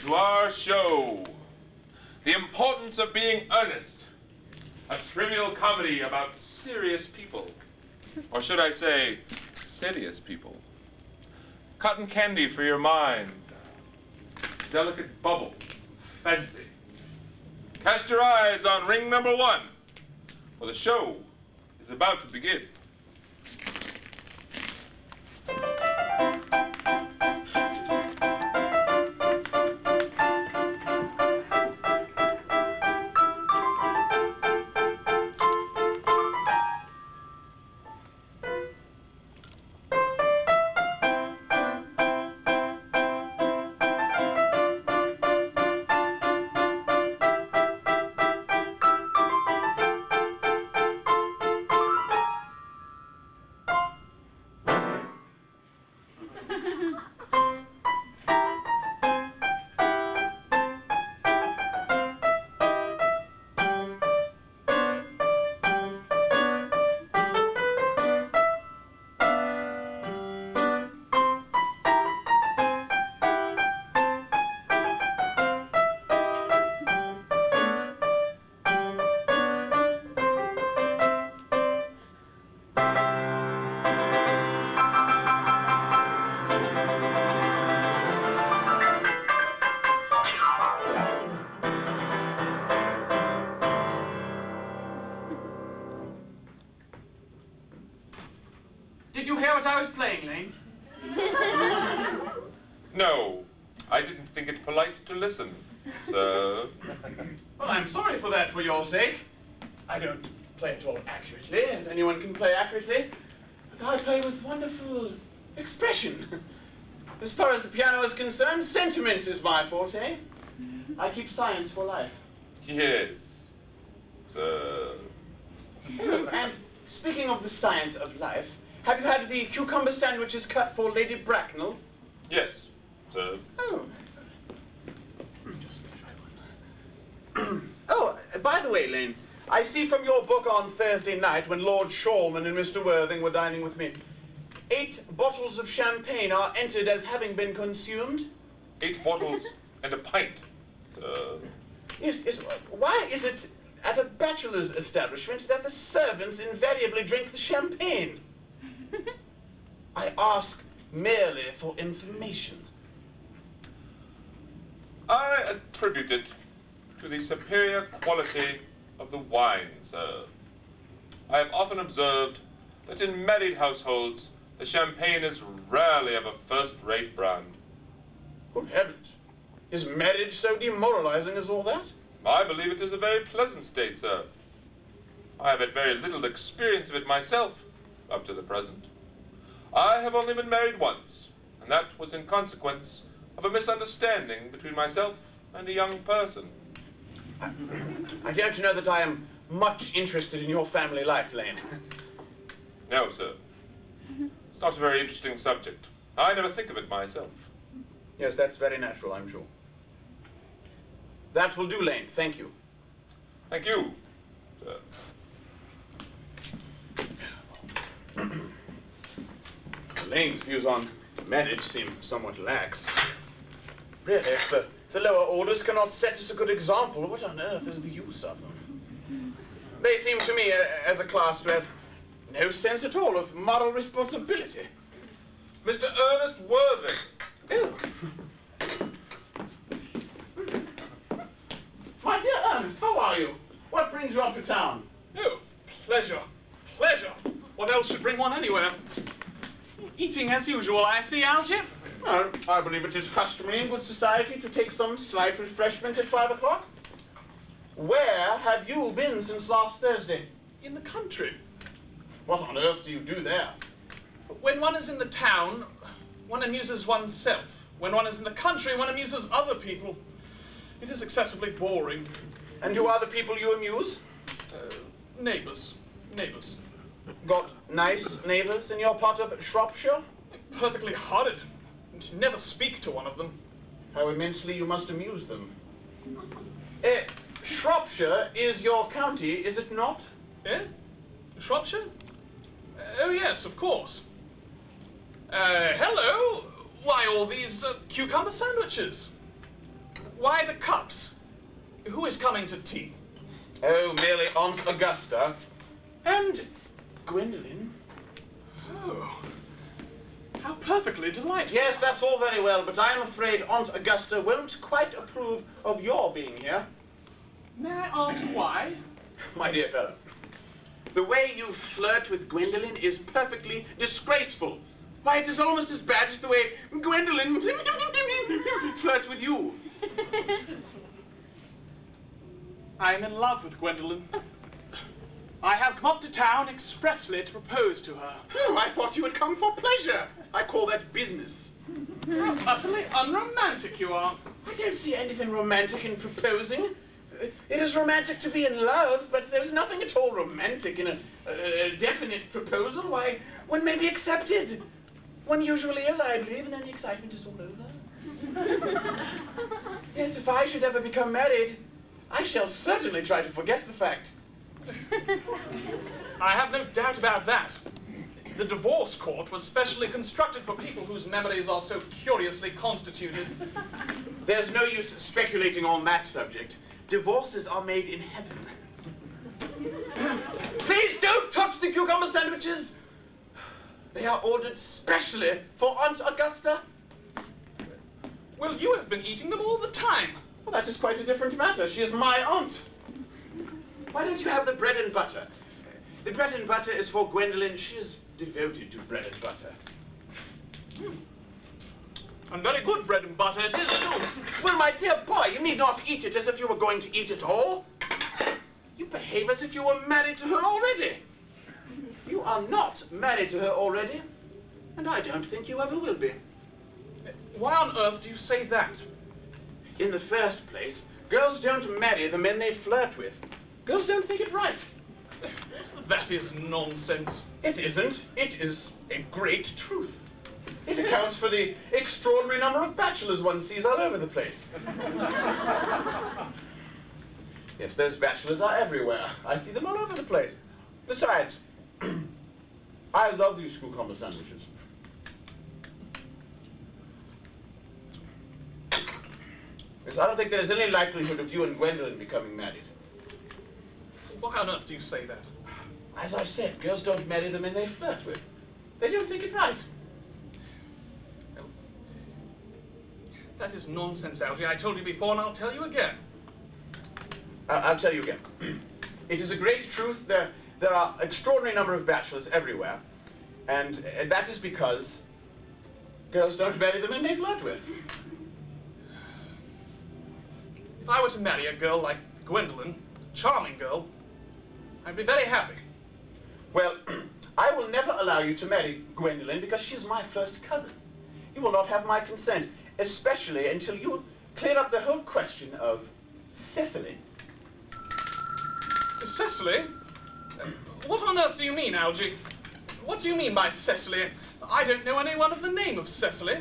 to our show. The Importance of Being Earnest. A trivial comedy about serious people. Or should I say, serious people. Cotton candy for your mind. Delicate bubble. Fancy. Cast your eyes on ring number 1, for the show is about to begin. Did you hear what I was playing, Lane? No, I didn't think it polite to listen, sir. Well, I'm sorry for that for your sake. I don't play at all accurately, as anyone can play accurately. But I play with wonderful expression. As far as the piano is concerned, sentiment is my forte. I keep science for life. Yes, sir. And speaking of the science of life, have you had the cucumber sandwiches cut for Lady Bracknell? Yes, sir. Oh. Just try one. Oh, by the way, Lane, I see from your book on Thursday night when Lord Shawlman and Mr. Worthing were dining with me, 8 bottles of champagne are entered as having been consumed. 8 bottles and a pint, sir. Yes. Why is it at a bachelor's establishment that the servants invariably drink the champagne? I ask merely for information. I attribute it to the superior quality of the wine, sir. I have often observed that in married households, the champagne is rarely of a first-rate brand. Good heavens. Is marriage so demoralizing as all that? I believe it is a very pleasant state, sir. I have had very little experience of it myself, up to the present. I have only been married once, and that was in consequence of a misunderstanding between myself and a young person. I don't know that I am much interested in your family life, Lane. No, sir. It's not a very interesting subject. I never think of it myself. Yes, that's very natural, I'm sure. That will do, Lane. Thank you. Thank you, sir. Lane's views on marriage seem somewhat lax. Really, if the lower orders cannot set us a good example, what on earth is the use of them? They seem to me, as a class, to have no sense at all of moral responsibility. Mr. Ernest Worthing. Oh. My dear Ernest, how are you? What brings you up to town? Oh, pleasure. Pleasure. What else should bring one anywhere? Eating as usual, I see, Algy. Well, I believe it is customary in good society to take some slight refreshment at 5 o'clock. Where have you been since last Thursday? In the country. What on earth do you do there? When one is in the town, one amuses oneself. When one is in the country, one amuses other people. It is excessively boring. And who are the people you amuse? Neighbours. Neighbours. Got nice neighbours in your part of Shropshire? Perfectly horrid. And never speak to one of them. How immensely you must amuse them. Shropshire is your county, is it not? Eh? Shropshire? Oh, yes, of course. Hello! Why, all these cucumber sandwiches? Why the cups? Who is coming to tea? Oh, merely Aunt Augusta and Gwendolen. Oh, how perfectly delightful. Yes, that's all very well, but I'm afraid Aunt Augusta won't quite approve of your being here. May I ask why? My dear fellow, the way you flirt with Gwendolen is perfectly disgraceful. Why, it is almost as bad as the way Gwendolen flirts with you. I'm in love with Gwendolen. I have come up to town expressly to propose to her. Oh, I thought you had come for pleasure. I call that business. How utterly unromantic you are. I don't see anything romantic in proposing. It is romantic to be in love, but there's nothing at all romantic in a definite proposal. Why, one may be accepted. One usually is, I believe, and then the excitement is all over. Yes, if I should ever become married, I shall certainly try to forget the fact. I have no doubt about that. The divorce court was specially constructed for people whose memories are so curiously constituted. There's no use speculating on that subject. Divorces are made in heaven. Please don't touch the cucumber sandwiches. They are ordered specially for Aunt Augusta. Well, you have been eating them all the time. Well, that is quite a different matter. She is my aunt. Why don't you have the bread and butter? The bread and butter is for Gwendolen. She is devoted to bread and butter. And very good bread and butter it is, too. Well, my dear boy, you need not eat it as if you were going to eat it all. You behave as if you were married to her already. You are not married to her already, and I don't think you ever will be. Why on earth do you say that? In the first place, girls don't marry the men they flirt with. Girls don't think it right. That is nonsense. It isn't. It is a great truth. It accounts for the extraordinary number of bachelors one sees all over the place. Yes, those bachelors are everywhere. I see them all over the place. Besides, I love these cucumber sandwiches. Yes, I don't think there's any likelihood of you and Gwendolen becoming married. Why on earth do you say that? As I said, girls don't marry the men they flirt with. They don't think it right. That is nonsense, Algy. I told you before and I'll tell you again. I'll tell you again. It is a great truth. There are extraordinary number of bachelors everywhere, and that is because girls don't marry the men they flirt with. If I were to marry a girl like Gwendolen, a charming girl, I'd be very happy. Well, I will never allow you to marry Gwendolen because she is my first cousin. You will not have my consent, especially until you clear up the whole question of Cecily. Cecily? What on earth do you mean, Algy? What do you mean by Cecily? I don't know anyone of the name of Cecily.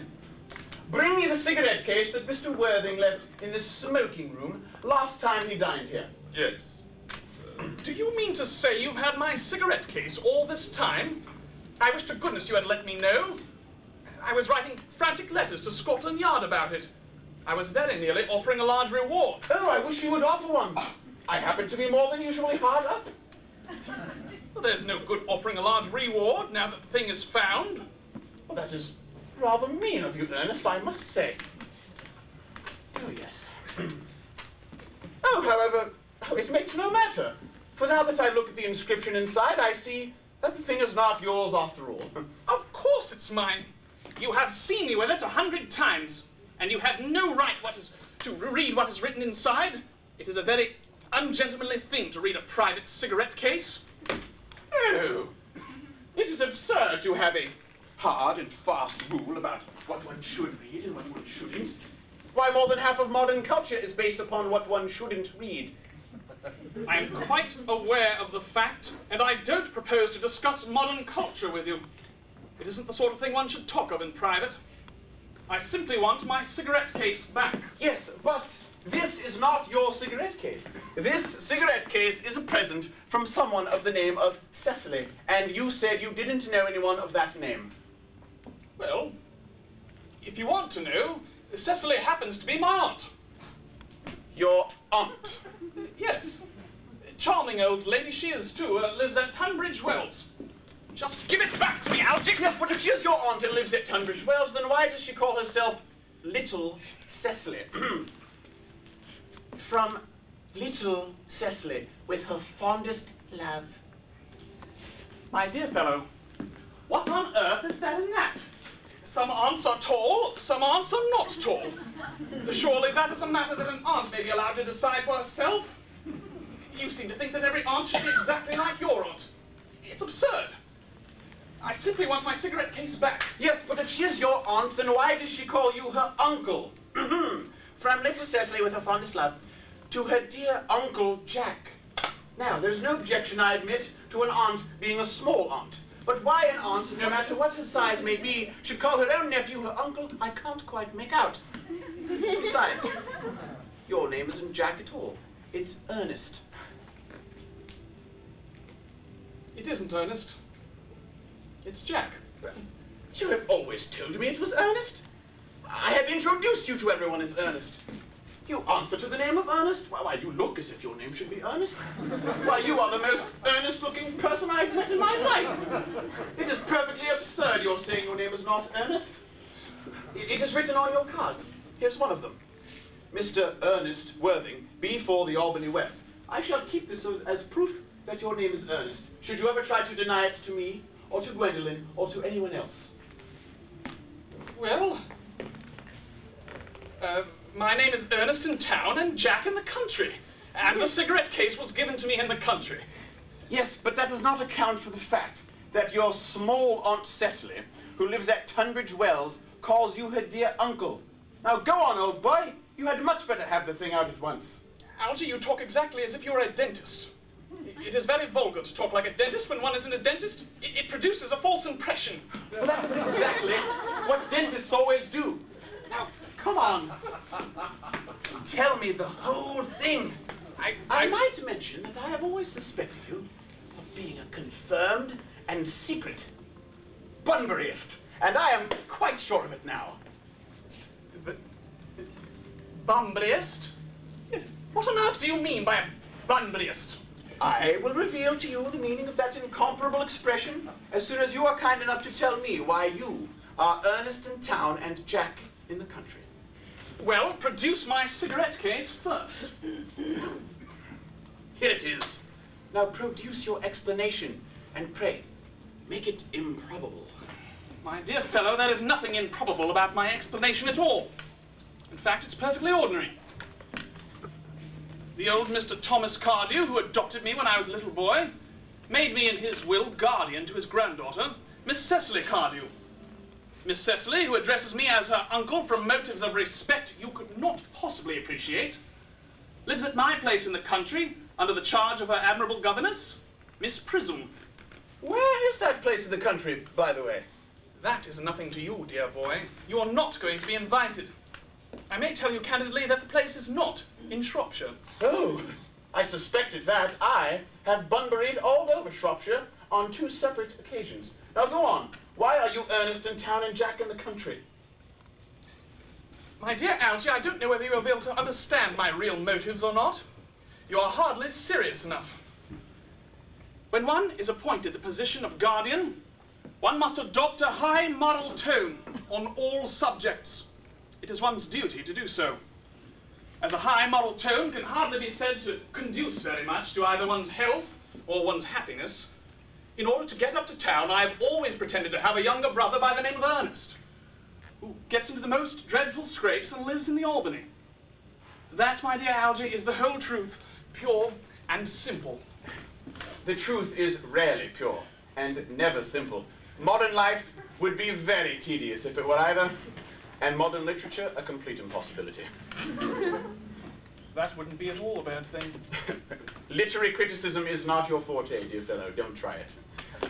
Bring me the cigarette case that Mr. Worthing left in the smoking room last time he dined here. Yes. Do you mean to say you've had my cigarette case all this time? I wish to goodness you had let me know. I was writing frantic letters to Scotland Yard about it. I was very nearly offering a large reward. Oh, I wish you would offer one. I happen to be more than usually hard up. Well, there's no good offering a large reward now that the thing is found. Well, that is rather mean of you, Ernest, I must say. Oh, yes. Oh, however, it makes no matter. For now that I look at the inscription inside, I see that the thing is not yours after all. Of course it's mine. You have seen me with it 100 times, and you have no right to read what is written inside. It is a very ungentlemanly thing to read a private cigarette case. Oh, it is absurd to have a hard and fast rule about what one should read and what one shouldn't. Why, more than half of modern culture is based upon what one shouldn't read. I am quite aware of the fact, and I don't propose to discuss modern culture with you. It isn't the sort of thing one should talk of in private. I simply want my cigarette case back. Yes, but this is not your cigarette case. This cigarette case is a present from someone of the name of Cecily, and you said you didn't know anyone of that name. Well, if you want to know, Cecily happens to be my aunt. Your aunt. Yes. Charming old lady she is, too. Lives at Tunbridge Wells. Just give it back to me, Algy! Yes, but if she's your aunt and lives at Tunbridge Wells, then why does she call herself Little Cecily? From Little Cecily, with her fondest love. My dear fellow, what on earth is there in that? Some aunts are tall, some aunts are not tall. Surely that is a matter that an aunt may be allowed to decide for herself. You seem to think that every aunt should be exactly like your aunt. It's absurd. I simply want my cigarette case back. Yes, but if she's your aunt, then why does she call you her uncle? From Little Cecily with her fondest love to her dear Uncle Jack. Now, there's no objection, I admit, to an aunt being a small aunt. But why an aunt, no matter what her size may be, should call her own nephew her uncle, I can't quite make out. Besides, your name isn't Jack at all. It's Earnest. It isn't Ernest. It's Jack. You have always told me it was Earnest. I have introduced you to everyone as Earnest. You answer to the name of Earnest? Why, you look as if your name should be Earnest. Why, you are the most earnest-looking person I've met in my life. It is perfectly absurd your saying your name is not Earnest. It is written on your cards. Here's one of them. Mr. Ernest Worthing, B4 the Albany West. I shall keep this as proof that your name is Ernest, should you ever try to deny it to me, or to Gwendolen, or to anyone else. Well, my name is Ernest in town and Jack in the country. And the cigarette case was given to me in the country. Yes, but that does not account for the fact that your small Aunt Cecily, who lives at Tunbridge Wells, calls you her dear uncle. Now go on, old boy. You had much better have the thing out at once. Algy, you talk exactly as if you were a dentist. It is very vulgar to talk like a dentist when one isn't a dentist. It produces a false impression. Well, that is exactly what dentists always do. Now, come on. Tell me the whole thing. I might mention that I have always suspected you of being a confirmed and secret Bunburyist, and I am quite sure of it now. Bunburyist? What on earth do you mean by a Bunburyist? I will reveal to you the meaning of that incomparable expression as soon as you are kind enough to tell me why you are Ernest in town and Jack in the country. Well, produce my cigarette case first. Here it is. Now produce your explanation, and pray, make it improbable. My dear fellow, there is nothing improbable about my explanation at all. In fact, it's perfectly ordinary. The old Mr. Thomas Cardew, who adopted me when I was a little boy, made me in his will guardian to his granddaughter, Miss Cecily Cardew. Miss Cecily, who addresses me as her uncle from motives of respect you could not possibly appreciate, lives at my place in the country under the charge of her admirable governess, Miss Prism. Where is that place in the country, by the way? That is nothing to you, dear boy. You are not going to be invited. I may tell you candidly that the place is not in Shropshire. Oh, I suspected that. I have Bunburied all over Shropshire on 2 separate occasions. Now go on. Why are you Ernest in town and Jack in the country? My dear Algy, I don't know whether you will be able to understand my real motives or not. You are hardly serious enough. When one is appointed the position of guardian, one must adopt a high moral tone on all subjects. It is one's duty to do so. As a high moral tone can hardly be said to conduce very much to either one's health or one's happiness, in order to get up to town, I have always pretended to have a younger brother by the name of Earnest, who gets into the most dreadful scrapes and lives in the Albany. That, my dear Algy, is the whole truth, pure and simple. The truth is rarely pure and never simple. Modern life would be very tedious if it were either, and modern literature a complete impossibility. That wouldn't be at all a bad thing. Literary criticism is not your forte, dear fellow. Don't try it.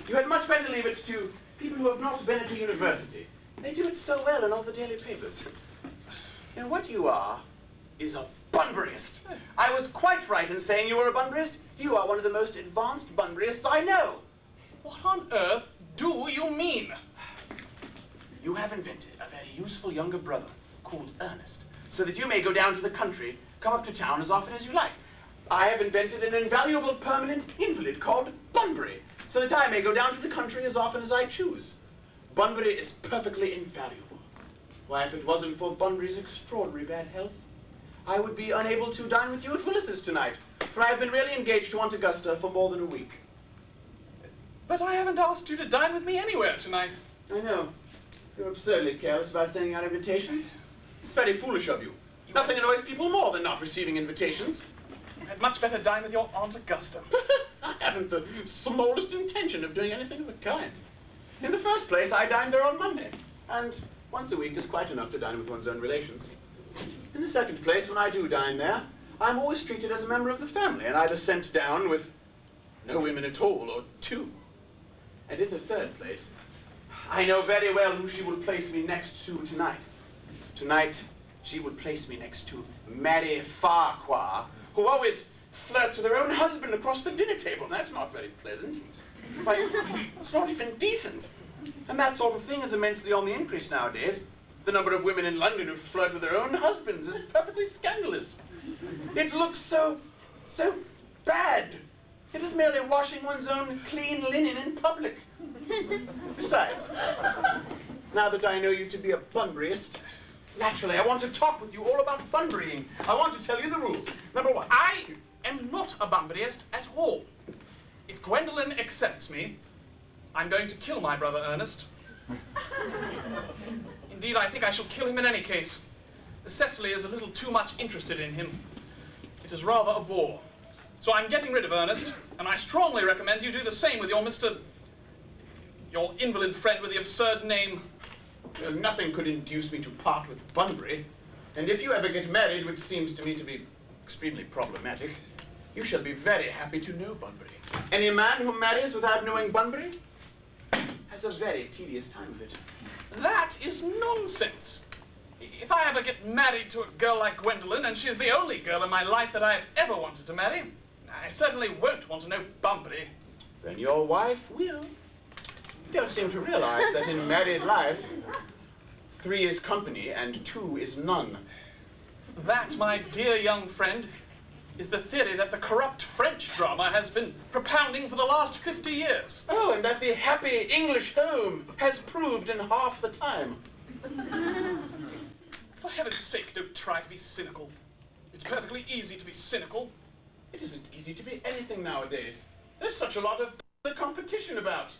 You had much better leave it to people who have not been at a university. They do it so well in all the daily papers. And what you are is a Bunburyist. I was quite right in saying you were a Bunburyist. You are one of the most advanced Bunburyists I know. What on earth do you mean? You have invented a very useful younger brother called Ernest, so that you may go down to the country come up to town as often as you like. I have invented an invaluable permanent invalid called Bunbury, so that I may go down to the country as often as I choose. Bunbury is perfectly invaluable. Why, if it wasn't for Bunbury's extraordinary bad health, I would be unable to dine with you at Willis's tonight, for I have been really engaged to Aunt Augusta for more than a week. But I haven't asked you to dine with me anywhere tonight. I know. You're absurdly careless about sending out invitations. It's very foolish of you. Nothing annoys people more than not receiving invitations. I'd much better dine with your Aunt Augusta. I haven't the smallest intention of doing anything of the kind. In the first place, I dined there on Monday, and once a week is quite enough to dine with one's own relations. In the second place, when I do dine there, I'm always treated as a member of the family, and either sent down with no women at all, or two. And in the third place, I know very well who she will place me next to tonight. Tonight, she will place me next to Mary Farquhar, who always flirts with her own husband across the dinner table. That's not very pleasant. But it's not even decent. And that sort of thing is immensely on the increase nowadays. The number of women in London who flirt with their own husbands is perfectly scandalous. It looks so bad. It is merely washing one's own clean linen in public. Besides, now that I know you to be a Bunburyist, naturally I want to talk with you all about Bunburying. I want to tell you the rules. Number one. I am not a Bunburyist at all. If Gwendolen accepts me, I'm going to kill my brother Ernest. Indeed, I think I shall kill him in any case. Cecily is a little too much interested in him. It is rather a bore. So I'm getting rid of Ernest, and I strongly recommend you do the same with your invalid friend with the absurd name. Well, nothing could induce me to part with Bunbury. And if you ever get married, which seems to me to be extremely problematic, you shall be very happy to know Bunbury. Any man who marries without knowing Bunbury has a very tedious time of it. That is nonsense. If I ever get married to a girl like Gwendolen, and she's the only girl in my life that I have ever wanted to marry, I certainly won't want to know Bunbury. Then your wife will. You don't seem to realize that in married life, 3 is company and 2 is none. That, my dear young friend, is the theory that the corrupt French drama has been propounding for the last 50 years. Oh, and that the happy English home has proved in half the time. For heaven's sake, don't try to be cynical. It's perfectly easy to be cynical. It isn't easy to be anything nowadays. There's such a lot of competition about.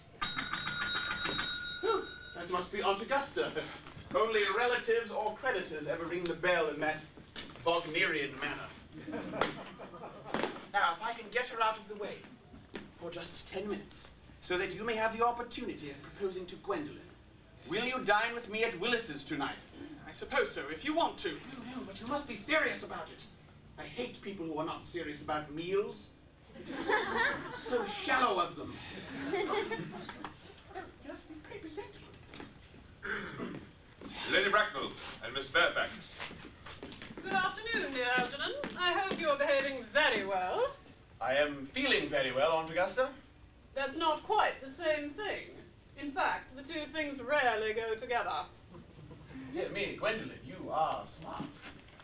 Oh, that must be Aunt Augusta. Only relatives or creditors ever ring the bell in that Wagnerian manner. Now, if I can get her out of the way for just 10 minutes, so that you may have the opportunity of proposing to Gwendolen, will you dine with me at Willis's tonight? I suppose so, if you want to. No, but you must be serious about it. I hate people who are not serious about meals. It is so shallow of them. Just be very presentable. Lady Bracknell and Miss Fairfax. Good afternoon, dear Algernon. I hope you're behaving very well. I am feeling very well, Aunt Augusta. That's not quite the same thing. In fact, the two things rarely go together. Dear me, Gwendolen, you are smart.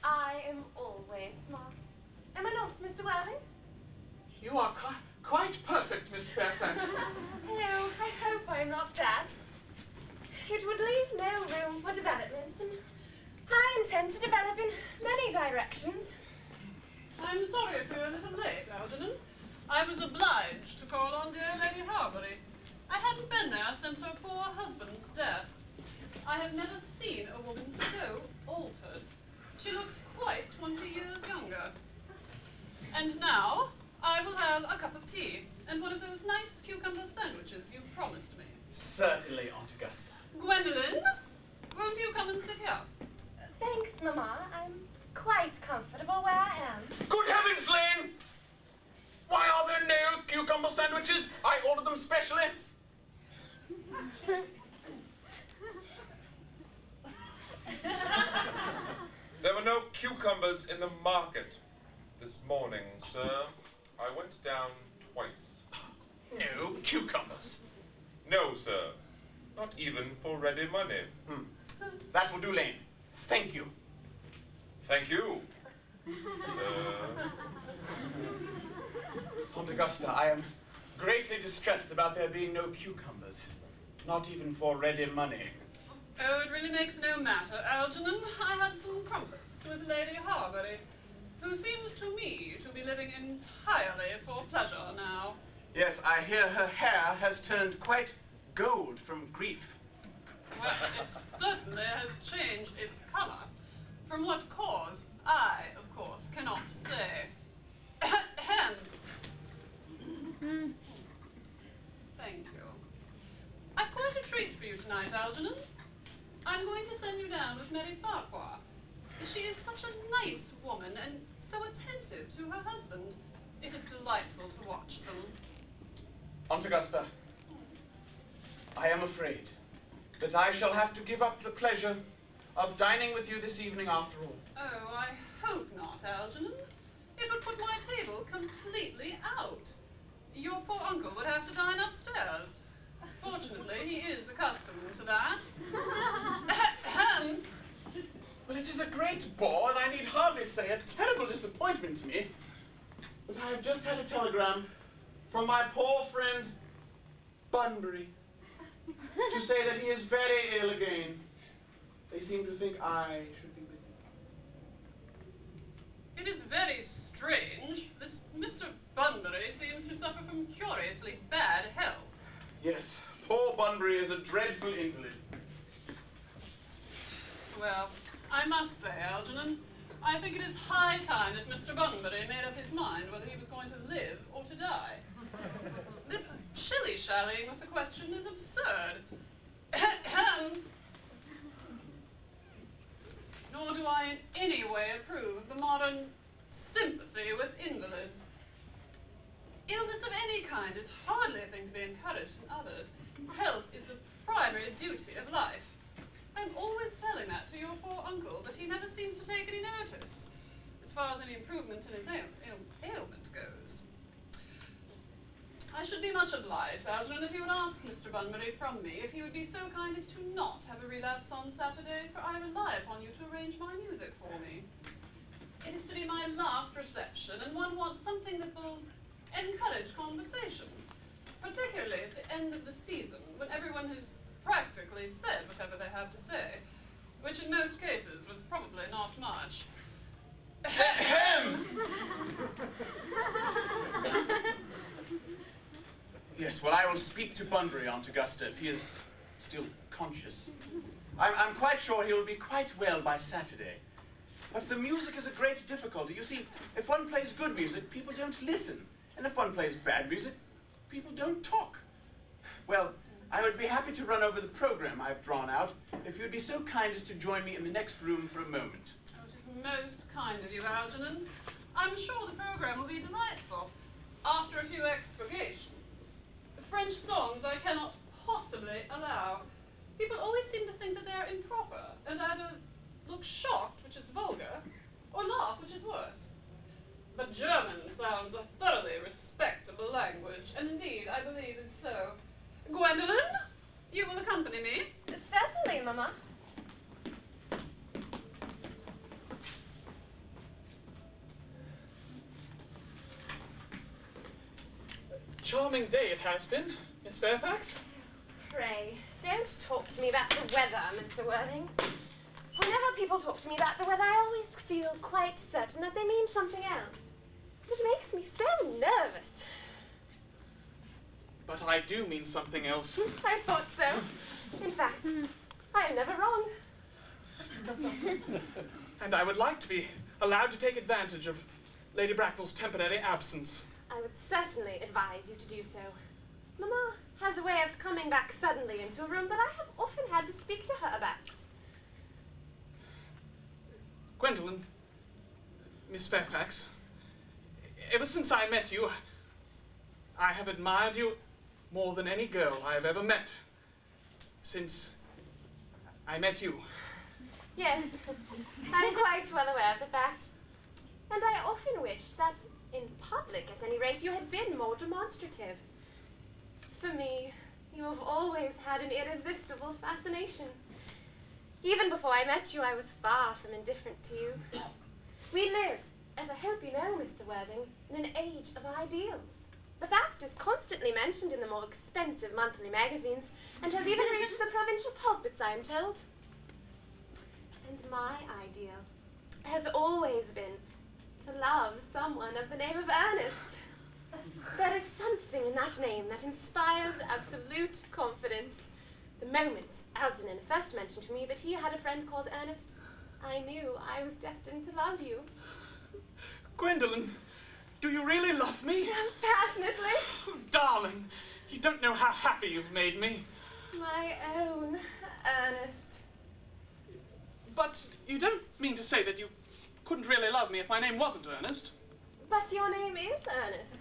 I am always smart. Am I not, Mr. Worthing? You are quite perfect, Miss Fairfax. Hello, I hope I'm not bad. It would leave no room for developments, and I intend to develop in many directions. I'm sorry if you're a little late, Algernon. I was obliged to call on dear Lady Harbury. I hadn't been there since her poor husband's death. I have never seen a woman so altered. She looks quite 20 years younger. And now, I will have a cup of tea and one of those nice cucumber sandwiches you promised me. Certainly, Aunt Augusta. Gwendolen, won't you come and sit here? Thanks, Mamma. I'm quite comfortable where I am. Good heavens, Lane! Why are there no cucumber sandwiches? I ordered them specially. There were no cucumbers in the market this morning, sir. I went down twice. No cucumbers. No, sir. Not even for ready money. That will do, Lane. Thank you. Thank you. Aunt Augusta, I am greatly distressed about there being no cucumbers. Not even for ready money. Oh, it really makes no matter, Algernon. I had some crumpets with Lady Harbury, who seems to me to be living entirely for pleasure now. Yes, I hear her hair has turned quite gold from grief. Well, it certainly has changed its colour. From what cause, I, of course, cannot say. Ahem. Thank you. I've quite a treat for you tonight, Algernon. I'm going to send you down with Mary Farquhar. She is such a nice woman and so attentive to her husband. It is delightful to watch them. Aunt Augusta, I am afraid that I shall have to give up the pleasure of dining with you this evening after all. Oh, I hope not, Algernon. It would put my table completely out. Your poor uncle would have to dine upstairs. Fortunately, he is accustomed to that. Well, it is a great bore, and I need hardly say a terrible disappointment to me. But I have just had a telegram from my poor friend Bunbury to say that he is very ill again. They seem to think I should be with him. It is very strange. This Mr. Bunbury seems to suffer from curiously bad health. Yes, poor Bunbury is a dreadful invalid. Well, I must say, Algernon, I think it is high time that Mr. Bunbury made up his mind whether he was going to live or to die. This shilly-shallying with the question is absurd. Nor do I in any way approve of the modern sympathy with invalids. Illness of any kind is hardly a thing to be encouraged in others. Health is the primary duty of life. I'm always telling that to your poor uncle, but he never seems to take any notice, as far as any improvement in his ailment goes. I should be much obliged, Algernon, if you would ask Mr. Bunbury from me if he would be so kind as to not have a relapse on Saturday, for I rely upon you to arrange my music for me. It is to be my last reception, and one wants something that will encourage conversation, particularly at the end of the season, when everyone has practically said whatever they have to say, which in most cases was probably not much. Ahem! Yes, well, I will speak to Bunbury, Aunt Augusta, if he is still conscious. I'm quite sure he will be quite well by Saturday. But the music is a great difficulty. You see, if one plays good music, people don't listen. And if one plays bad music, people don't talk. Well, I would be happy to run over the program I've drawn out, if you'd be so kind as to join me in the next room for a moment. Oh, it is most kind of you, Algernon. I'm sure the program will be delightful. After a few expurgations. French songs I cannot possibly allow. People always seem to think that they're improper, and either look shocked, which is vulgar, or laugh, which is worse. But German sounds a thoroughly respectable language, and indeed I believe is so. Gwendolen, you will accompany me? Certainly, Mama. Charming day it has been, Miss Fairfax. Pray, don't talk to me about the weather, Mr. Worthing. Whenever people talk to me about the weather, I always feel quite certain that they mean something else. It makes me so nervous. But I do mean something else. I thought so. In fact, I am never wrong. And I would like to be allowed to take advantage of Lady Bracknell's temporary absence. I would certainly advise you to do so. Mama has a way of coming back suddenly into a room that I have often had to speak to her about. Gwendolen, Miss Fairfax, ever since I met you, I have admired you more than any girl I have ever met. Since I met you. Yes, I'm quite well aware of the fact. And I often wish that, in public at any rate, you had been more demonstrative. For me, you have always had an irresistible fascination. Even before I met you, I was far from indifferent to you. We live as I hope you know, Mr. Worthing, in an age of ideals. The fact is constantly mentioned in the more expensive monthly magazines and has even reached the provincial pulpits, I am told. And my ideal has always been to love someone of the name of Earnest. There is something in that name that inspires absolute confidence. The moment Algernon first mentioned to me that he had a friend called Earnest, I knew I was destined to love you. Gwendolen, do you really love me? Yes, passionately. Oh, darling, you don't know how happy you've made me. My own Earnest. But you don't mean to say that you couldn't really love me if my name wasn't Earnest? But your name is Earnest.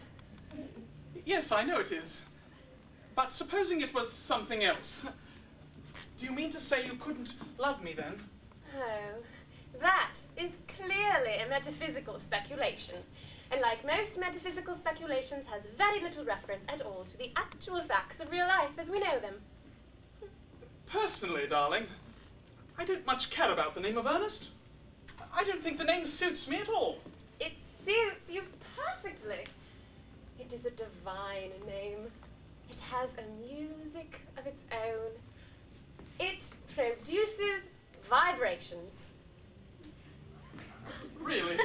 Yes, I know it is. But supposing it was something else, do you mean to say you couldn't love me then? Oh, that is clearly a metaphysical speculation. And like most metaphysical speculations, has very little reference at all to the actual facts of real life as we know them. Personally, darling, I don't much care about the name of Earnest. I don't think the name suits me at all. It suits you perfectly. It is a divine name. It has a music of its own. It produces vibrations. Really?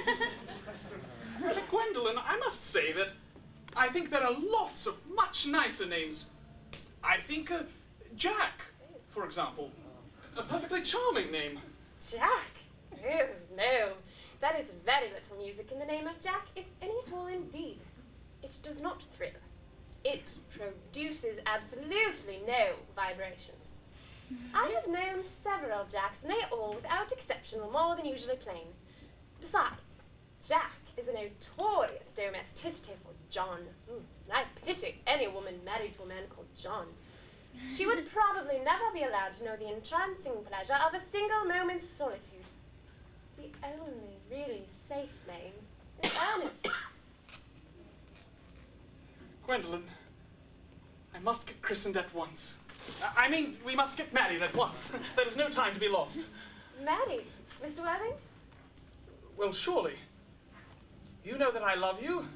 Gwendolen, I must say that I think there are lots of much nicer names. I think Jack, for example, a perfectly charming name. Jack? Oh, no. That is very little music in the name of Jack, if any at all indeed. It does not thrill. It produces absolutely no vibrations. I have known several Jacks, and they all, without exception, were more than usually plain. Besides, Jack is a notorious domesticity for John. And I pity any woman married to a man called John. She would probably never be allowed to know the entrancing pleasure of a single moment's solitude. The only really safe name is Earnest. Gwendolen, I must get christened at once. I mean, we must get married at once. There is no time to be lost. Married, Mr. Worthing? Well, surely. You know that I love you,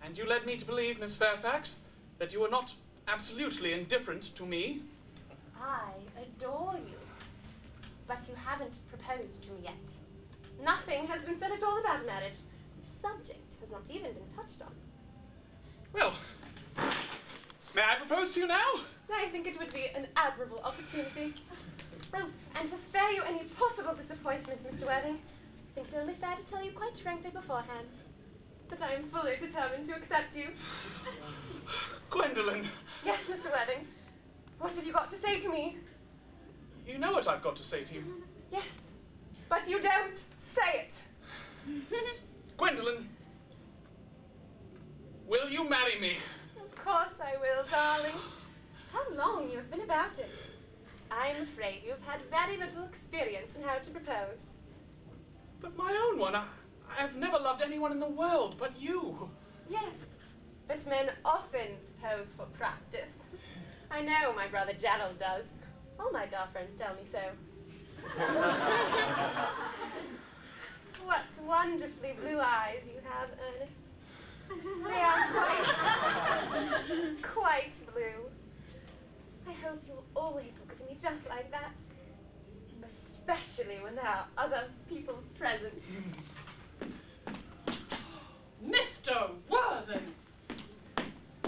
and you led me to believe, Miss Fairfax, that you were not absolutely indifferent to me. I adore you. But you haven't proposed to me yet. Nothing has been said at all about marriage. The subject has not even been touched on. Well, may I propose to you now? I think it would be an admirable opportunity. Oh, and to spare you any possible disappointment, Mr. Worthing, I think it only fair to tell you quite frankly beforehand that I am fully determined to accept you. Gwendolen! Yes, Mr. Worthing. What have you got to say to me? You know what I've got to say to you. Yes, but you don't say it. Gwendolen, will you marry me? Of course I will, darling. How long you have been about it. I'm afraid you've had very little experience in how to propose. But my own one, I've never loved anyone in the world but you. Yes, but men often propose for practice. I know my brother Gerald does. All my girlfriends tell me so. What wonderfully blue eyes you have, Ernest. They are quite blue. I hope you'll always look at me just like that. Especially when there are other people present. Mr. Worthing!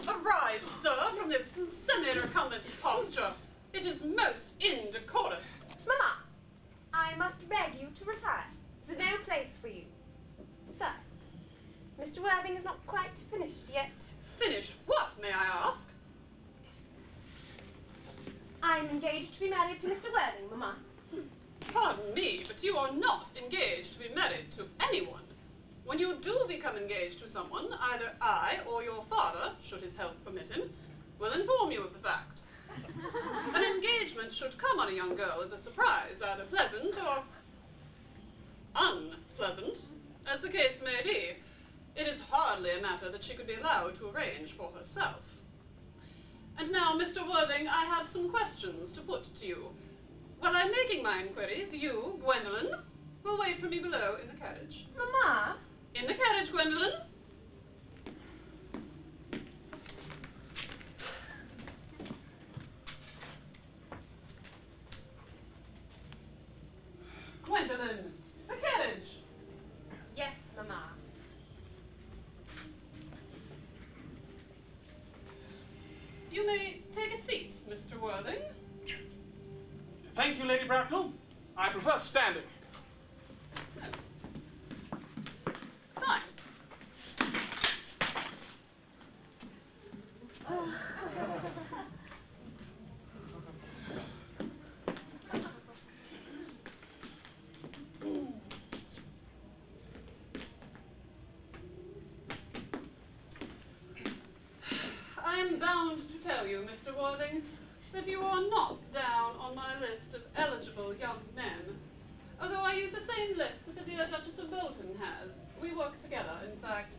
Arise, sir, from this semi-recumbent posture. It is most indecorous. Mamma, I must beg you to retire. This is no place for you. Besides, Mr. Worthing is not quite finished yet. Finished what, may I ask? I'm engaged to be married to Mr. Worthing, Mamma. Pardon me, but you are not engaged to be married to anyone. When you do become engaged to someone, either I or your father, should his health permit him, will inform you of the fact. An engagement should come on a young girl as a surprise, either pleasant or unpleasant, as the case may be. It is hardly a matter that she could be allowed to arrange for herself. And now, Mr. Worthing, I have some questions to put to you. While I'm making my inquiries, you, Gwendolen, will wait for me below in the carriage. Mamma? In the carriage, Gwendolen. Gwendolen, the carriage. Yes, Mamma. You may take a seat, Mr. Worthing. Thank you, Lady Bracknell. I prefer standing. Fine. I am bound to tell you, Mr. Worthing, that you are not down on my list of eligible young men. Although I use the same list that the dear Duchess of Bolton has. We work together, in fact.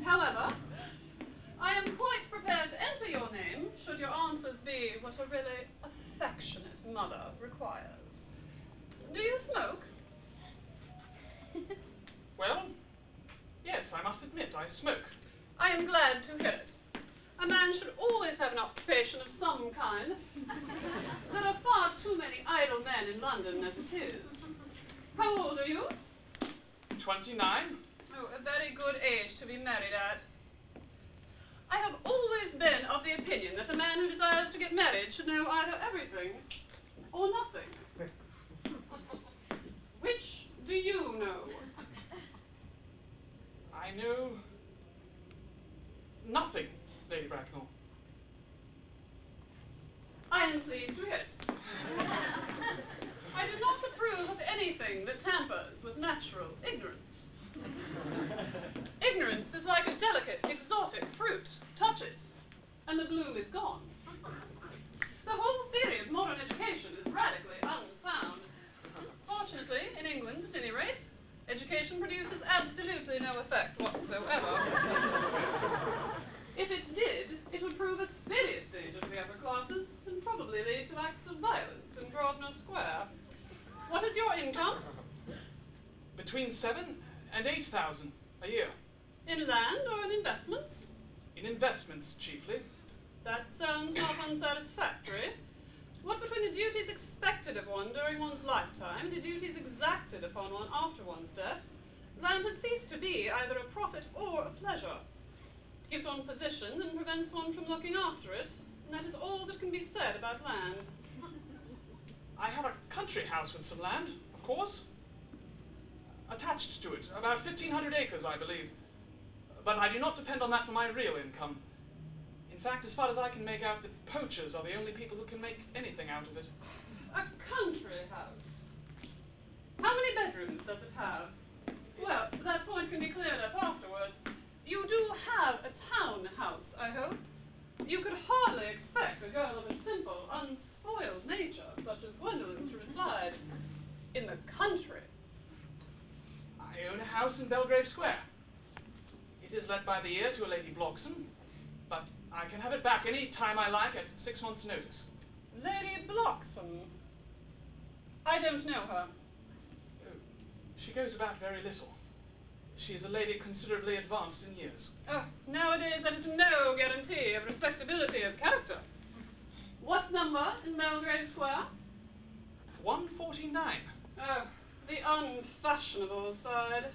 However, I am quite prepared to enter your name should your answers be what a really affectionate mother requires. Do you smoke? Well, yes, I must admit, I smoke. I am glad to hear it. A man should always have an occupation of some kind. There are far too many idle men in London as it is. How old are you? 29. Oh, a very good age to be married at. I have always been of the opinion that a man who desires to get married should know either everything or nothing. Which do you know? I know nothing, Lady Bracknell. I am pleased to hear it. I do not approve of anything that tampers with natural ignorance. Ignorance is like a delicate, exotic fruit. Touch it, and the bloom is gone. The whole theory of modern education is radically unsound. Fortunately, in England at any rate, education produces absolutely no effect whatsoever. If it did, it would prove a serious danger to the upper classes and probably lead to acts of violence in Grosvenor Square. What is your income? Between 7,000 and 8,000 a year. In land or in investments? In investments, chiefly. That sounds not unsatisfactory. What between the duties expected of one during one's lifetime and the duties exacted upon one after one's death, land has ceased to be either a profit or a pleasure. It gives one position and prevents one from looking after it, and that is all that can be said about land. I have a country house with some land, of course. Attached to it, about 1,500 acres, I believe. But I do not depend on that for my real income. In fact, as far as I can make out, the poachers are the only people who can make anything out of it. A country house. How many bedrooms does it have? Well, that point can be cleared up afterwards. You do have a townhouse, I hope. You could hardly expect a girl of a simple, unspoiled nature such as Gwendolen to reside in the country. I own a house in Belgrave Square. It is let by the year to a Lady Bloxham, but I can have it back any time I like at 6 months' notice. Lady Bloxham. I don't know her. Oh, she goes about very little. She is a lady considerably advanced in years. Oh, nowadays that is no guarantee of respectability of character. What number in Belgrave Square? 149. Oh, the unfashionable side.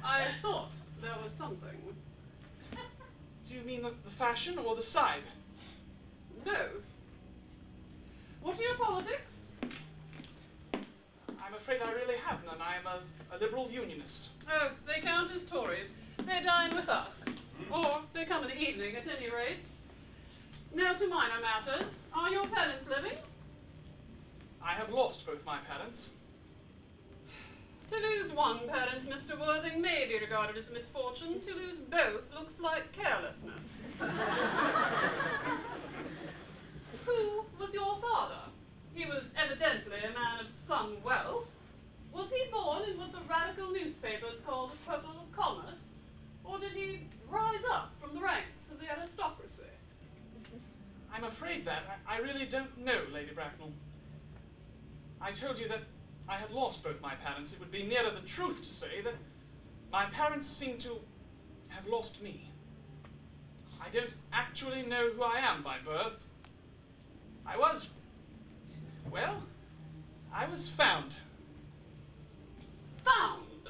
I thought there was something. Do you mean the fashion or the side? Both. What are your politics? I'm afraid I really have none. I am a liberal unionist. Oh, they count as Tories. They dine with us. Or they come in the evening, at any rate. Now to minor matters. Are your parents living? I have lost both my parents. To lose one parent, Mr. Worthing, may be regarded as a misfortune. To lose both looks like carelessness. Who was your father? He was evidently a man of some wealth. Was he born in what the radical newspapers call the purple of commerce? Or did he rise up from the ranks of the aristocracy? I'm afraid that I really don't know, Lady Bracknell. I told you that I had lost both my parents. It would be nearer the truth to say that My parents seem to have lost me. I don't actually know who I am by birth. I was found. Found?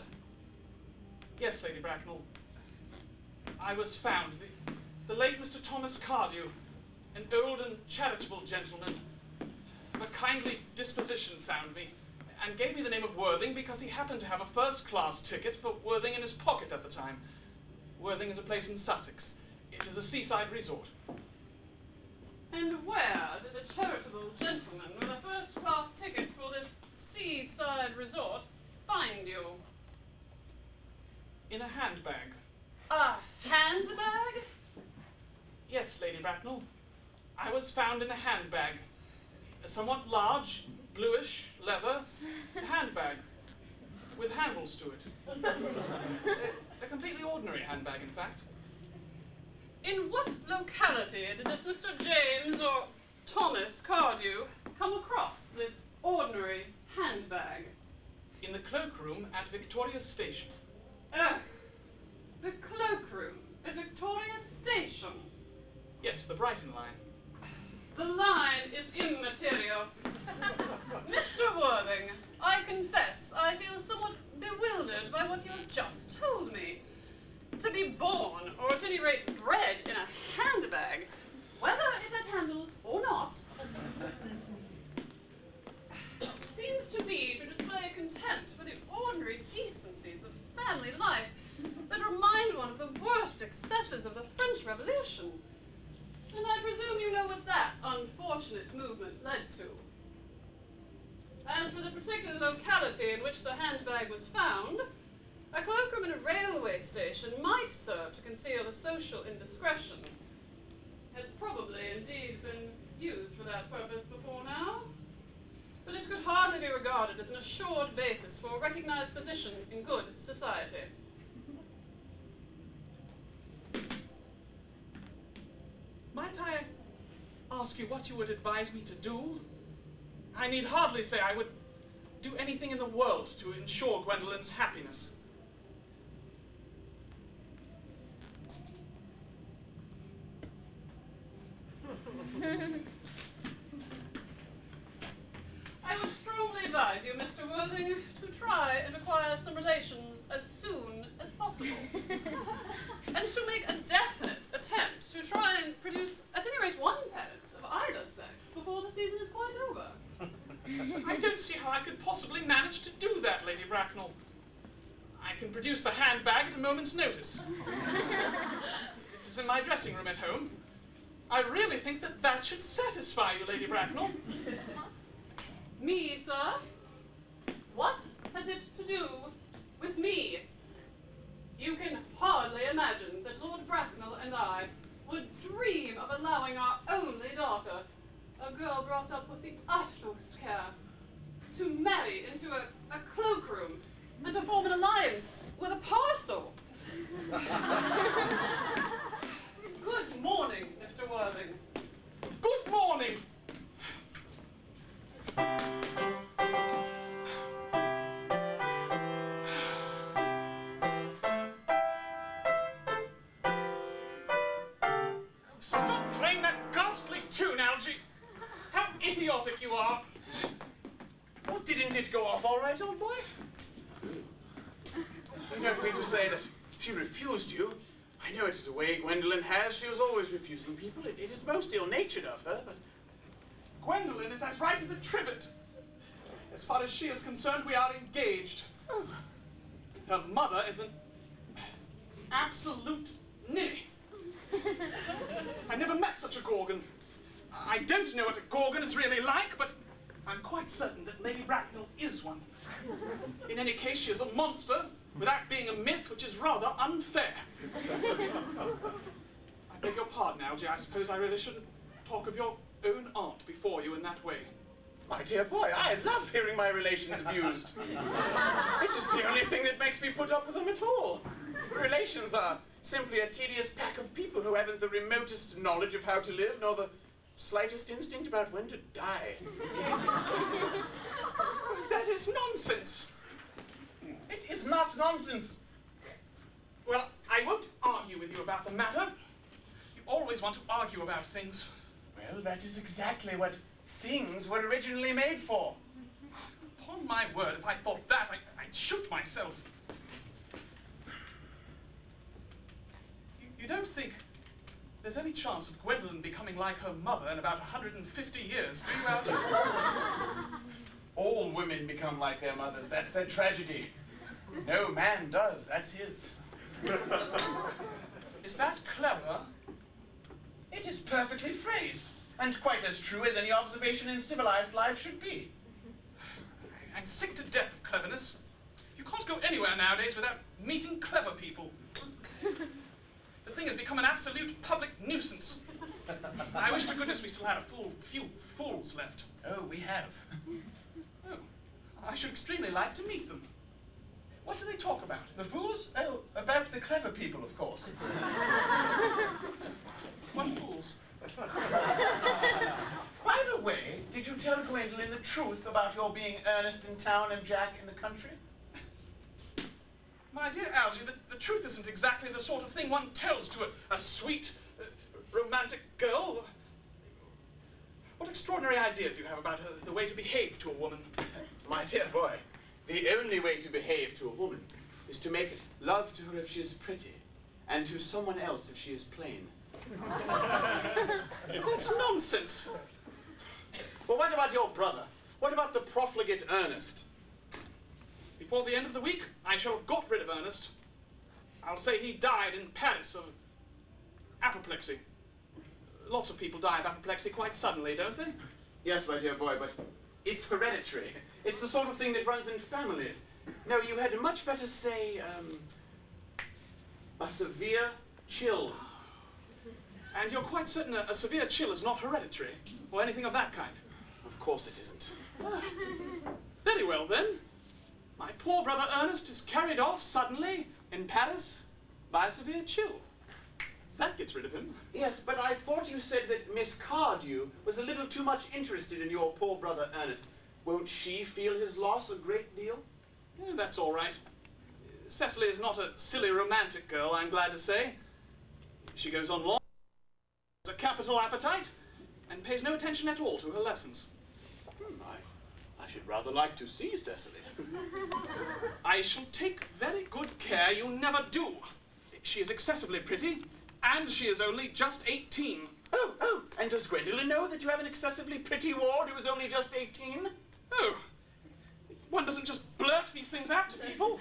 Yes, Lady Bracknell. I was found. The late Mr. Thomas Cardew, an old and charitable gentleman of a kindly disposition, found me and gave me the name of Worthing because he happened to have a first-class ticket for Worthing in his pocket at the time. Worthing is a place in Sussex. It is a seaside resort. And where did the charitable gentleman with a first-class ticket for this seaside resort find you? In a handbag. A handbag? Yes, Lady Bracknell. I was found in a handbag. A somewhat large, bluish, leather handbag with handles to it. A completely ordinary handbag, in fact. In what locality did this Mr. James or Thomas Cardew come across this ordinary handbag? In the cloakroom at Victoria Station. The cloakroom at Victoria Station. Yes, the Brighton line. The line is immaterial. Mr. Worthing, I confess I feel somewhat bewildered by what you have just told me. To be born, or at any rate bred, in a handbag, whether it had handles or not, seems to me to display contempt for the ordinary decencies of family life that remind one of the worst excesses of the French Revolution. And I presume you know what that unfortunate movement led to. As for the particular locality in which the handbag was found, a cloakroom in a railway station might serve to conceal a social indiscretion. Has probably indeed been used for that purpose before now, but it could hardly be regarded as an assured basis for a recognized position in good society. Might I ask you what you would advise me to do? I need hardly say I would do anything in the world to ensure Gwendolyn's happiness. I would strongly advise you, Mr. Worthing, to try and acquire some relations as soon as possible. And to make a definite attempt to try and produce at any rate one parent of either sex before the season is quite over. I don't see how I could possibly manage to do that, Lady Bracknell. I can produce the handbag at a moment's notice. It is in my dressing room at home. I really think that that should satisfy you, Lady Bracknell. Me, sir? What has it to do with me? You can hardly imagine that Lord Bracknell and I would dream of allowing our only daughter, a girl brought up with the utmost care, to marry into a cloakroom and to form an alliance with a parcel. Good morning, Mr. Worthing. Good morning! Stop playing that ghastly tune, Algy! How idiotic you are! Well, didn't it go off all right, old boy? You don't mean to say that she refused you? I know it is a way Gwendolyn has. She was always refusing people. It is most ill-natured of her, but... Gwendolyn is as right as a trivet. As far as she is concerned, we are engaged. Oh. Her mother is an absolute ninny. I never met such a gorgon. I don't know what a gorgon is really like, but I'm quite certain that Lady Bracknell is one. In any case, she is a monster, without being a myth, which is rather unfair. I beg your pardon, Algy. I suppose I really shouldn't talk of your own aunt before you in that way. My dear boy, I love hearing my relations abused. It is the only thing that makes me put up with them at all. Relations are simply a tedious pack of people who haven't the remotest knowledge of how to live, nor the slightest instinct about when to die. That is nonsense. It is not nonsense. Well, I won't argue with you about the matter. You always want to argue about things. Well, that is exactly what things were originally made for. Upon my word, if I thought that, I'd shoot myself. You don't think there's any chance of Gwendolyn becoming like her mother in about 150 years, do you, Algy? All women become like their mothers. That's their tragedy. No man does. That's his. Is that clever? It is perfectly phrased, and quite as true as any observation in civilized life should be. I'm sick to death of cleverness. You can't go anywhere nowadays without meeting clever people. The thing has become an absolute public nuisance. I wish to goodness we still had a few fools left. Oh, we have. Oh, I should extremely like to meet them. What do they talk about? The fools? Oh, about the clever people, of course. What fools? By the way, did you tell Gwendolyn the truth about your being Ernest in town and Jack in the country? My dear Algy, the truth isn't exactly the sort of thing one tells to a sweet, romantic girl. What extraordinary ideas you have about the way to behave to a woman. My dear boy, the only way to behave to a woman is to make love to her if she is pretty, and to someone else if she is plain. That's nonsense. Well, what about your brother? What about the profligate Earnest? Before the end of the week, I shall have got rid of Earnest. I'll say he died in Paris of apoplexy. Lots of people die of apoplexy quite suddenly, don't they? Yes, my dear boy, but it's hereditary. It's the sort of thing that runs in families. No, you had much better say, a severe chill. And you're quite certain a severe chill is not hereditary, or anything of that kind? Of course it isn't. Very well, then. My poor brother Ernest is carried off suddenly in Paris by a severe chill. That gets rid of him. Yes, but I thought you said that Miss Cardew was a little too much interested in your poor brother Ernest. Won't she feel his loss a great deal? Yeah, that's all right. Cecily is not a silly romantic girl, I'm glad to say. She goes on long, has a capital appetite, and pays no attention at all to her lessons. I should rather like to see Cecily. I shall take very good care you never do. She is excessively pretty, and she is only just 18. Oh, and does Gwendolyn know that you have an excessively pretty ward who is only just 18? Oh, one doesn't just blurt these things out to people.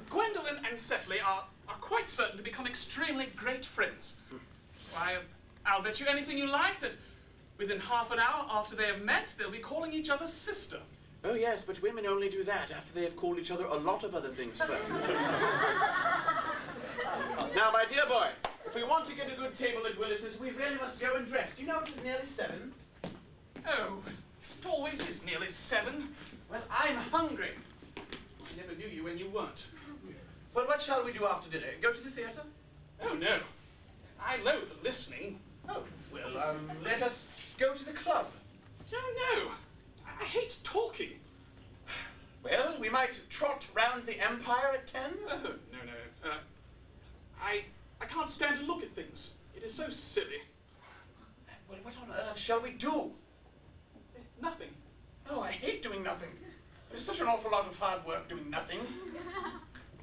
Gwendolyn and Cecily are quite certain to become extremely great friends. Why, I'll bet you anything you like that within half an hour after they have met, they'll be calling each other sister. Oh, yes, but women only do that after they have called each other a lot of other things first. Now, my dear boy, if we want to get a good table at Willis's, we really must go and dress. Do you know it is nearly 7? Oh, it always is nearly 7. Well, I'm hungry. I never knew you when you weren't. Well, what shall we do after dinner? Go to the theatre? Oh, no. I loathe listening. Oh, well, let us go to the club. No. I hate talking. Well, we might trot round the Empire at 10. Oh, no. I can't stand to look at things. It is so silly. Well, what on earth shall we do? Nothing. Oh, I hate doing nothing. There's such an awful lot of hard work doing nothing.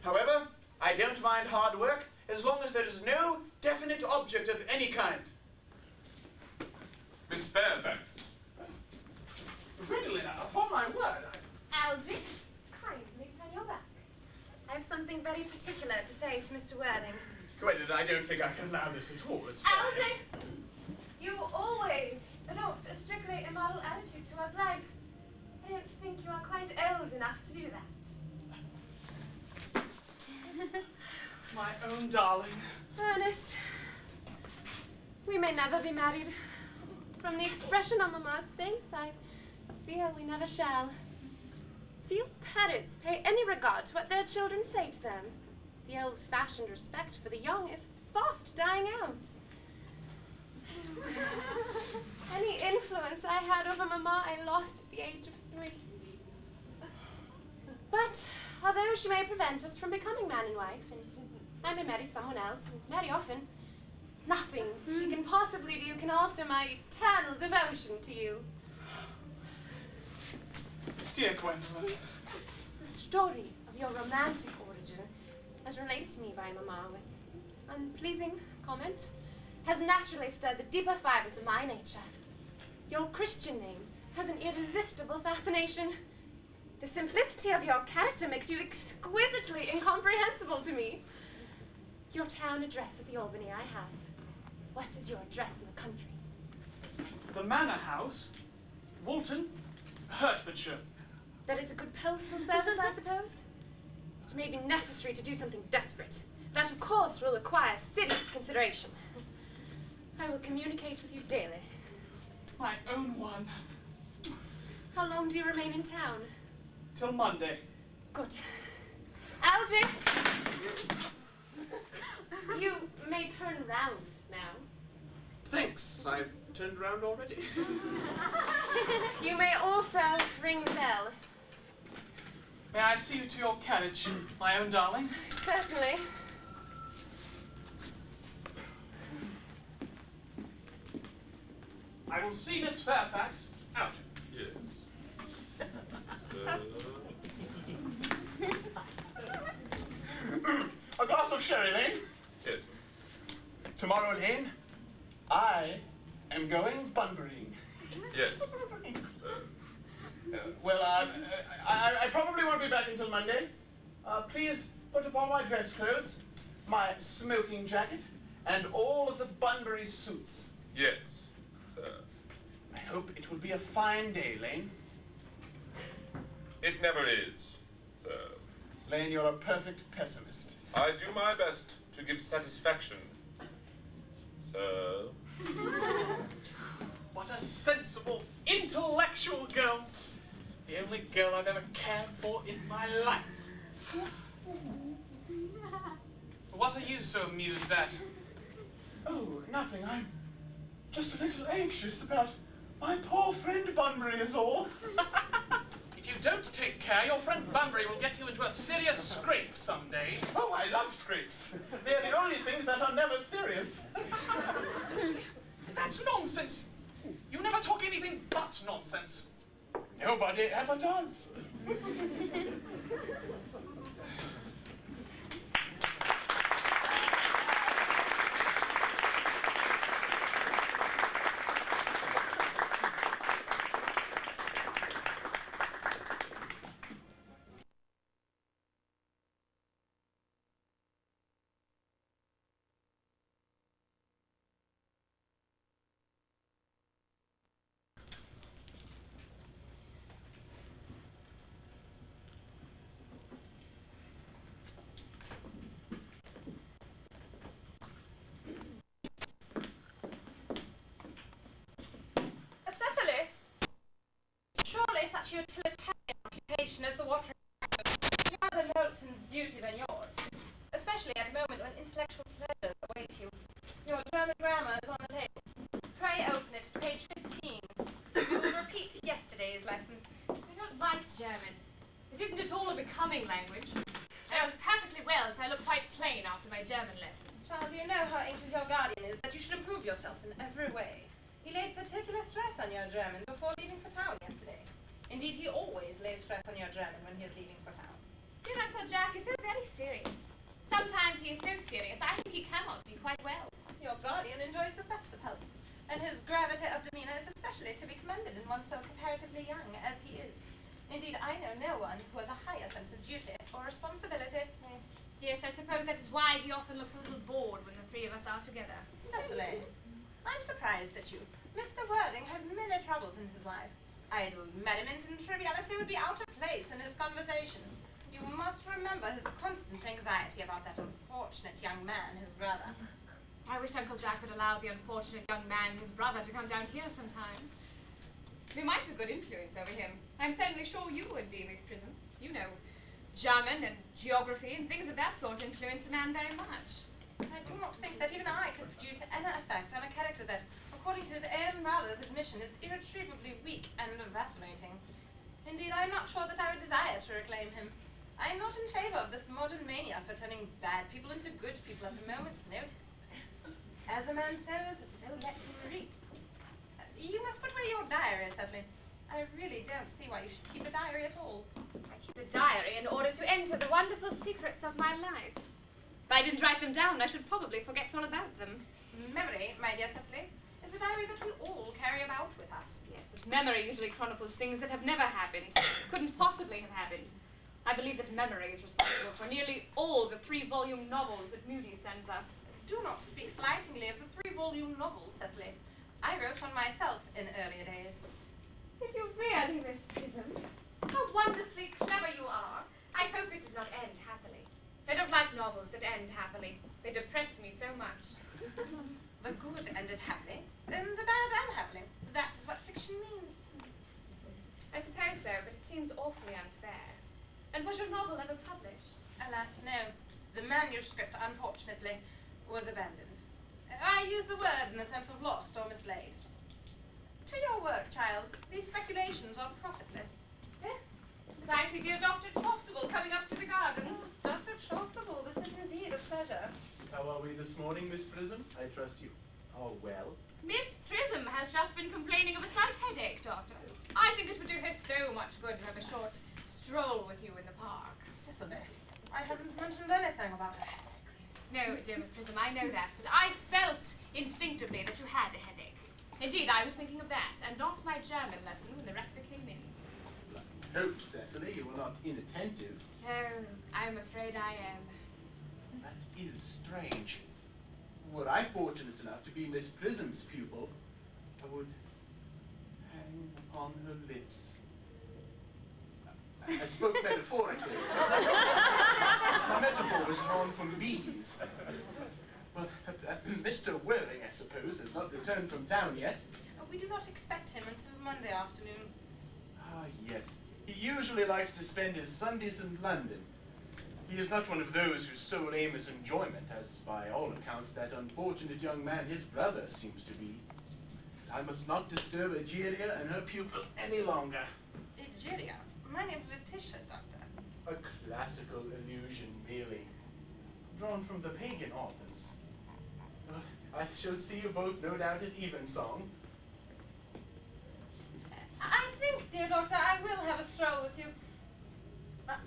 However, I don't mind hard work as long as there is no definite object of any kind. Miss Fairbanks. Really, upon my word. Algy, kindly turn your back. I have something very particular to say to Mr. Worthing. Gwendolyn, I don't think I can allow this at all. It's Algy! You always adopt a strictly immoral attitude towards life. I don't think you are quite old enough to do that. My own darling. Ernest, we may never be married. From the expression on Mamma's face, I fear we never shall. Few parents pay any regard to what their children say to them. The old-fashioned respect for the young is fast dying out. Any influence I had over Mamma I lost at the age of 3. But Although she may prevent us from becoming man and wife, and I may marry someone else, and marry often, nothing she can possibly do can alter my eternal devotion to you. Dear Gwendolyn. The story of your romantic origin, as related to me by Mamma with unpleasing comment, has naturally stirred the deeper fibers of my nature. Your Christian name has an irresistible fascination. The simplicity of your character makes you exquisitely incomprehensible to me. Your town address at the Albany I have. What is your address in the country? The Manor House, Woolton, Hertfordshire. That is a good postal service, I suppose? It may be necessary to do something desperate. That, of course, will require serious consideration. I will communicate with you daily. My own one. How long do you remain in town? Till Monday. Good. Algy! You may turn round now. Thanks, I've turned around already. You may also ring the bell. May I see you to your carriage, my own darling? Certainly. I will see Miss Fairfax out. Yes. A glass of sherry, Lane? Yes. Tomorrow, Lane, I am going bunburying. Yes. I probably won't be back until Monday. Please put upon my dress clothes, my smoking jacket, and all of the Bunbury suits. Yes, sir. I hope it will be a fine day, Lane. It never is, sir. Lane, you're a perfect pessimist. I do my best to give satisfaction, sir. What a sensible, intellectual girl. The only girl I've ever cared for in my life. What are you so amused at? Oh, nothing. I'm just a little anxious about my poor friend Bunbury is all. If you don't take care, your friend Bunbury will get you into a serious scrape someday. Oh, I love scrapes. They're the only things that are never serious. That's nonsense. You never talk anything but nonsense. Nobody ever does. Cecily! Surely such a utilitarian occupation as the watering is rather Milton's duty than yours, especially at a moment when intellectual pleasures await you. Your German grammar is on the table. Pray open it to page 15. You will repeat yesterday's lesson. I don't like German. It isn't at all a becoming language. I know perfectly well that I look quite plain after my German lesson. Child, you know how anxious your guardian is that you should improve yourself in every way. He laid particular stress on your German before leaving for town yesterday. Indeed, he always lays stress on your German when he is leaving for town. Dear Uncle Jack is so very serious. Sometimes he is so serious I think he cannot be quite well. Your guardian enjoys the best of health, and his gravity of demeanor is especially to be commended in one so comparatively young as he is. Indeed, I know no one who has a higher sense of duty or responsibility. Yes, I suppose that is why he often looks a little bored when the three of us are together. Cecily, I'm surprised at you. Mr. Worthing has many troubles in his life. Idle merriment and triviality would be out of place in his conversation. You must remember his constant anxiety about that unfortunate young man, his brother. I wish Uncle Jack would allow the unfortunate young man, his brother, to come down here sometimes. We might have a good influence over him. I'm certainly sure you would be, Miss Prism. You know, German and geography and things of that sort influence a man very much. I do not think that even I could produce any effect on a character that, according to his own brother's admission, is irretrievably weak and vacillating. Indeed, I am not sure that I would desire to reclaim him. I'm not in favor of this modern mania for turning bad people into good people at a moment's notice. As a man sows, so let him reap. You must put away your diary, Cecily. I really don't see why you should keep a diary at all. I keep a diary in order to enter the wonderful secrets of my life. If I didn't write them down, I should probably forget all about them. Memory, my dear Cecily, is a diary that we all carry about with us. Yes, but memory usually chronicles things that have never happened, couldn't possibly have happened. I believe that memory is responsible for nearly all the 3-volume novels that Moody sends us. Do not speak slightingly of the 3-volume novels, Cecily. I wrote one myself in earlier days. Did you really, Miss Prism? How wonderfully clever you are. I hope it did not end happily. I don't like novels that end happily. They depress me so much. The good ended happily, and the bad unhappily. That is what fiction means. I suppose so, but it seems awfully unfair. And was your novel ever published? Alas, no. The manuscript, unfortunately, was abandoned. I use the word in the sense of lost or mislaid. To your work, child. These speculations are profitless. Eh? And I see dear Dr. Chasuble coming up to the garden. Dr. Chasuble, this is indeed a pleasure. How are we this morning, Miss Prism? I trust you are well. Miss Prism has just been complaining of a slight headache, Doctor. I think it would do her so much good to have a short stroll with you in the park. Cecily, I haven't mentioned anything about a headache. No, dear Miss Prism, I know that, but I felt instinctively that you had a headache. Indeed, I was thinking of that, and not my German lesson when the rector came in. I hope, Cecily, you were not inattentive. Oh, I'm afraid I am. That is strange. Were I fortunate enough to be Miss Prism's pupil, I would hang upon her lips. I spoke metaphorically. The metaphor was drawn from bees. Well, Mr. Worthing, I suppose, has not returned from town yet. We do not expect him until Monday afternoon. Ah, yes. He usually likes to spend his Sundays in London. He is not one of those whose sole aim is enjoyment, as by all accounts that unfortunate young man, his brother, seems to be. I must not disturb Egeria and her pupil any longer. Egeria? My name's Letitia, Doctor. A classical illusion, merely. Drawn from the pagan authors. I shall see you both, no doubt, at evensong. I think, dear Doctor, I will have a stroll with you.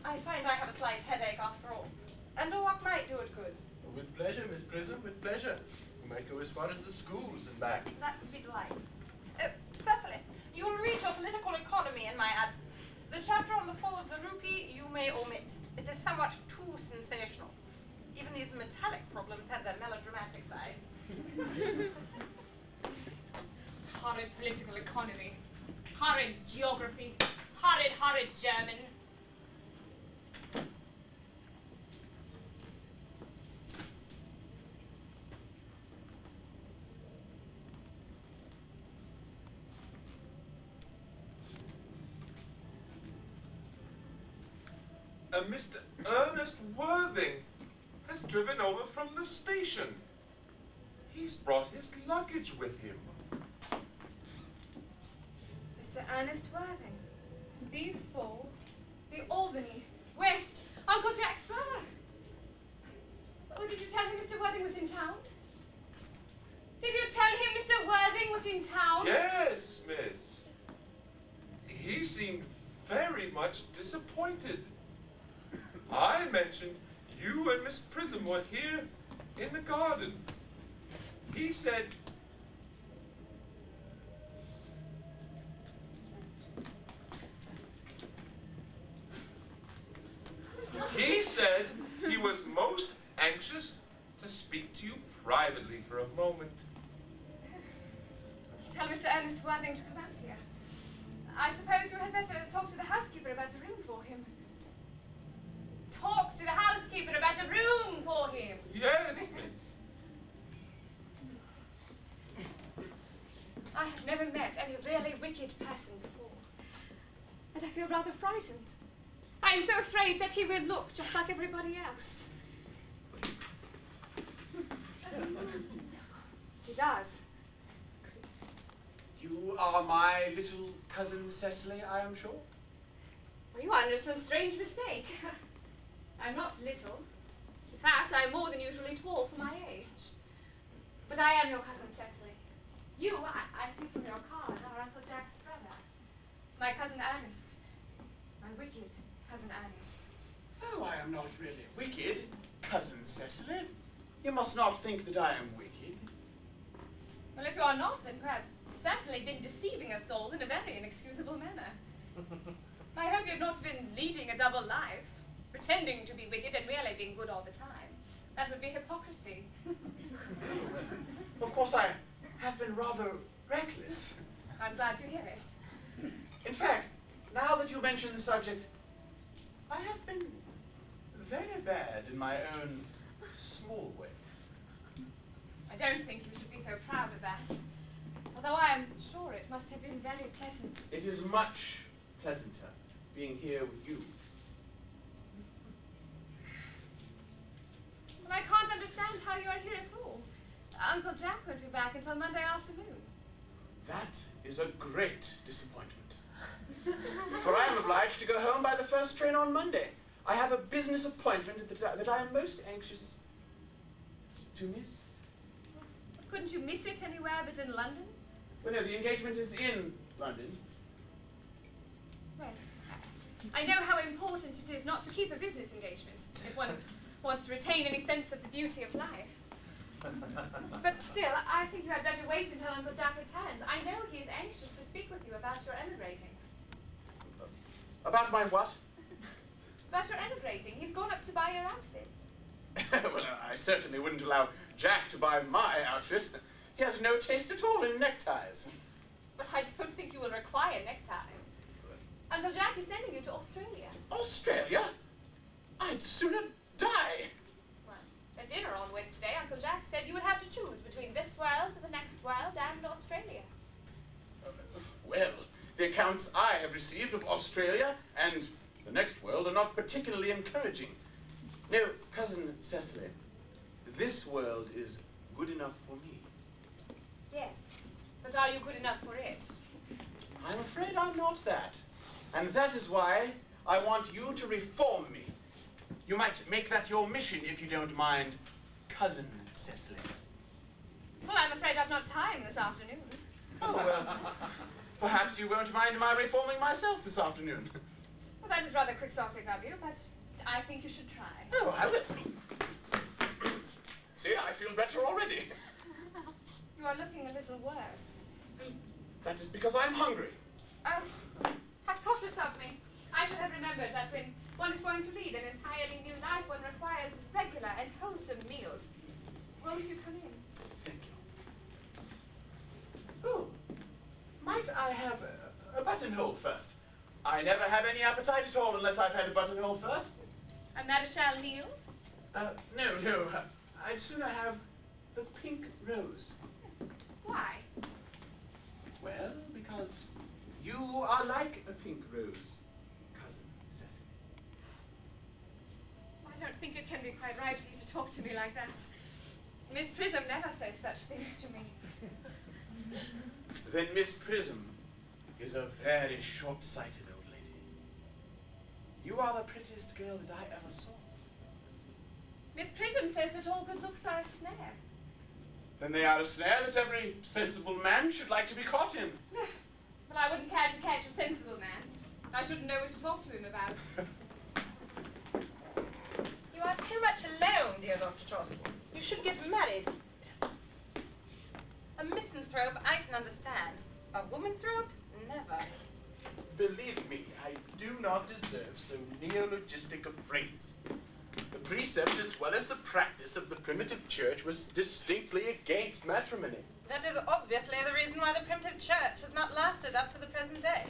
I find I have a slight headache after all. And a walk might do it good. With pleasure, Miss Prism, with pleasure. We might go as far as the schools and back. That would be delightful. Cecily, you'll read your political economy in my absence. The chapter on the fall of the rupee you may omit. It is somewhat too sensational. Even these metallic problems have their melodramatic sides. Horrid political economy. Horrid geography. Horrid German. Mr. Ernest Worthing has driven over from the station. He's brought his luggage with him. Mr. Ernest Worthing. B4. The Albany. West. Uncle Jack's brother. Oh, did you tell him Mr. Worthing was in town? Did you tell him Mr. Worthing was in town? Yes, miss. He seemed very much disappointed. I mentioned you and Miss Prism were here in the garden. He said... He said he was most anxious to speak to you privately for a moment. Tell Mr. Ernest Worthing to come out here. I suppose you had better talk to the housekeeper about a room for him. Talk to the housekeeper about a room for him. Yes, miss. I have never met any really wicked person before, and I feel rather frightened. I am so afraid that he will look just like everybody else. He does. You are my little cousin Cecily, I am sure? Well, you are under some strange mistake. I'm not little. In fact, I'm more than usually tall for my age. But I am your cousin Cecily. You, I see from your card, are Uncle Jack's brother. My cousin Ernest. My wicked cousin Ernest. Oh, I am not really wicked, cousin Cecily. You must not think that I am wicked. Well, if you are not, then you have certainly been deceiving us all in a very inexcusable manner. I hope you have not been leading a double life, pretending to be wicked and really being good all the time. That would be hypocrisy. Of course, I have been rather reckless. I'm glad to hear it. In fact, now that you mention the subject, I have been very bad in my own small way. I don't think you should be so proud of that. Although I am sure it must have been very pleasant. It is much pleasanter being here with you. Well, I can't understand how you are here at all. Uncle Jack won't be back until Monday afternoon. That is a great disappointment. For I am obliged to go home by the first train on Monday. I have a business appointment that I am most anxious to miss. Couldn't you miss it anywhere but in London? Well, no, the engagement is in London. Well, I know how important it is not to keep a business engagement if one wants to retain any sense of the beauty of life. But still, I think you had better wait until Uncle Jack returns. I know he is anxious to speak with you about your emigrating. About my what? About your emigrating. He's gone up to buy your outfit. Well, I certainly wouldn't allow Jack to buy my outfit. He has no taste at all in neckties. But I don't think you will require neckties. Uncle Jack is sending you to Australia. Australia? I'd sooner die. Well, at dinner on Wednesday, Uncle Jack said you would have to choose between this world, the next world, and Australia. Well, the accounts I have received of Australia and the next world are not particularly encouraging. No, cousin Cecily, this world is good enough for me. Yes, but are you good enough for it? I'm afraid I'm not that. And that is why I want you to reform me. You might make that your mission if you don't mind, cousin Cecily. Well, I'm afraid I've not time this afternoon. Oh, well, perhaps you won't mind my reforming myself this afternoon. Well, that is rather quixotic of you, but I think you should try. Oh, I will. See, I feel better already. You are looking a little worse. That is because I'm hungry. Oh, have thoughtless of me. I should have remembered that when one is going to lead an entirely new life, one requires regular and wholesome meals. Won't you come in? Thank you. Oh, might I have a buttonhole first? I never have any appetite at all unless I've had a buttonhole first. A Marischal Neil? No. I'd sooner have the pink rose. Why? Well, because you are like a pink rose, cousin Cecily. I don't think it can be quite right for you to talk to me like that. Miss Prism never says such things to me. Then Miss Prism is a very short-sighted old lady. You are the prettiest girl that I ever saw. Miss Prism says that all good looks are a snare. Then they are a snare that every sensible man should like to be caught in. Well, I wouldn't care to catch a sensible man. I shouldn't know what to talk to him about. You are too much alone, dear Dr. Chaucer. You should get married. A misanthrope I can understand. A womanthrope? Never. Believe me, I do not deserve so neologistic a phrase. The precept as well as the practice of the primitive church was distinctly against matrimony. That is obviously the reason why the primitive church has not lasted up to the present day.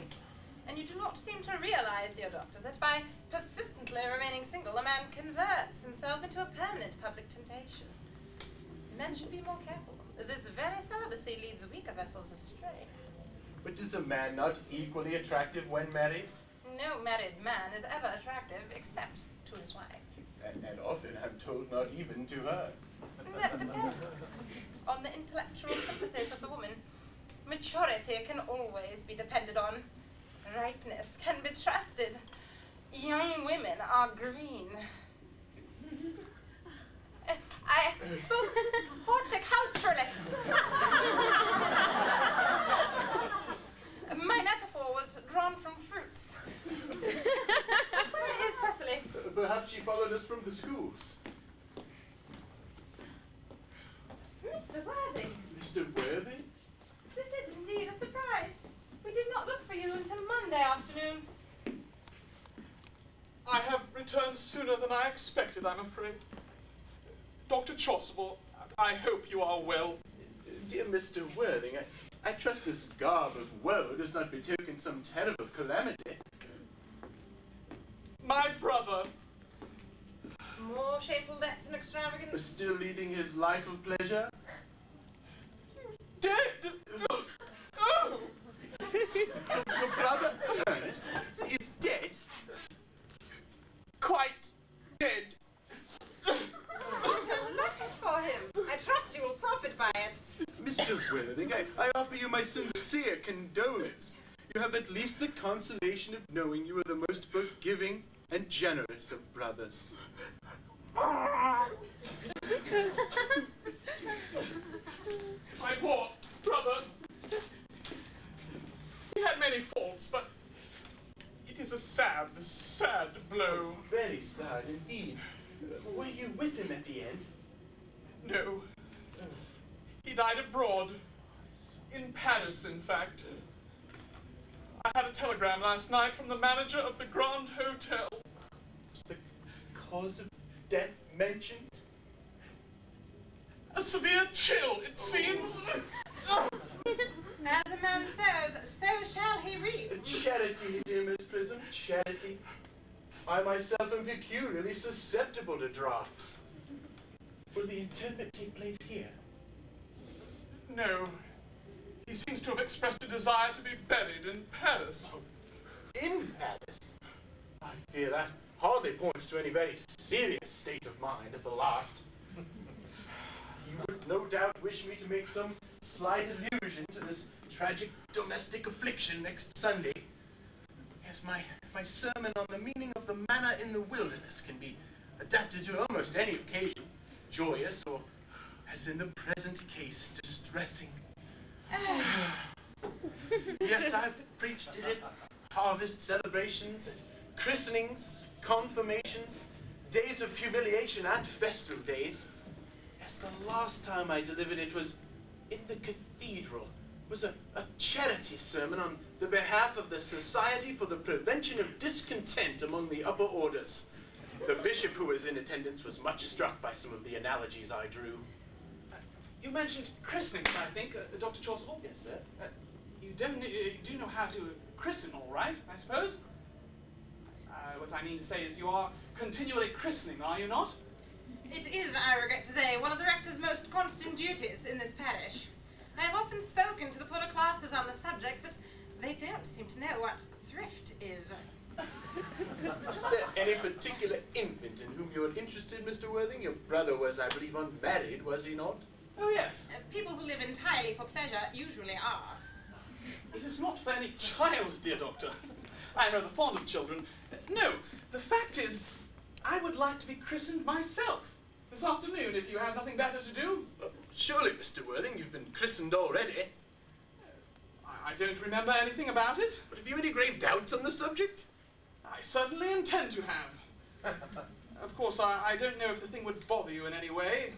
And you do not seem to realize, dear doctor, that by persistently remaining single, a man converts himself into a permanent public temptation. Men should be more careful. This very celibacy leads weaker vessels astray. But is a man not equally attractive when married? No married man is ever attractive except to his wife. And often, I'm told, not even to her. That depends on the intellectual sympathies of the woman. Maturity can always be depended on. Ripeness can be trusted. Young women are green. I spoke horticulturally. My metaphor was drawn from fruits. Where is Cecily? Perhaps she followed us from the schools. Mr. Worthing, Mr. Worthing? this is indeed a surprise. We did not look for you until Monday afternoon. I have returned sooner than I expected, I'm afraid. Dr. Chasuble, I hope you are well. Dear Mr. Worthing, I trust this garb of woe does not betoken some terrible calamity. My brother, More shameful debts and extravagance. Still leading his life of pleasure? dead! Oh! Your brother, Ernest, is dead? Quite dead. What a lesson for him. I trust you will profit by it. Mr. Worthing, I offer you my sincere condolence. You have at least the consolation of knowing you are the most forgiving and generous of brothers. My poor brother. He had many faults, but it is a sad, sad blow. Very sad indeed. Were you with him at the end? No. He died abroad. In Paris, in fact. I had a telegram last night from the manager of the Grand Hotel. Was the cause of death mentioned? A severe chill, it seems. As a man sows, so shall he reap. Charity, dear Miss Prism, charity. I myself am peculiarly susceptible to drafts. Will the interment take place here? No. He seems to have expressed a desire to be buried in Paris. In Paris? I fear that hardly points to any very serious state of mind at the last. You would no doubt wish me to make some slight allusion to this tragic domestic affliction next Sunday. Yes, my sermon on the meaning of the manna in the wilderness can be adapted to almost any occasion, joyous or, as in the present case, distressing. Yes, I've preached it at harvest celebrations, at christenings, confirmations, days of humiliation and festal days. Yes, the last time I delivered it was in the cathedral. It was a charity sermon on the behalf of the Society for the Prevention of Discontent among the Upper Orders. The bishop who was in attendance was much struck by some of the analogies I drew. You mentioned christenings, I think, Dr. Chasuble. Yes, sir. You do know how to christen, all right, I suppose? What I mean to say is you are continually christening, are you not? It is, I regret to say, one of the rector's most constant duties in this parish. I have often spoken to the poorer classes on the subject, but they don't seem to know what thrift is. Is there any particular infant in whom you're interested, Mr. Worthing? Your brother was, I believe, unmarried, was he not? Oh, yes. People who live entirely for pleasure usually are. It is not for any child, dear doctor. I am rather fond of children. No, the fact is, I would like to be christened myself this afternoon if you have nothing better to do. Surely, Mr. Worthing, you've been christened already. I don't remember anything about it. But have you any grave doubts on the subject? I certainly intend to have. Of course, I don't know if the thing would bother you in any way,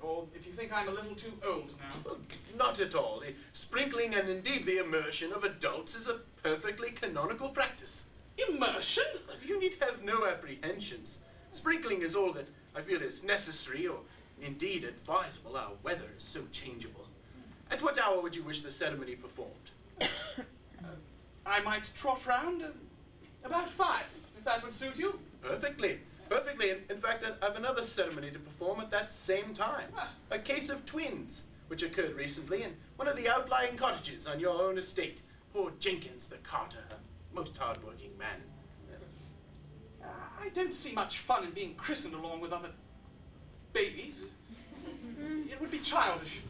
or if you think I'm a little too old now. Well, not at all. The sprinkling and indeed the immersion of adults is a perfectly canonical practice. Immersion? You need have no apprehensions. Sprinkling is all that I feel is necessary or indeed advisable. Our weather is so changeable. At what hour would you wish the ceremony performed? I might trot round about 5, if that would suit you. Perfectly. Perfectly. In fact, I have another ceremony to perform at that same time. A case of twins, which occurred recently in one of the outlying cottages on your own estate. Poor Jenkins, the carter, a most hard-working man. I don't see much fun in being christened along with other babies. It would be childish.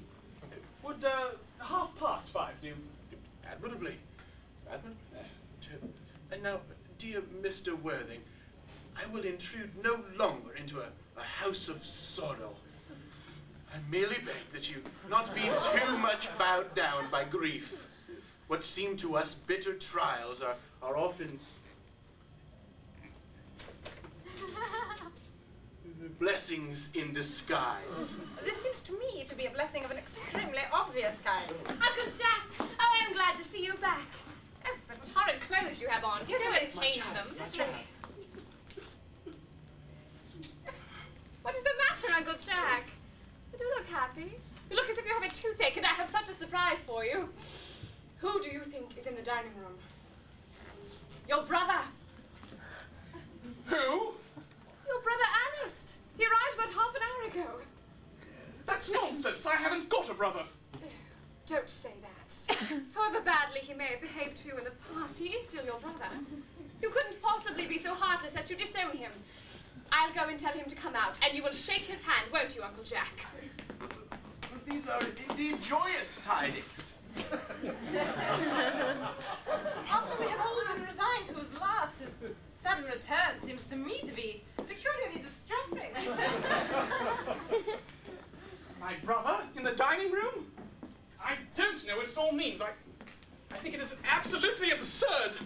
Would 5:30 do? Admirably. Admirably. And now, dear Mr. Worthing, I will intrude no longer into a house of sorrow. I merely beg that you not be too much bowed down by grief. What seem to us bitter trials are often blessings in disguise. This seems to me to be a blessing of an extremely obvious kind. Uncle Jack! Oh, I am glad to see you back. Oh, but horrid clothes you have on. You never change them. What is the matter, Uncle Jack? You do look happy. You look as if you have a toothache, and I have such a surprise for you. Who do you think is in the dining room? Your brother. Who? Your brother Earnest. He arrived about half an hour ago. That's nonsense. I haven't got a brother. Don't say that. However badly he may have behaved to you in the past, he is still your brother. You couldn't possibly be so heartless as to disown him. I'll go and tell him to come out, and you will shake his hand, won't you, Uncle Jack? These are indeed joyous tidings. After we have all been resigned to his loss, his sudden return seems to me to be peculiarly distressing. My brother in the dining room? I don't know what it all means. I think it is absolutely absurd.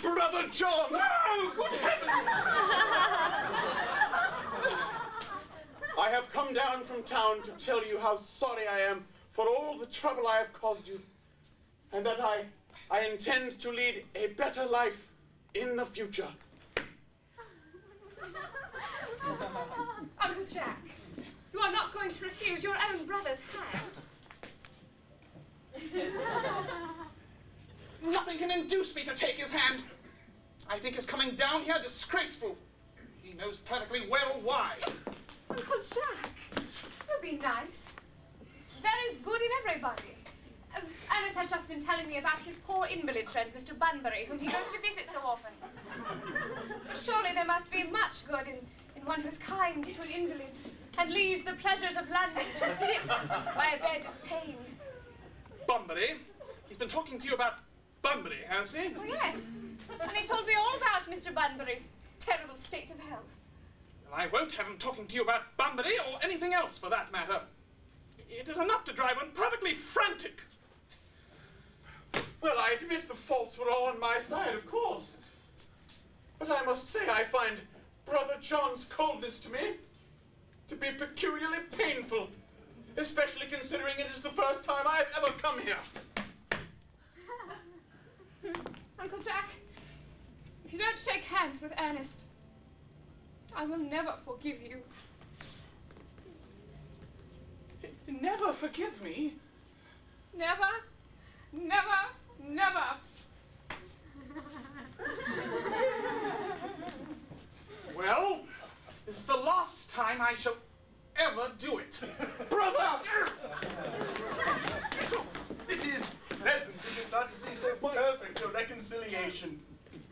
Brother John! Oh, good heavens! I have come down from town to tell you how sorry I am for all the trouble I have caused you, and that I intend to lead a better life in the future. Uncle Jack, you are not going to refuse your own brother's hand. Nothing can induce me to take his hand. I think his coming down here disgraceful. He knows perfectly well why. Uncle Jack, do be nice. There is good in everybody. Alice has just been telling me about his poor invalid friend, Mr. Bunbury, whom he goes to visit so often. Surely there must be much good in one who is kind to an invalid and leaves the pleasures of London to sit by a bed of pain. Bunbury? He's been talking to you about Bunbury, has he? Oh, yes. And he told me all about Mr. Bunbury's terrible state of health. Well, I won't have him talking to you about Bunbury or anything else for that matter. It is enough to drive one perfectly frantic. Well, I admit the faults were all on my side, of course. But I must say I find Brother John's coldness to me to be peculiarly painful, especially considering it is the first time I have ever come here. Uncle Jack, if you don't shake hands with Ernest, I will never forgive you. Never forgive me? Never, never, never. Well, this is the last time I shall ever do it. Brother! It is pleasant, is it not, to see so perfect a reconciliation?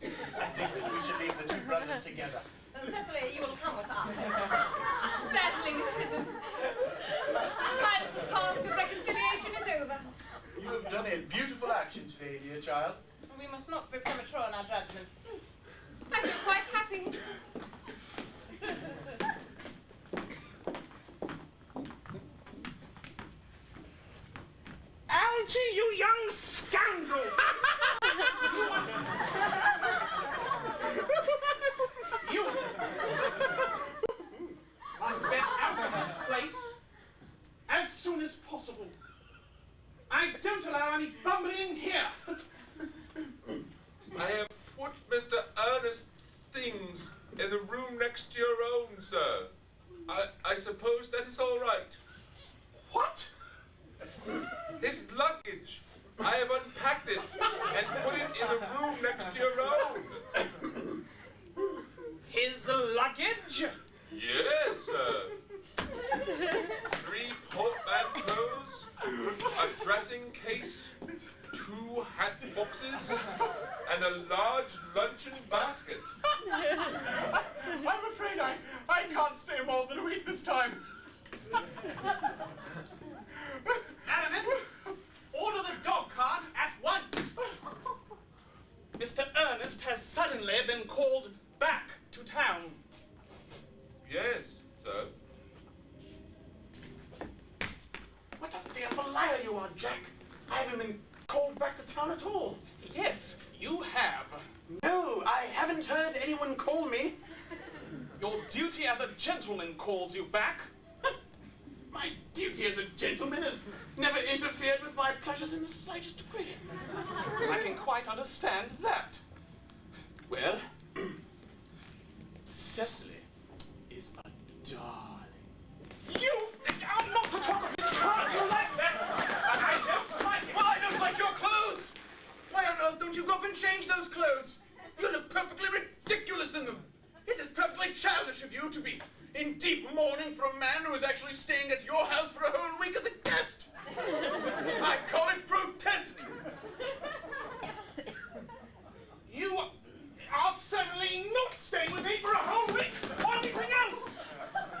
I think that we should leave the two brothers together. Cecily, you will come with us. Certainly, Miss Prism. My little task of reconciliation is over. You have done a beautiful action today, dear child. We must not be premature in our judgments. I feel quite happy. Algy, you young scoundrel! You must get out of this place as soon as possible. I don't allow any bumbling here. I have put Mr. Earnest's things in the room next to your own, sir. I suppose that is all right. What? His luggage. I have unpacked it and put it in the room next to your own. His luggage? Yes, sir. 3 portmanteaus, a dressing case, 2 hat boxes, and a large luncheon basket. I'm afraid I can't stay more than a week this time. Aramin, order the dog cart at once. Mr. Earnest has suddenly been called back to town. Yes, sir. Jack. I haven't been called back to town at all. Yes, you have. No, I haven't heard anyone call me. Your duty as a gentleman calls you back. My duty as a gentleman has never interfered with my pleasures in the slightest degree. I can quite understand that. Well, Cecily is a darling. You are not to talk of his child. You like that? I don't like it. Well, I don't like your clothes! Why on earth don't you go up and change those clothes? You look perfectly ridiculous in them. It is perfectly childish of you to be in deep mourning for a man who is actually staying at your house for a whole week as a guest. I call it grotesque. You are certainly not staying with me for a whole week or anything else.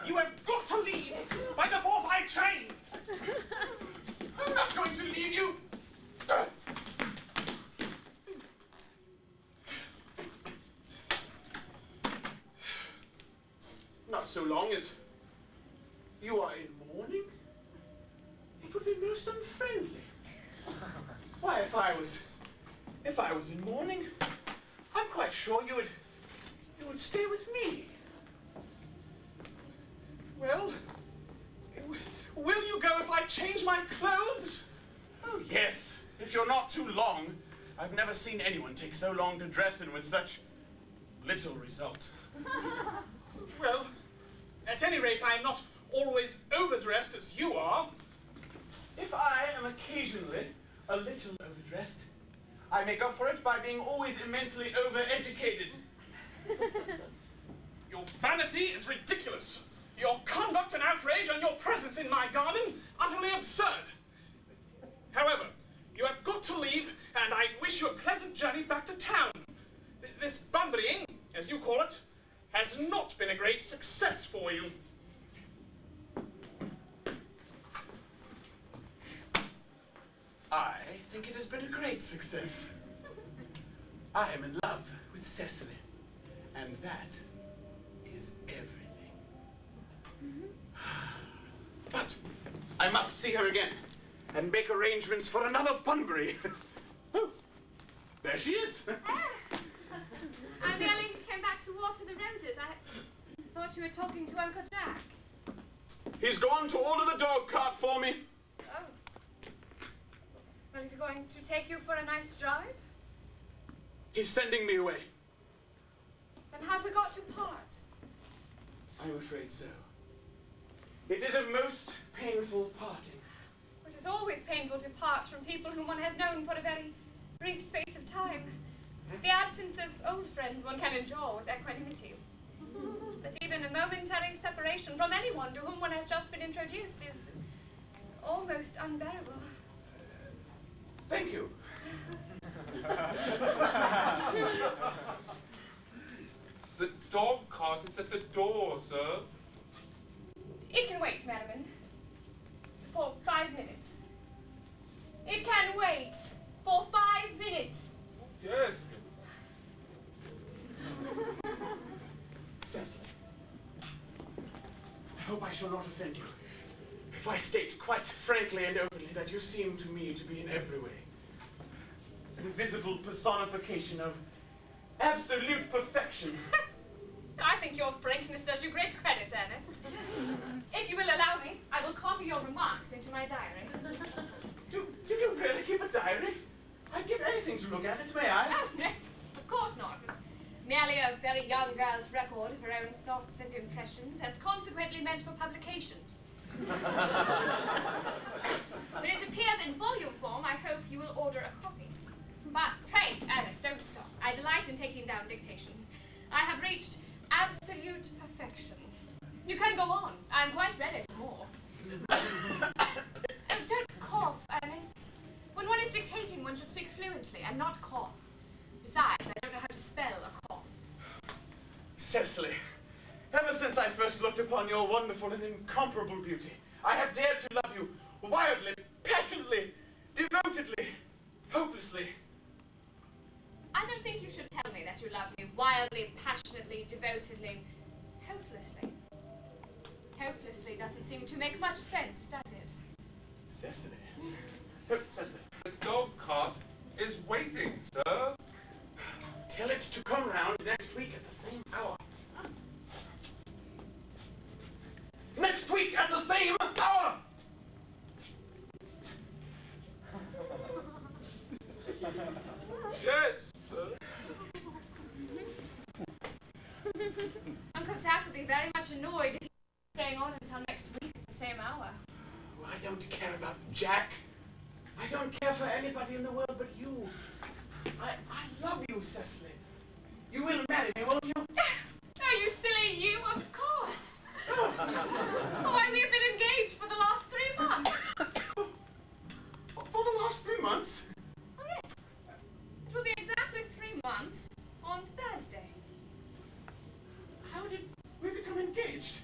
You have got to leave by the 4:05 train. I'm not going to leave you. Not so long as you are in mourning. It would be most unfriendly. Why, if I was in mourning, I'm quite sure you would stay with me. Well, will you go if I change my clothes? Oh, yes, if you're not too long. I've never seen anyone take so long to dress in with such little result. Well, at any rate, I am not always overdressed as you are. If I am occasionally a little overdressed, I make up for it by being always immensely overeducated. Your vanity is ridiculous. Your conduct an outrage, and your presence in my garden utterly absurd. However, you have got to leave, and I wish you a pleasant journey back to town. This Bunburying, as you call it, has not been a great success for you. I think it has been a great success. I am in love with Cecily, and that is everything. But I must see her again and make arrangements for another Bunbury. Oh, there she is. I merely came back to water the roses. I thought you were talking to Uncle Jack. He's gone to order the dog cart for me. Oh. Well, is he going to take you for a nice drive? He's sending me away. Then have we got to part? I'm afraid so. It is a most painful parting. It is always painful to part from people whom one has known for a very brief space of time. The absence of old friends one can endure with equanimity. But even a momentary separation from anyone to whom one has just been introduced is almost unbearable. Thank you. The dog cart is at the door, sir. It can wait, Merriman. For 5 minutes. It can wait for 5 minutes. Yes, Cecily, I hope I shall not offend you if I state quite frankly and openly that you seem to me to be in every way the visible personification of absolute perfection. I think your frankness does you great credit, Ernest. If you will allow me, I will copy your remarks into my diary. Do you really keep a diary? I'd give anything to look at it, may I? Oh, no, of course not. It's merely a very young girl's record of her own thoughts and impressions, and consequently meant for publication. When it appears in volume form, I hope you will order a copy. But pray, Ernest, don't stop. I delight in taking down dictation. I have reached absolute perfection. You can go on. I am quite ready for more. Oh, don't cough, Ernest. When one is dictating, one should speak fluently and not cough. Besides, I don't know how to spell a cough. Cecily, ever since I first looked upon your wonderful and incomparable beauty, I have dared to love you wildly, passionately, devotedly, hopelessly. I don't think you should tell me that you love me wildly, passionately, devotedly, hopelessly. Hopelessly doesn't seem to make much sense, does it? Cecily, Oh, Cecily. The dog cart is waiting, sir. Tell it to come round next week at the same hour. Next week at the same hour! Yes, sir. Uncle Jack would be very much annoyed if you were staying on until next week at the same hour. Oh, I don't care about Jack. I don't care for anybody in the world but you. I love you, Cecily. You will marry me, won't you? Oh, you silly you, of course. Why, we have been engaged for the last 3 months. For the last 3 months? Oh, yes. It will be exactly 3 months on Thursday. How did we become engaged?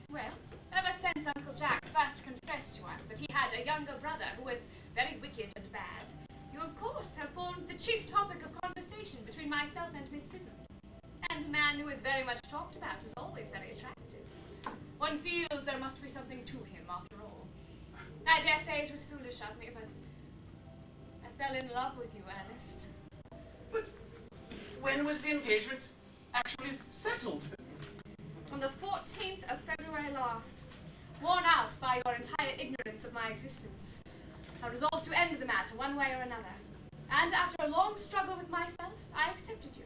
Well, ever since Uncle Jack first confessed to us that he had a younger brother who was very wicked and bad, you of course have formed the chief topic of conversation between myself and Miss Prism. And a man who is very much talked about is always very attractive. One feels there must be something to him after all. I dare say it was foolish of me, but I fell in love with you, Earnest. But when was the engagement actually settled? On the 14th of February last, worn out by your entire ignorance of my existence, I resolved to end the matter one way or another. And after a long struggle with myself, I accepted you,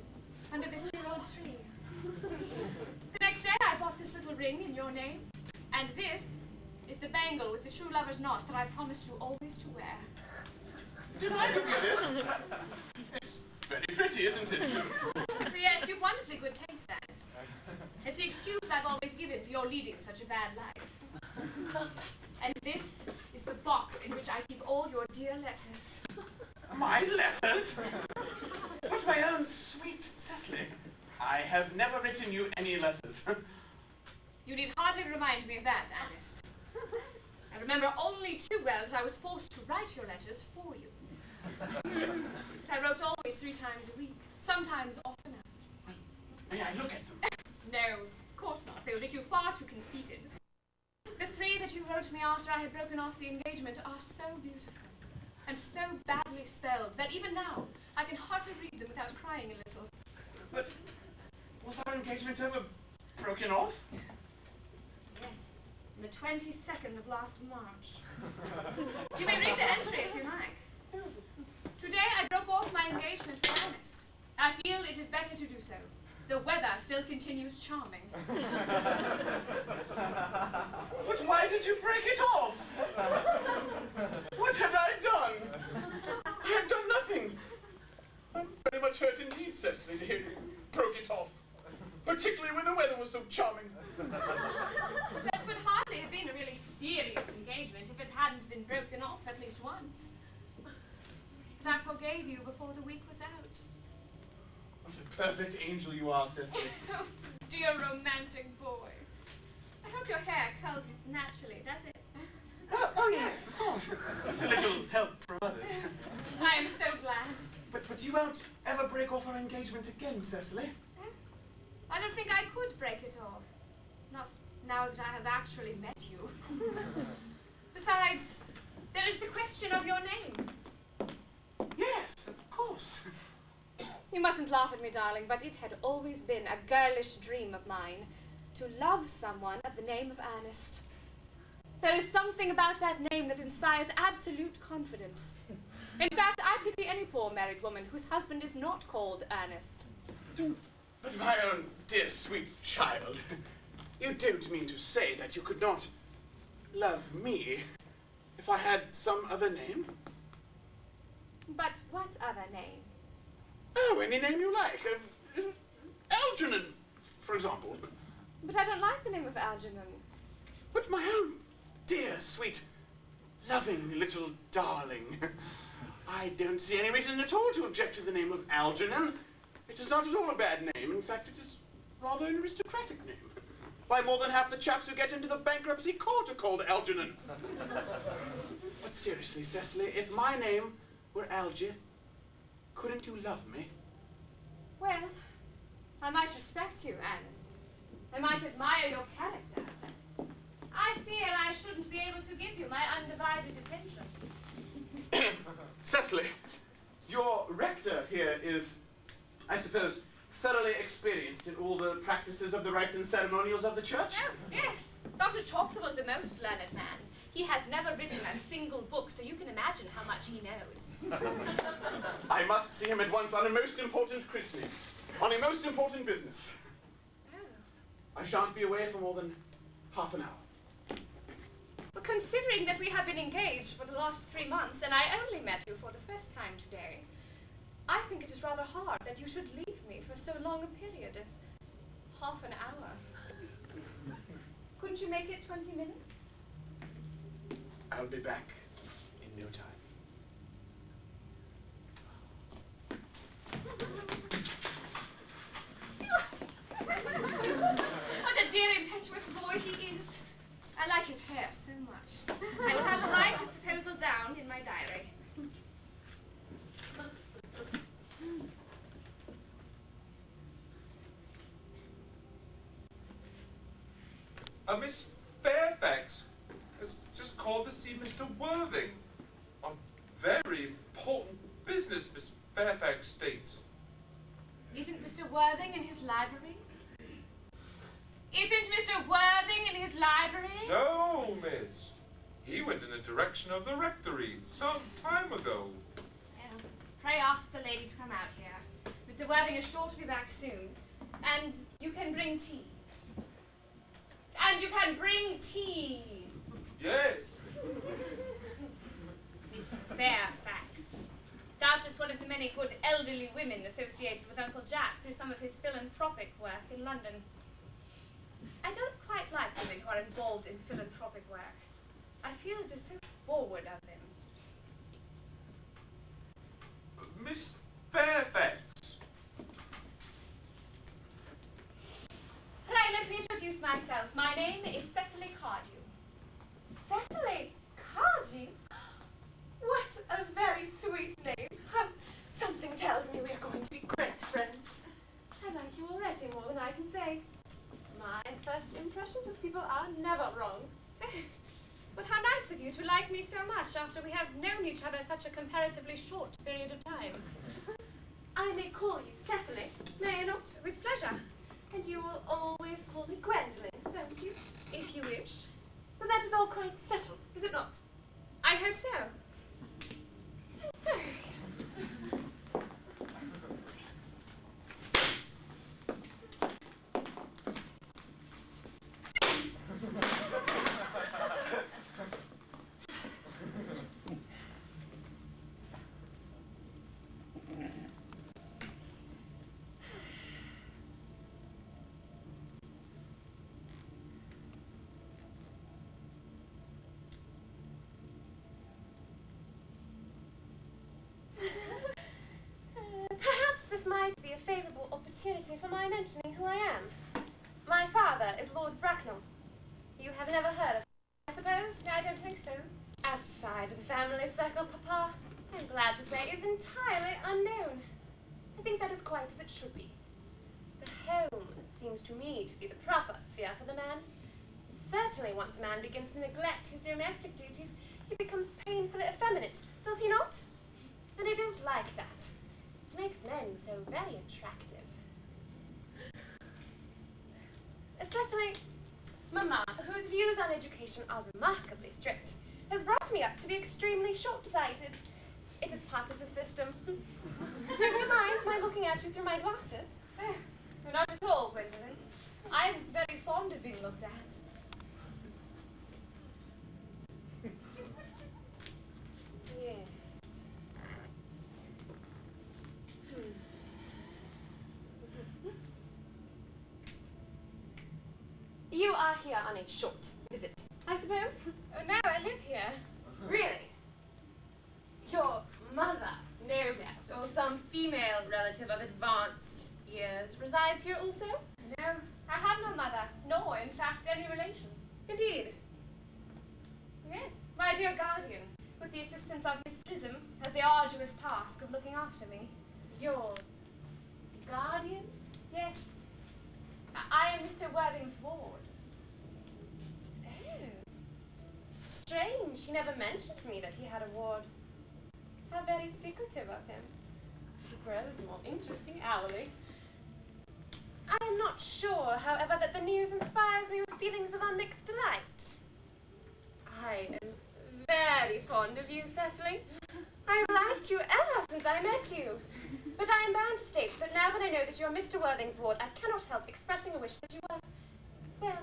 under this dear old tree. The next day I bought this little ring in your name, and this is the bangle with the true lover's knot that I promised you always to wear. Did I give you this? It's very pretty, isn't it? Yes, you've wonderfully good taste, Ernest. It's the excuse I've always given for your leading such a bad life. And this is the box in which I keep all your dear letters. My letters? But my own sweet Cecily, I have never written you any letters. You need hardly remind me of that, Ernest. I remember only too well that I was forced to write your letters for you. But I wrote always 3 times a week, sometimes oftener. May I look at them? No, of course not. They would make you far too conceited. The 3 that you wrote me after I had broken off the engagement are so beautiful and so badly spelled that even now I can hardly read them without crying a little. But was our engagement ever broken off? Yes, on the 22nd of last March. You may read the entry if you like. Today I broke off my engagement with Earnest. I feel it is better to do so. The weather still continues charming. But why did you break it off? What had I done? I had done nothing. I'm very much hurt indeed, Cecily, to hear you broke it off. Particularly when the weather was so charming. That would hardly have been a really serious engagement if it hadn't been broken off at least once. But I forgave you before the week was out. What a perfect angel you are, Cecily. Oh, dear romantic boy. I hope your hair curls naturally, does it? Oh yes, of course. With a little help from others. I am so glad. But you won't ever break off our engagement again, Cecily? I don't think I could break it off. Not now that I have actually met you. Besides, there is the question of your name. Yes, of course. You mustn't laugh at me, darling, but it had always been a girlish dream of mine to love someone of the name of Earnest. There is something about that name that inspires absolute confidence. In fact, I pity any poor married woman whose husband is not called Earnest. But my own dear sweet child, you don't mean to say that you could not love me if I had some other name? But what other name? Oh, any name you like. Algernon, for example. But I don't like the name of Algernon. But my own dear, sweet, loving little darling. I don't see any reason at all to object to the name of Algernon. It is not at all a bad name. In fact, it is rather an aristocratic name. Why, more than half the chaps who get into the bankruptcy court are called Algernon. But seriously, Cecily, if my name were Algy, couldn't you love me? Well, I might respect you, Ernest. I might admire your character, but I fear I shouldn't be able to give you my undivided attention. Cecily, your rector here is, I suppose, thoroughly experienced in all the practices of the rites and ceremonials of the church? Oh, yes. Dr. Chaucer's a most learned man. He has never written a single book, so you can imagine how much he knows. I must see him at once on a most important christening, on a most important business. Oh. I shan't be away for more than half an hour. But considering that we have been engaged for the last 3 months, and I only met you for the first time today, I think it is rather hard that you should leave me for so long a period as half an hour. Couldn't you make it 20 minutes? I'll be back in no time. What a dear impetuous boy he is. I like his hair so much. I will have to write his proposal down in my diary. Miss Fairfax has just called to see Mr. Worthing. On very important business, Miss Fairfax states. Isn't Mr. Worthing in his library? Isn't Mr. Worthing in his library? No, miss. He went in the direction of the rectory some time ago. Oh, pray ask the lady to come out here. Mr. Worthing is sure to be back soon. And you can bring tea. And you can bring tea. Yes. Miss Fairfax. Doubtless one of the many good elderly women associated with Uncle Jack through some of his philanthropic work in London. I don't quite like women who are involved in philanthropic work. I feel it is so forward of them. Miss Fairfax. Pray let me introduce myself. My name is Cecily Cardew. Cecily Cardew? What a very sweet name. Something tells me we are going to be great friends. I like you already more than I can say. My first impressions of people are never wrong. But how nice of you to like me so much after we have known each other such a comparatively short period of time. I may call you Cecily, may I not? With pleasure. And you will always call me Gwendolyn, won't you? If you wish. But that is all quite settled, is it not? I hope so. Perhaps this might be a favourable opportunity for my mentioning who I am. My father is Lord Bracknell. You have never heard of him, I suppose? I don't think so. Outside of the family circle, Papa, I'm glad to say, is entirely unknown. I think that is quite as it should be. The home seems to me to be the proper sphere for the man. Certainly once a man begins to neglect his domestic duties, he becomes painfully effeminate, does he not? And I don't like that. It makes men so very attractive. Cecily, Mamma, whose views on education are remarkably strict, has brought me up to be extremely short-sighted. It is part of the system. So do you mind my looking at you through my glasses? Not at all, Gwendolyn. I'm very fond of being looked at. Yes. You are here on a short visit, I suppose? Oh, no, I live here. Really? Your mother, no doubt, or some female relative of advanced years, resides here also? No, I have no mother, nor, in fact, any relations. Indeed? Yes, my dear guardian, with the assistance of Miss Prism, has the arduous task of looking after me. Your guardian? Yes. I am Mr. Worthing's ward. Oh. Strange, he never mentioned to me that he had a ward. How very secretive of him. He grows more interesting hourly. I am not sure, however, that the news inspires me with feelings of unmixed delight. I am very fond of you, Cecily. I've liked you ever since I met you. But I am bound to state that now that I know that you are Mr. Worthing's ward, I cannot help expressing a wish that you were, well,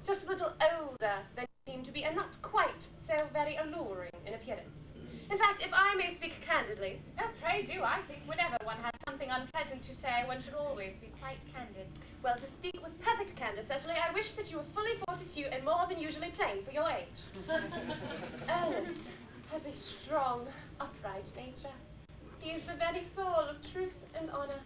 just a little older than you seem to be, and not quite so very alluring in appearance. In fact, if I may speak candidly... Oh, pray do. I think whenever one has something unpleasant to say, one should always be quite candid. Well, to speak with perfect candor, Cecily, I wish that you were fully 42 and more than usually plain for your age. Ernest has a strong, upright nature. He is the very soul of truth and honor.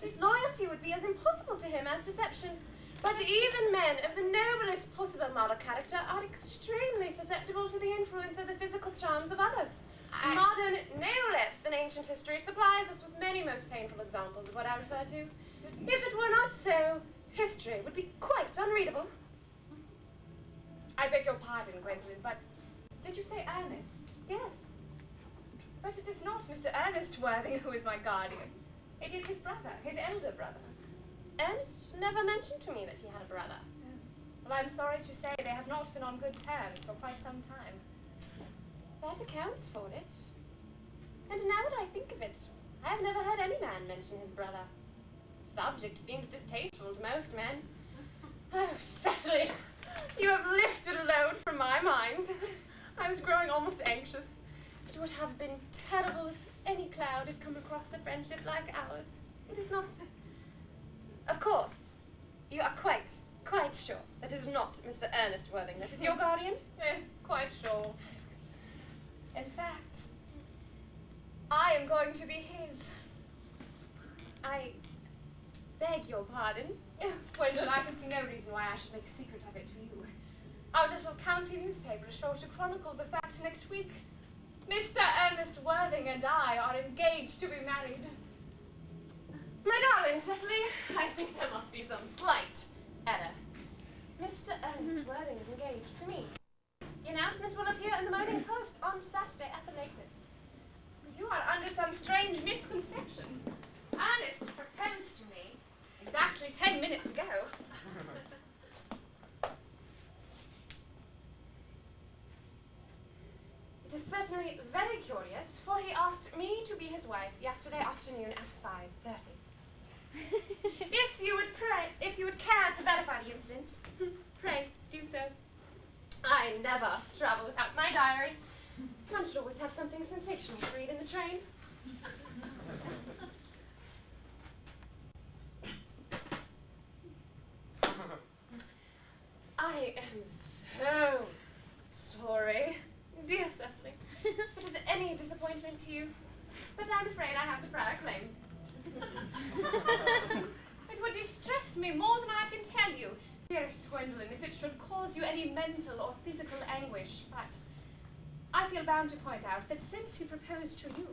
Disloyalty would be as impossible to him as deception. But even men of the noblest possible moral character are extremely susceptible to the influence of the physical charms of others. Modern, no less than ancient history, supplies us with many most painful examples of what I refer to. If it were not so, history would be quite unreadable. I beg your pardon, Gwendolyn, but did you say Ernest? Yes. But it is not Mr. Ernest Worthing who is my guardian. It is his brother, his elder brother. Ernest never mentioned to me that he had a brother. Well, I'm sorry to say they have not been on good terms for quite some time. That accounts for it. And now that I think of it, I have never heard any man mention his brother. The subject seems distasteful to most men. Oh, Cecily, you have lifted a load from my mind. I was growing almost anxious. It would have been terrible if any cloud had come across a friendship like ours. Would it not? Of course, you are quite sure that it is not Mr. Ernest Worthing that is your guardian? Quite sure. In fact, I am going to be his. I beg your pardon. Gwendolyn, I can see no reason why I should make a secret of it to you. Our little county newspaper is sure to chronicle the fact next week. Mr. Ernest Worthing and I are engaged to be married. My darling Cecily, I think there must be some slight error. Mr. Ernest Worthing is engaged to me. The announcement will appear in the Morning Post on Saturday at the latest. You are under some strange misconception. Ernest proposed to me exactly 10 minutes ago. It is certainly very curious, for he asked me to be his wife yesterday afternoon at 5:30. If you would care to verify the incident, pray do so. I never travel without my diary. One should always have something sensational to read in the train. I am so sorry, dear Cecily, if it is any disappointment to you, but I'm afraid I have the prior claim. It would distress me more than I can tell you, dearest Gwendolyn, if it should cause you any mental or physical anguish, but I feel bound to point out that since he proposed to you,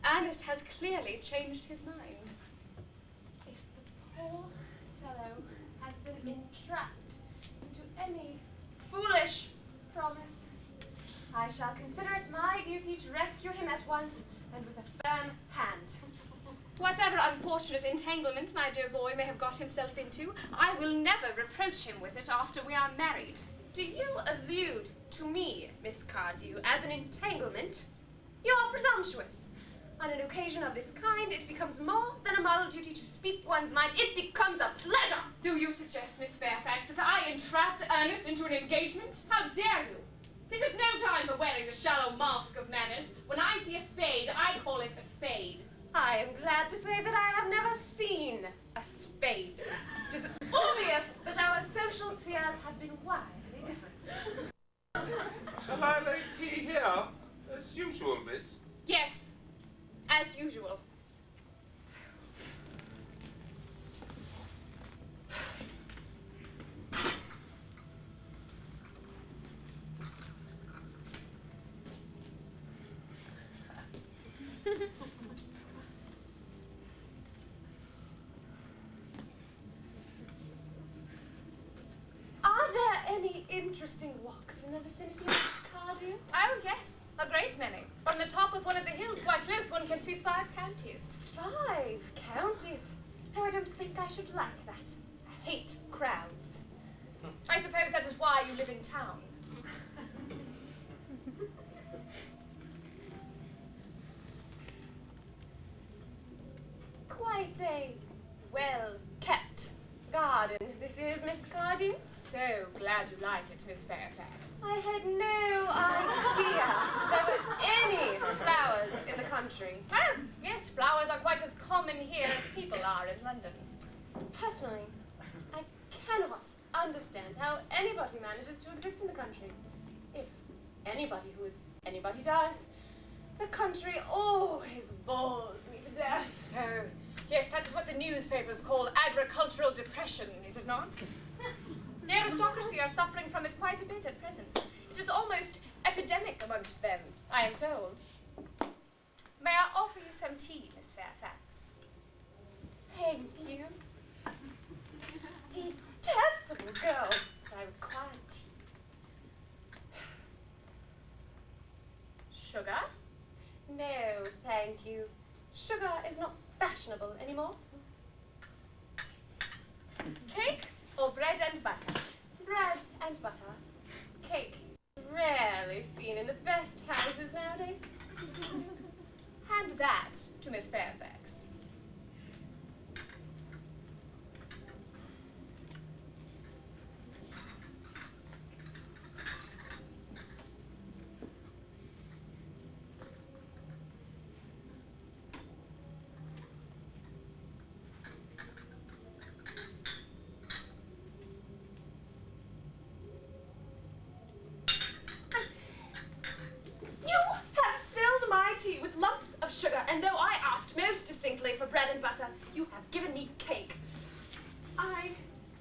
Ernest has clearly changed his mind. If the poor fellow has been entrapped into any foolish promise, I shall consider it my duty to rescue him at once and with a firm hand. Whatever unfortunate entanglement my dear boy may have got himself into, I will never reproach him with it after we are married. Do you allude to me, Miss Cardew, as an entanglement? You're presumptuous. On an occasion of this kind, it becomes more than a moral duty to speak one's mind. It becomes a pleasure. Do you suggest, Miss Fairfax, that I entrapped Ernest into an engagement? How dare you? This is no time for wearing the shallow mask of manners. When I see a spade, I call it a spade. I am glad to say that I have never seen a spade. It is obvious that our social spheres have been widely different. Shall I lay tea here? As usual, miss. Yes, as usual. Are there any interesting walks in the vicinity of Miss Cardew? Oh, yes, a great many. From the top of one of the hills quite close, one can see 5 counties. 5 counties? Oh, I don't think I should like that. I hate crowds. I suppose that is why you live in town. Quite a well-kept garden this is, Miss Cardew. So glad you like it, Miss Fairfax. I had no idea there were any flowers in the country. Oh, yes, flowers are quite as common here as people are in London. Personally, I cannot understand how anybody manages to exist in the country. If anybody who is anybody does, the country always bores me to death. Oh, yes, that is what the newspapers call agricultural depression, is it not? The aristocracy are suffering from it quite a bit at present. It is almost epidemic amongst them, I am told. May I offer you some tea, Miss Fairfax? Thank you. Detestable girl, but I require tea. Sugar? No, thank you. Sugar is not fashionable anymore. Cake or bread and butter? Bread and butter. Cake. Rarely seen in the best houses nowadays. Hand that to Miss Fairfax. Tea with lumps of sugar, and though I asked most distinctly for bread and butter, you have given me cake. I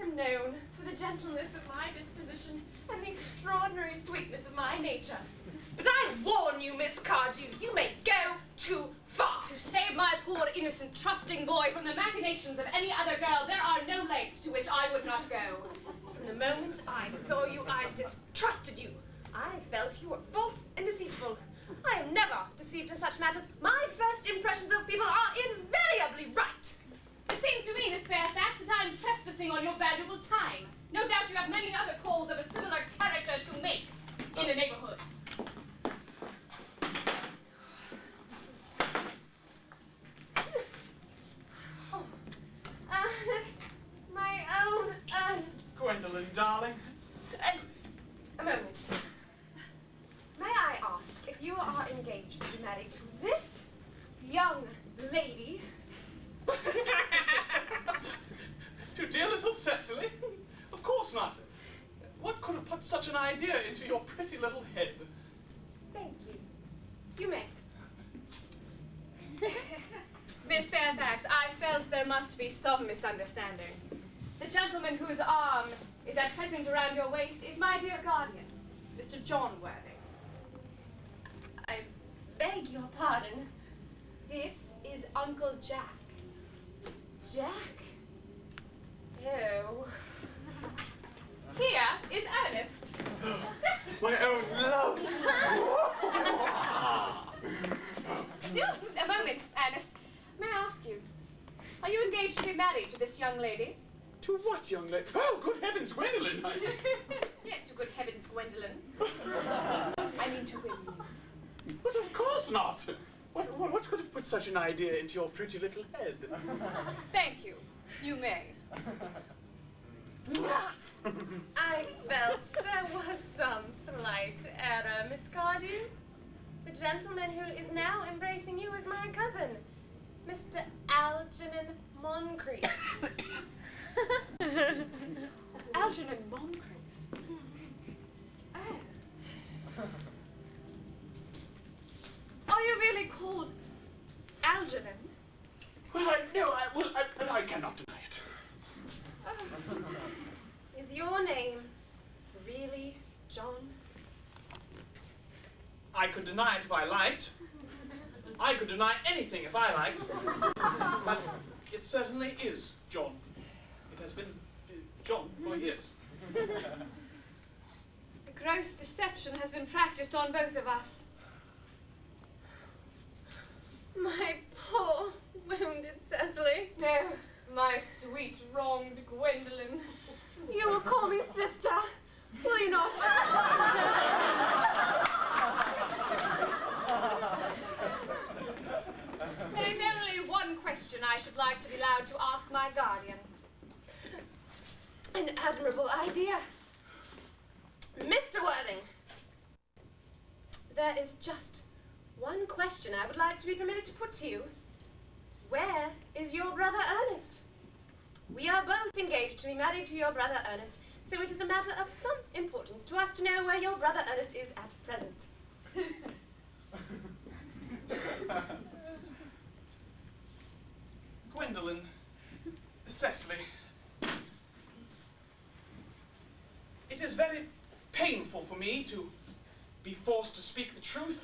am known for the gentleness of my disposition and the extraordinary sweetness of my nature. But I warn you, Miss Cardew, you may go too far. To save my poor, innocent, trusting boy from the machinations of any other girl, there are no lengths to which I would not go. From the moment I saw you, I distrusted you. I felt you were false and deceitful. I am never deceived in such matters. My first impressions of people are invariably right. It seems to me, Miss Fairfax, that I am trespassing on your valuable time. No doubt you have many other calls of a similar character to make in the neighborhood. Oh, Ernest, my own Ernest. Gwendolyn, darling. A moment. May I ask if you are engaged to be married to this young lady? To dear little Cecily? Of course not. What could have put such an idea into your pretty little head? Thank you. You may. Miss Fairfax, I felt there must be some misunderstanding. The gentleman whose arm is at present around your waist is my dear guardian, Mr. John Worthing. I beg your pardon. This is Uncle Jack. Jack? Oh. Here is Ernest. My own love! A moment, Ernest. May I ask you, are you engaged to be married to this young lady? To what, young lady? Oh, good heavens, Gwendolyn! Yes, to good heavens, Gwendolyn. I mean to win you. But of course not! What could have put such an idea into your pretty little head? Thank you. You may. I felt there was some slight error, Miss Cardew. The gentleman who is now embracing you is my cousin, Mr. Algernon Moncrief. Algernon Moncrief. Oh. Are you really called Algernon? Well, I cannot deny it. Oh. Is your name really John? I could deny it if I liked. I could deny anything if I liked. But it certainly is John. It has been John for years. A gross deception has been practiced on both of us. question I should like to be allowed to ask my guardian. An admirable idea. Mr. Worthing, there is just one question I would like to be permitted to put to you. Where is your brother Ernest? We are both engaged to be married to your brother Ernest, so it is a matter of some importance to us to know where your brother Ernest is at present. Gwendolen, Cecily, it is very painful for me to be forced to speak the truth.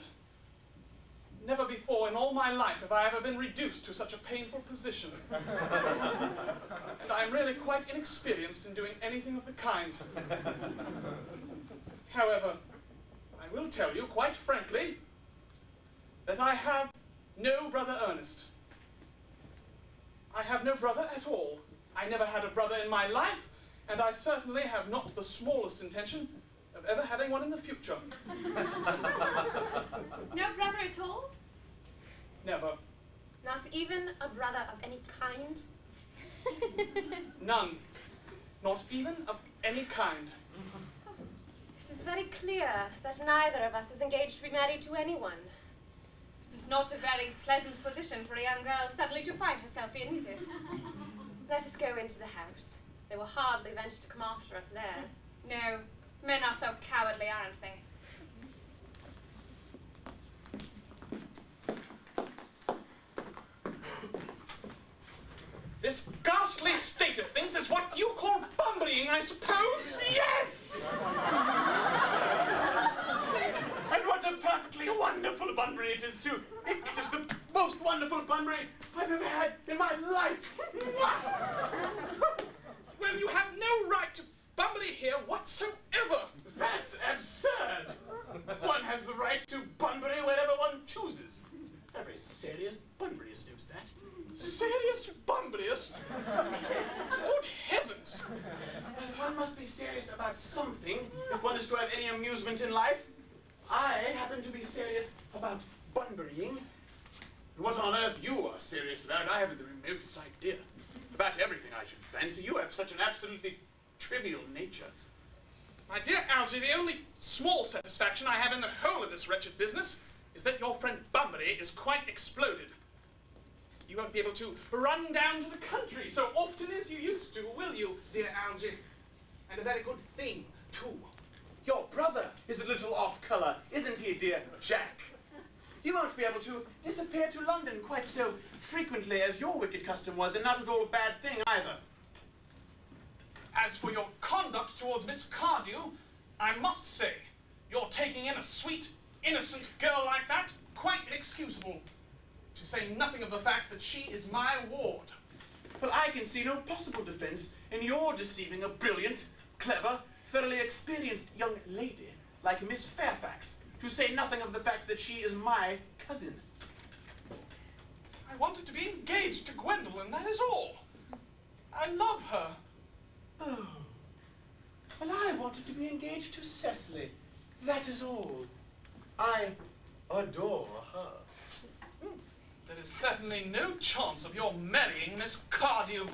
Never before in all my life have I ever been reduced to such a painful position. And I am really quite inexperienced in doing anything of the kind. However, I will tell you quite frankly that I have no brother Ernest. I have no brother at all. I never had a brother in my life, and I certainly have not the smallest intention of ever having one in the future. No brother at all? Never. Not even a brother of any kind? None. Not even of any kind. It is very clear that neither of us is engaged to be married to anyone. It is not a very pleasant position for a young girl suddenly to find herself in, is it? Let us go into the house. They will hardly venture to come after us there. No, men are so cowardly, aren't they? This ghastly state of things is what you call bumbling, I suppose? Yes! And what a perfectly wonderful bunbury it is, too. It is the most wonderful bunbury I've ever had in my life. Well, you have no right to Bunbury here whatsoever. That's absurd. One has the right to Bunbury wherever one chooses. A very serious Bunburyist knows that. Serious Bunburyist? Good heavens! One must be serious about something if one is to have any amusement in life. I happen to be serious about Bunburying. What on earth you are serious about, I haven't the remotest idea. About everything, I should fancy. You have such an absolutely trivial nature. My dear Algy, the only small satisfaction I have in the whole of this wretched business is that your friend Bunbury is quite exploded. You won't be able to run down to the country so often as you used to, will you, dear Algy? And a very good thing, too. Your brother is a little off colour, isn't he, dear Jack? You won't be able to disappear to London quite so frequently as your wicked custom was, and not at all a bad thing either. As for your conduct towards Miss Cardew, I must say, your taking in a sweet, innocent girl like that, quite inexcusable. To say nothing of the fact that she is my ward. Well, I can see no possible defence in your deceiving a brilliant, clever, thoroughly experienced young lady like Miss Fairfax, to say nothing of the fact that she is my cousin. I wanted to be engaged to Gwendolen, that is all. I love her. Oh. Well, I wanted to be engaged to Cecily. That is all. I adore her. There is certainly no chance of your marrying Miss Cardew.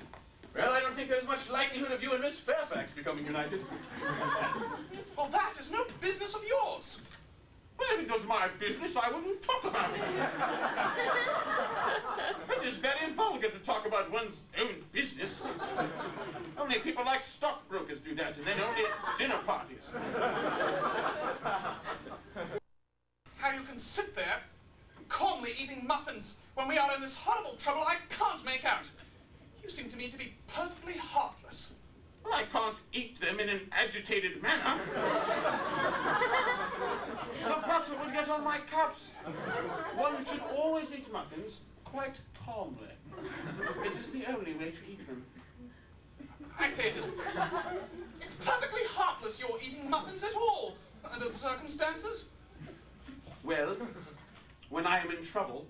Well, I don't think there's much likelihood of you and Miss Fairfax becoming united. Well, that is no business of yours. Well, if it was my business, I wouldn't talk about it. It is very vulgar to talk about one's own business. Only people like stockbrokers do that, and then only at dinner parties. How you can sit there, calmly eating muffins, when we are in this horrible trouble, I can't make out. You seem to me to be perfectly heartless. Well, I can't eat them in an agitated manner. The butter would get on my cuffs. One should always eat muffins quite calmly. It is the only way to eat them. I say it's perfectly heartless you're eating muffins at all, under the circumstances. Well, when I am in trouble,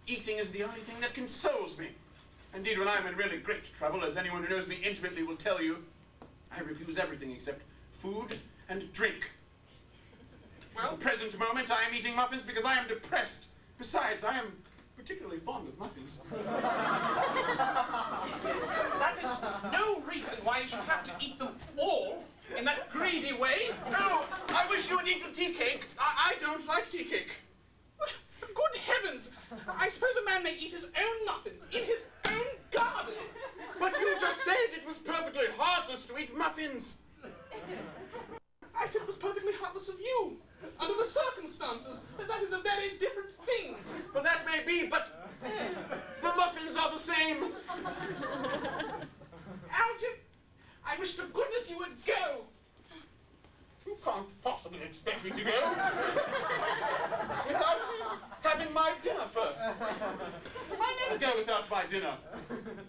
eating is the only thing that consoles me. Indeed, when I am in really great trouble, as anyone who knows me intimately will tell you, I refuse everything except food and drink. Well, at the present moment, I am eating muffins because I am depressed. Besides, I am particularly fond of muffins. That is no reason why you should have to eat them all in that greedy way. No, I wish you would eat the tea cake. I don't like tea cake. Good heavens! I suppose a man may eat his own muffins in his own garden. But you just said it was perfectly heartless to eat muffins. I said it was perfectly heartless of you. Under the circumstances, that is a very different thing. Well, that may be, but the muffins are the same. Algy, I wish to goodness you would go. You can't possibly expect me to go without having my dinner first. I never go without my dinner.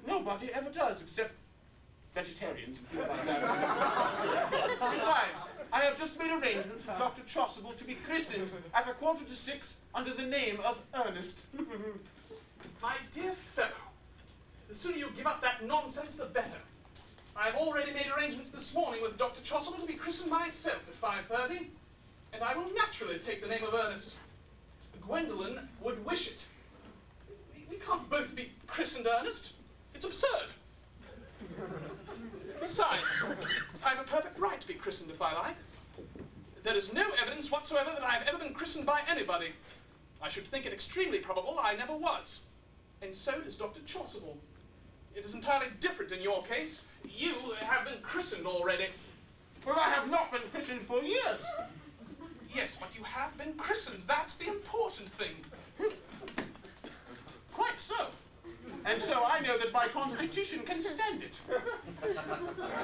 Nobody ever does, except vegetarians and people like that. Besides, I have just made arrangements with Dr. Chasuble to be christened at 5:45 under the name of Earnest. My dear fellow, the sooner you give up that nonsense, the better. I have already made arrangements this morning with Dr. Chasuble to be christened myself at 5:30, and I will naturally take the name of Earnest. Gwendolen would wish it. We can't both be christened Earnest. It's absurd. Besides, I have a perfect right to be christened if I like. There is no evidence whatsoever that I have ever been christened by anybody. I should think it extremely probable I never was. And so does Dr. Chasuble. It is entirely different in your case. You have been christened already. Well, I have not been christened for years. Yes, but you have been christened. That's the important thing. Quite so. And so I know that my constitution can stand it. If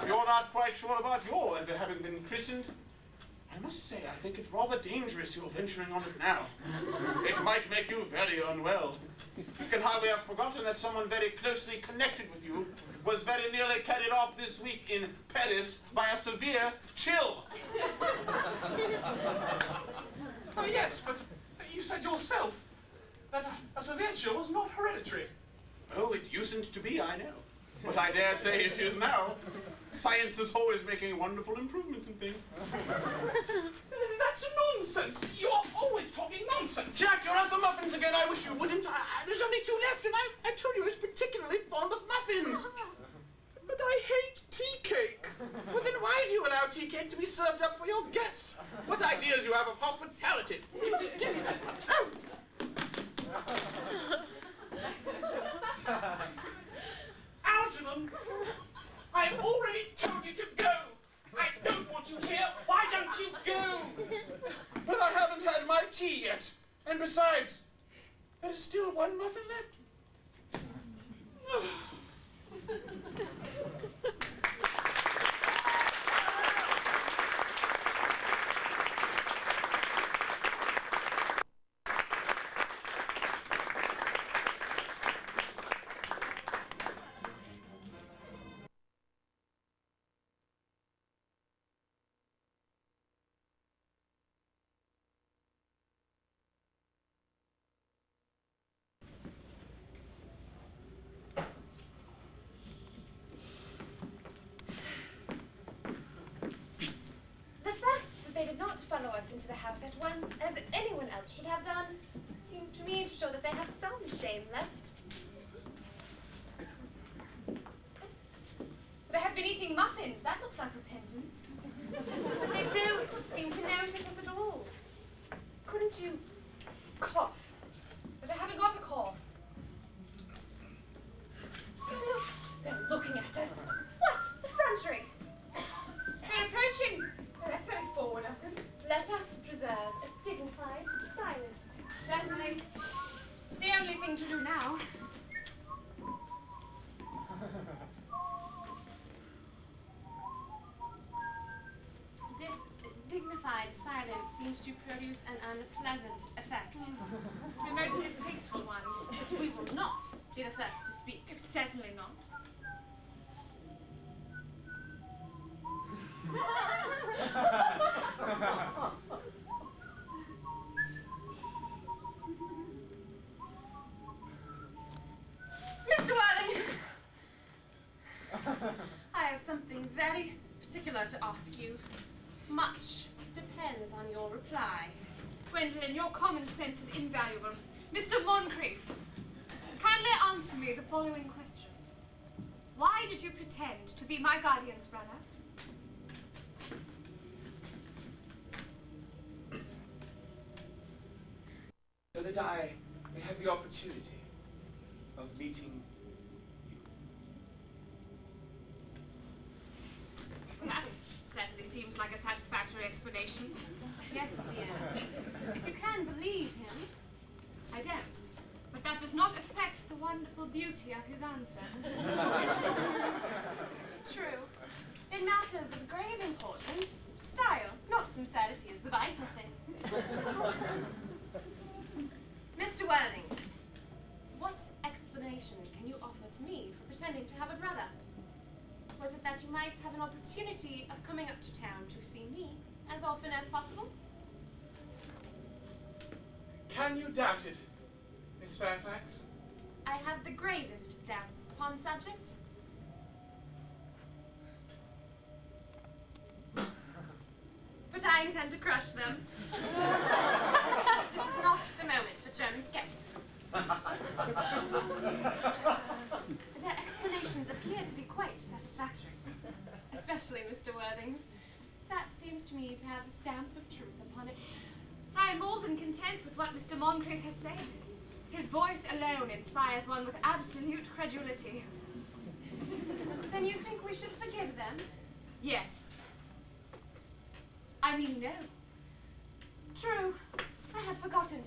you're not quite sure about your ever having been christened, I must say I think it's rather dangerous you're venturing on it now. It might make you very unwell. You can hardly have forgotten that someone very closely connected with you was very nearly carried off this week in Paris by a severe chill. Oh, yes, but you said yourself that a severe chill was not hereditary. Oh, it usedn't to be, I know. But I dare say it is now. Science is always making wonderful improvements in things. That's nonsense. You are always talking nonsense. Jack, you're at the muffins again. I wish you wouldn't. There's only 2 left, and I told you I was particularly fond of muffins. But I hate tea cake. Well, then why do you allow tea cake to be served up for your guests? What ideas you have of hospitality. Give me that. Oh. Algernon, I have already told you to go. I don't want you here. Why don't you go? But I haven't had my tea yet. And besides, there is still 1 muffin left. Into the house at once, as anyone else should have done, seems to me to show that they have some shame left. They have been eating muffins. That looks like repentance. They don't seem to notice us at all. Couldn't you cough? But I haven't got a cough. Look, they're looking at us. What? Effrontery. They're approaching. Oh, that's very forward of them. Let us preserve a dignified silence. Certainly. It's the only thing to do now. This dignified silence seems to produce an unpleasant effect. A most distasteful one, but we will not be the first to speak. Certainly not. Mr. Worthing! I have something very particular to ask you. Much depends on your reply. Gwendolen, your common sense is invaluable. Mr. Moncrief, following question. Why did you pretend to be my guardian's brother? So that I may have the opportunity of meeting you. That certainly seems like a satisfactory explanation. Yes, dear. If you can believe him, I don't. But that does not affect the wonderful beauty of his answer. True. In matters of grave importance, style, not sincerity, is the vital thing. Mr. Worthing, what explanation can you offer to me for pretending to have a brother? Was it that you might have an opportunity of coming up to town to see me as often as possible? Can you doubt it, Miss Fairfax? I have the gravest doubts upon the subject. But I intend to crush them. This is not the moment for German skepticism. Their explanations appear to be quite satisfactory, especially Mr. Worthing's. That seems to me to have the stamp of truth upon it. I am more than content with what Mr. Moncrief has said. His voice alone inspires one with absolute credulity. Then you think we should forgive them? Yes. I mean, no. True. I had forgotten.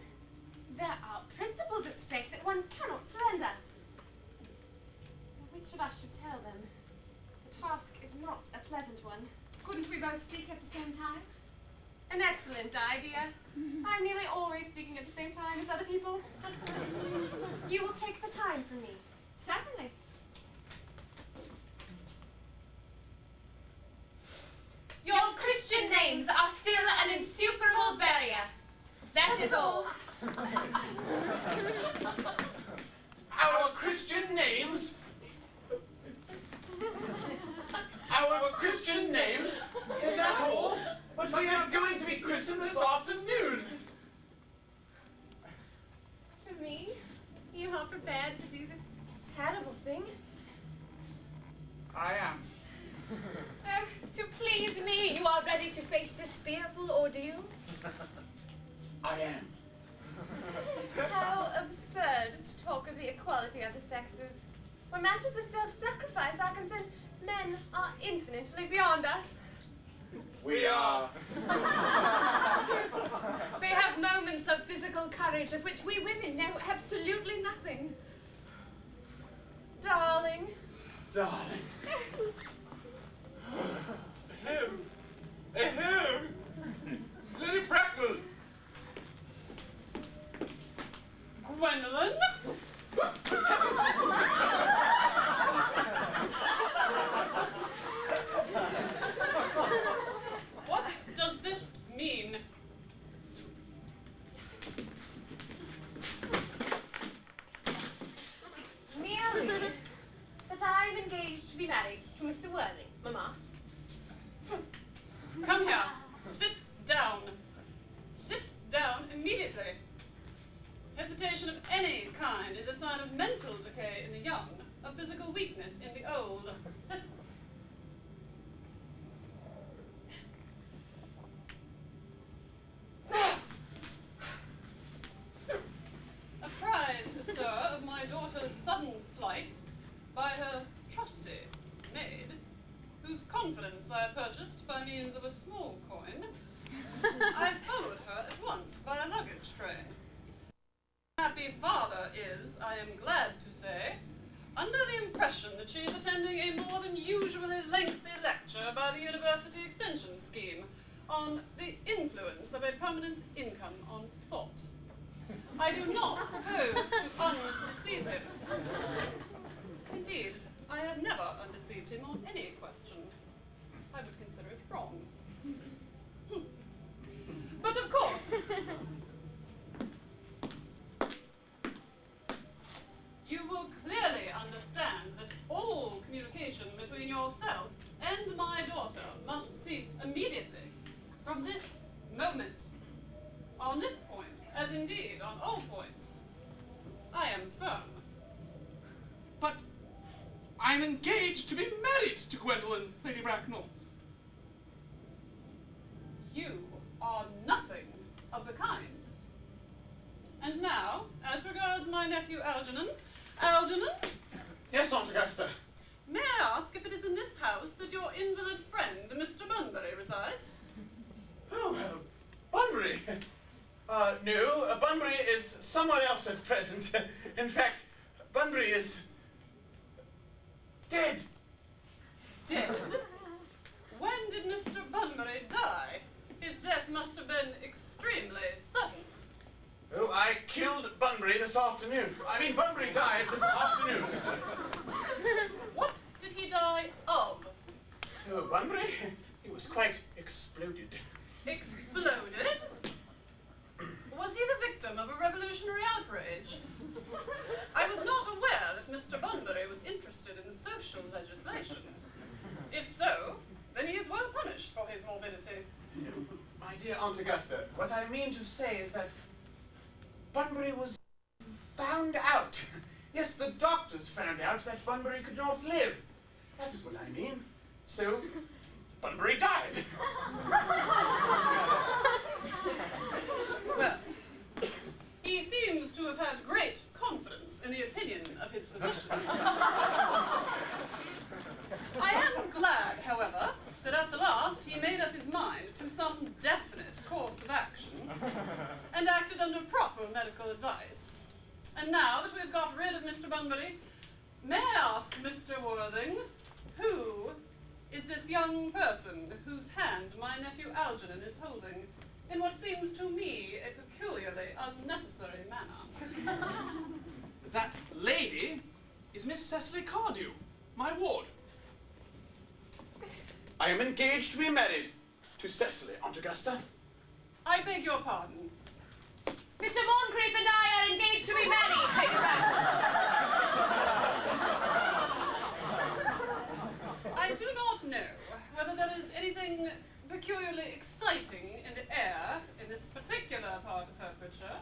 There are principles at stake that one cannot surrender. Which of us should tell them? The task is not a pleasant one. Couldn't we both speak at the same time? An excellent idea. I'm nearly always speaking at the same time as other people. You will take the time for me. Certainly. Your Christian names are still an insuperable barrier. That is all. Our Christian names? Our Christian names? Is that all? But we are going to be christened this afternoon. For me? You are prepared to do this terrible thing? I am. Oh, to please me, you are ready to face this fearful ordeal? I am. How absurd to talk of the equality of the sexes. When matters of self-sacrifice are concerned, men are infinitely beyond us. We are. They have moments of physical courage of which we women know absolutely nothing. Darling. Darling. Ahem. Ahem. Lady Bracknell! Gwendolyn? What does this mean? Merely that I am engaged to be married to Mr. Worthing, Mamma. Come here. Sit down. Sit down immediately. Hesitation of any kind is a sign of mental decay in the young, of physical weakness in the old. Apprised, sir, of my daughter's sudden flight by her trusty maid, whose confidence I purchased by means of a small coin, I followed her at once by a luggage train. Happy father is, I am glad to say, under the impression that she is attending a more than usually lengthy lecture by the University Extension Scheme on the influence of a permanent income on thought. I do not propose to undeceive him. Indeed, I have never undeceived him on any question. I would consider it wrong. But of course, you will clearly understand that all communication between yourself and my daughter must cease immediately, from this moment. On this point, as indeed on all points, I am firm. I'm engaged to be married to Gwendolen, Lady Bracknell. You are nothing of the kind. And now, as regards my nephew Algernon. Algernon, Yes, Aunt Augusta. may I ask if it is in this house that your invalid friend, Mr. Bunbury, resides? Oh, Bunbury. No, Bunbury is somewhere else at present. In fact, Bunbury is dead. Dead? When did Mr. Bunbury die? His death must have been extremely sudden. Oh, I killed Bunbury this afternoon. I mean, Bunbury died this afternoon. What did he die of? Oh, Bunbury? He was quite exploded. Exploded? Was he the victim of a revolutionary outrage? I was not aware that Mr. Bunbury was interested in social legislation. If so, then he is well punished for his morbidity. My dear Aunt Augusta, what I mean to say is that Bunbury was found out. Yes, the doctors found out that Bunbury could not live. That is what I mean. So, Bunbury died. Well, he seems to have had great confidence in the opinion of his physicians. I am glad, however, that at the last he made up his mind to some definite course of action and acted under proper medical advice. And now that we have got rid of Mr. Bunbury, may I ask Mr. Worthing, who is this young person whose hand my nephew Algernon is holding in what seems to me a peculiarly unnecessary manner? That lady is Miss Cecily Cardew, my ward. I am engaged to be married to Cecily, Aunt Augusta. I beg your pardon. Mr. Moncrief and I are engaged to be married, Lady Bracknell. I do not know whether there is anything peculiarly exciting in the air in this particular part of Hertfordshire,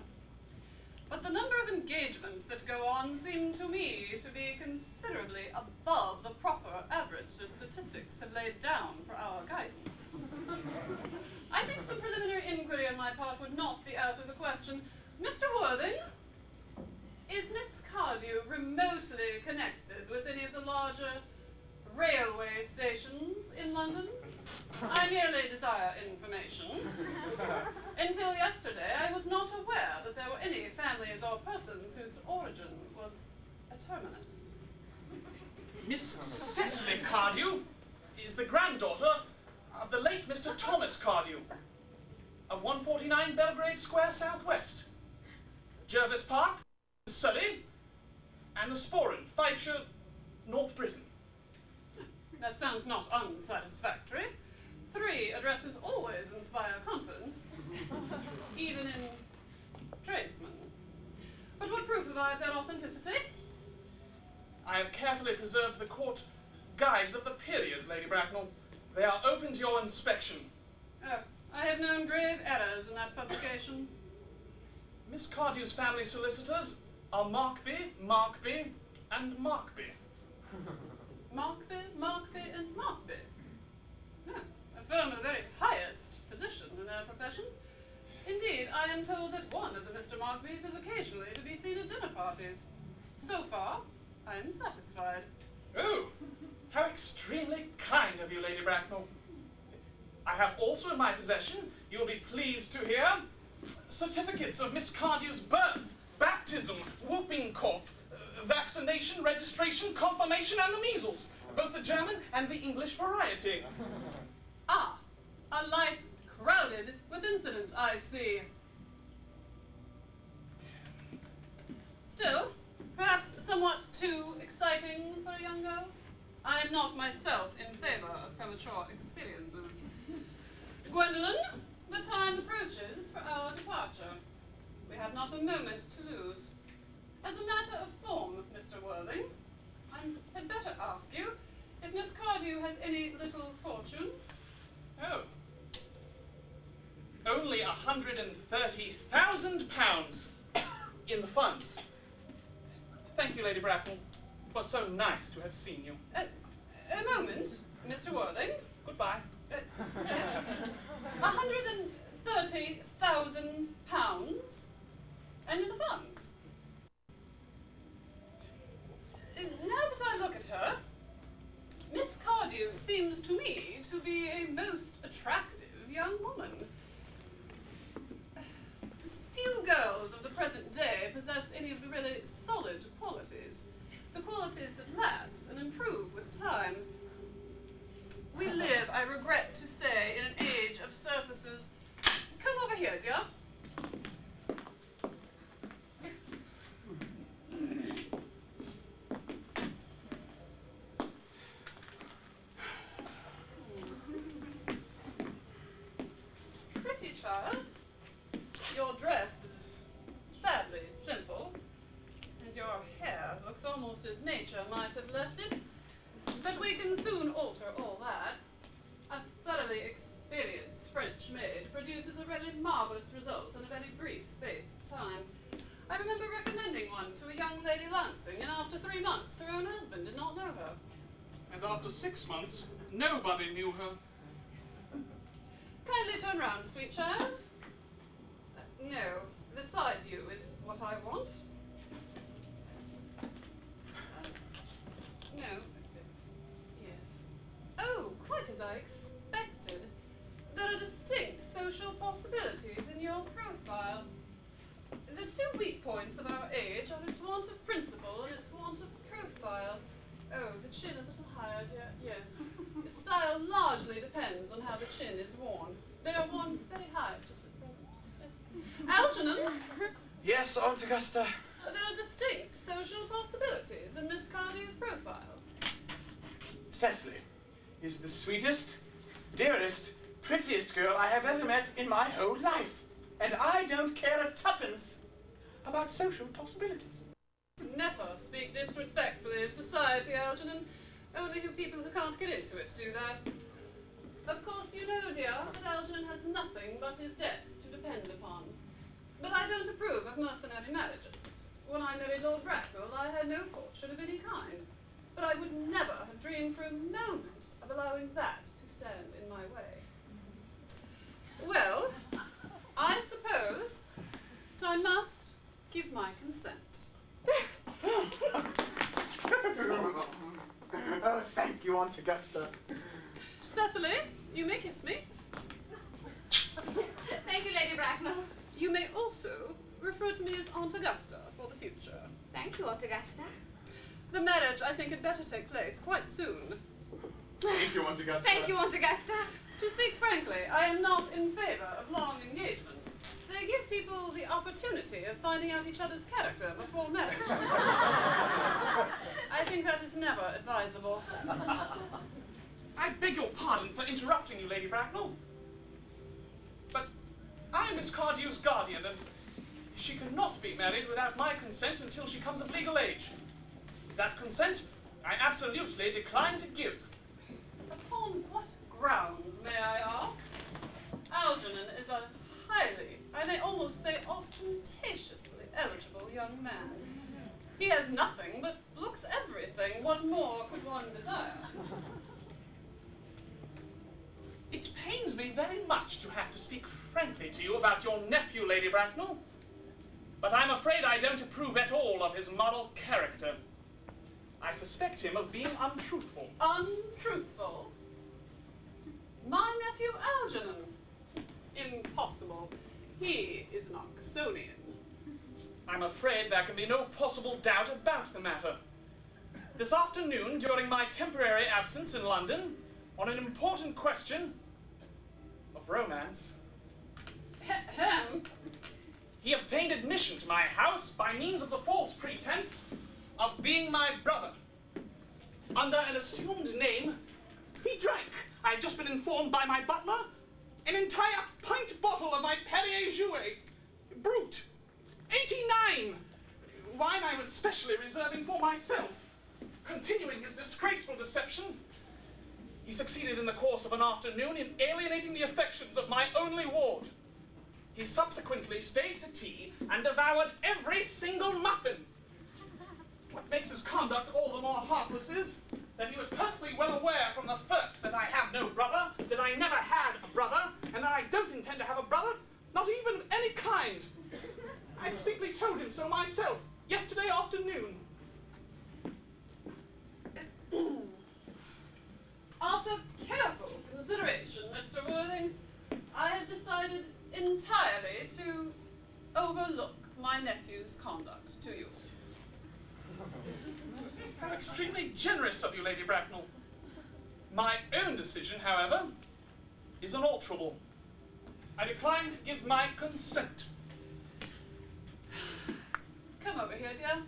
but the number of engagements that go on seem to me to be considerably above the proper average that statistics have laid down for our guidance. I think some preliminary inquiry on my part would not be out of the question. Mr. Worthing, is Miss Cardew remotely connected with any of the larger railway stations in London? I merely desire information. Until yesterday, I was not aware that there were any families or persons whose origin was a terminus. Miss Cecily Cardew is the granddaughter of the late Mr. Thomas Cardew of 149 Belgrave Square Southwest, Jervis Park, Surrey, and the Sporran, Fifeshire, North Britain. That sounds not unsatisfactory. 3 addresses always inspire confidence, even in tradesmen. But what proof have I of their authenticity? I have carefully preserved the court guides of the period, Lady Bracknell. They are open to your inspection. Oh, I have known grave errors in that publication. Miss Cardew's family solicitors are Markby, and Markby. Markby, and Markby. No, a firm of the very highest position in their profession. Indeed, I am told that one of the Mr. Markbys is occasionally to be seen at dinner parties. So far, I am satisfied. Oh, how extremely kind of you, Lady Bracknell. I have also in my possession, you will be pleased to hear, certificates of Miss Cardew's birth, baptism, whooping cough, vaccination, registration, confirmation, and the measles, both the German and the English variety. Ah, a life crowded with incident, I see. Still, perhaps somewhat too exciting for a young girl. I am not myself in favor of premature experiences. Gwendolen, the time approaches for our departure. We have not a moment to lose. As a matter of form, Mr. Worthing, I had better ask you if Miss Cardew has any little fortune. Oh. Only £130,000 in the funds. Thank you, Lady Bracknell. It was so nice to have seen you. A moment, Mr. Worthing. Goodbye. Yes. £130,000, and in the funds. Now that I look at her, Miss Cardew seems to me to be a most attractive young woman. Few girls of the present day possess any of the really solid qualities, the qualities that last and improve with time. We live, I regret to say, in an age of surfaces. Come over here, dear. Pretty child. Your dress is sadly simple, and your hair looks almost as nature might have left it. But we can soon alter all that. A thoroughly experienced French maid produces a really marvellous result in a very brief space of time. I remember recommending one to a young lady Lansing, and after 3 months her own husband did not know her. And after 6 months, nobody knew her. Kindly turn round, sweet child. No, the side view is what I want. No. Yes. Oh, quite as I expected. There are distinct social possibilities in your profile. The 2 weak points of our age are its want of principle and its want of profile. Oh, the chin a little higher, dear. Yes. Style largely depends on how the chin is worn. They are worn very high just at present. Yes. Algernon! Yes, Aunt Augusta. There are distinct social possibilities in Miss Cardew's profile. Cecily is the sweetest, dearest, prettiest girl I have ever met in my whole life. And I don't care a tuppence about social possibilities. Never speak disrespectfully of society, Algernon. Only people who can't get into it do that. Of course, you know, dear, that Algernon has nothing but his debts to depend upon. But I don't approve of mercenary marriages. When I married Lord Bracknell, I had no fortune of any kind. But I would never have dreamed for a moment of allowing that to stand in my way. Well, I suppose that I must give my consent. Oh, thank you, Aunt Augusta. Cecily, you may kiss me. Thank you, Lady Bracknell. You may also refer to me as Aunt Augusta for the future. Thank you, Aunt Augusta. The marriage, I think, had better take place quite soon. Thank you, Aunt Augusta. Thank you, Aunt Augusta. To speak frankly, I am not in favour of long engagements. They give people the opportunity of finding out each other's character before marriage. I think that is never advisable. I beg your pardon for interrupting you, Lady Bracknell. But I am Miss Cardew's guardian, and she cannot be married without my consent until she comes of legal age. That consent I absolutely decline to give. Upon what grounds, may I ask? Algernon is a highly, I may almost say ostentatiously eligible young man. He has nothing, but looks everything. What more could one desire? It pains me very much to have to speak frankly to you about your nephew, Lady Bracknell. But I'm afraid I don't approve at all of his moral character. I suspect him of being untruthful. Untruthful? My nephew Algernon? Impossible. He is an Oxonian. I'm afraid there can be no possible doubt about the matter. This afternoon, during my temporary absence in London, on an important question of romance, he obtained admission to my house by means of the false pretense of being my brother. Under an assumed name, he drank, I had just been informed by my butler, an entire pint bottle of my Perrier Jouet, Brut, 89, wine I was specially reserving for myself. Continuing his disgraceful deception, he succeeded in the course of an afternoon in alienating the affections of my only ward. He subsequently stayed to tea and devoured every single muffin. What makes his conduct all the more heartless is that he was perfectly well aware from the first that I have no brother, that I never had a brother, and that I don't intend to have a brother, not even of any kind. I distinctly told him so myself, yesterday afternoon. After careful consideration, Mr. Worthing, I have decided entirely to overlook my nephew's conduct to you. How extremely generous of you, Lady Bracknell. My own decision, however, is unalterable. I decline to give my consent. Come over here, dear.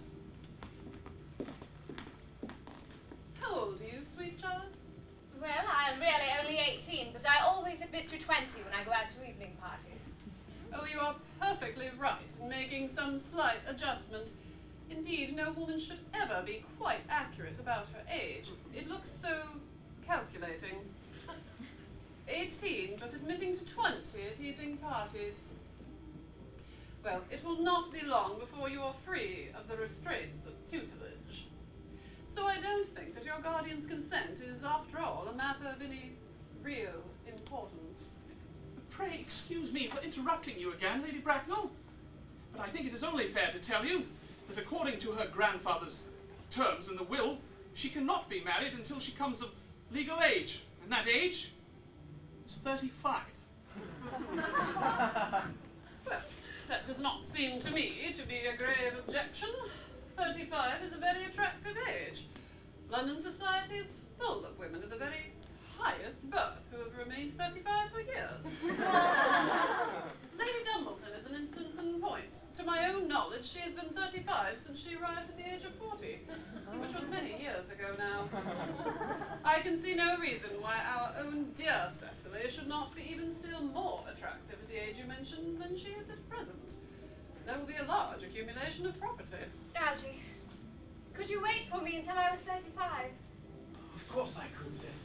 How old are you, sweet child? Well, I am really only 18, but I always admit to 20 when I go out to evening parties. Oh, you are perfectly right in making some slight adjustment. Indeed, no woman should ever be quite accurate about her age. It looks so calculating. 18, but admitting to 20 at evening parties. Well, it will not be long before you are free of the restraints of tutelage. So I don't think that your guardian's consent is, after all, a matter of any real importance. Pray excuse me for interrupting you again, Lady Bracknell, but I think it is only fair to tell you that according to her grandfather's terms in the will, she cannot be married until she comes of legal age, and that age is 35. Well, that does not seem to me to be a grave objection. 35 is a very attractive age. London society is full of women of the very highest birth who have remained 35 for years. Lady Dumbleton is an instance in point. To my own knowledge, she has been 35 since she arrived at the age of 40, which was many years ago now. I can see no reason why our own dear Cecily should not be even still more attractive at the age you mentioned than she is at present. There will be a large accumulation of property. Algie, could you wait for me until I was 35? Of course I could, Cecily.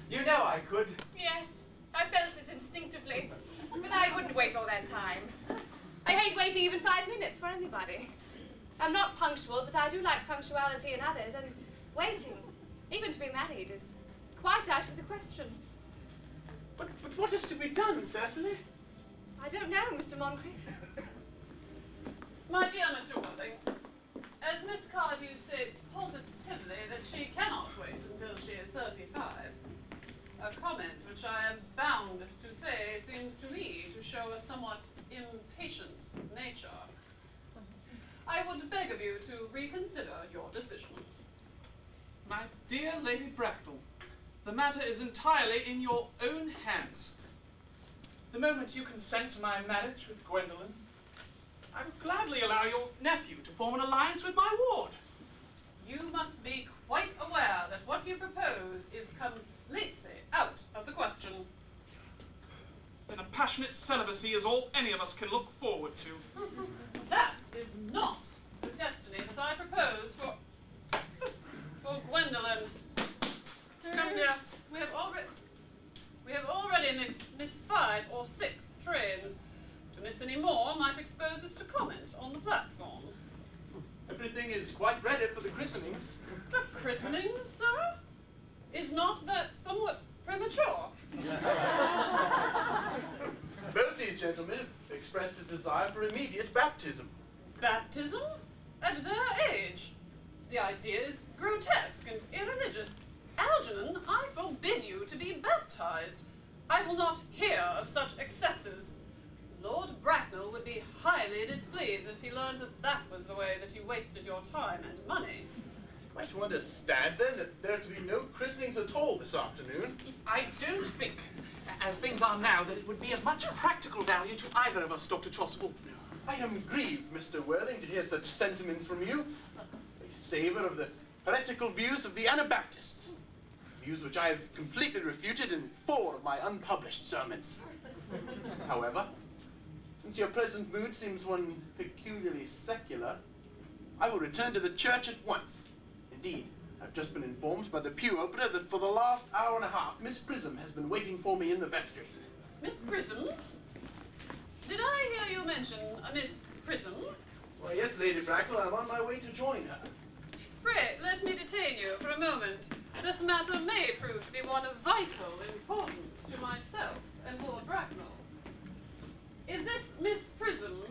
You know I could. Yes, I felt it instinctively, but I wouldn't wait all that time. I hate waiting even 5 minutes for anybody. I'm not punctual, but I do like punctuality in others, and waiting, even to be married, is quite out of the question. But what is to be done, Cecily? I don't know, Mr. Moncrief. My dear Mr. Worthing, as Miss Cardew states positively that she cannot wait until she is 35, a comment which I am bound to say seems to me to show a somewhat impatient nature. I would beg of you to reconsider your decision. My dear Lady Bracknell, the matter is entirely in your own hands. The moment you consent to my marriage with Gwendolen, I would gladly allow your nephew to form an alliance with my ward. You must be quite aware that what you propose is completely out of the question. Then a passionate celibacy is all any of us can look forward to. That is not the destiny that I propose for Gwendolen. Come here. We have already missed 5 or 6 trains. To miss any more might expose us to comment on the platform. Everything is quite ready for the christenings. The christenings, sir? Is not that somewhat premature? Both these gentlemen have expressed a desire for immediate baptism. Baptism? At their age? The idea is grotesque and irreligious. Algernon, I forbid you to be baptized. I will not hear of such excesses. Lord Bracknell would be highly displeased if he learned that that was the way that you wasted your time and money. Might you understand, then, that there are to be no christenings at all this afternoon? I don't think, as things are now, that it would be of much practical value to either of us, Dr. Chasuble. I am grieved, Mr. Worthing, to hear such sentiments from you. They savour of the heretical views of the Anabaptists, views which I have completely refuted in 4 of my unpublished sermons. However, since your present mood seems one peculiarly secular, I will return to the church at once. Indeed, I've just been informed by the pew opener that for the last hour and a half, Miss Prism has been waiting for me in the vestry. Miss Prism? Did I hear you mention a Miss Prism? Why, yes, Lady Bracknell, I'm on my way to join her. Pray, let me detain you for a moment. This matter may prove to be one of vital importance to myself and Lord Bracknell. Is this Miss Prism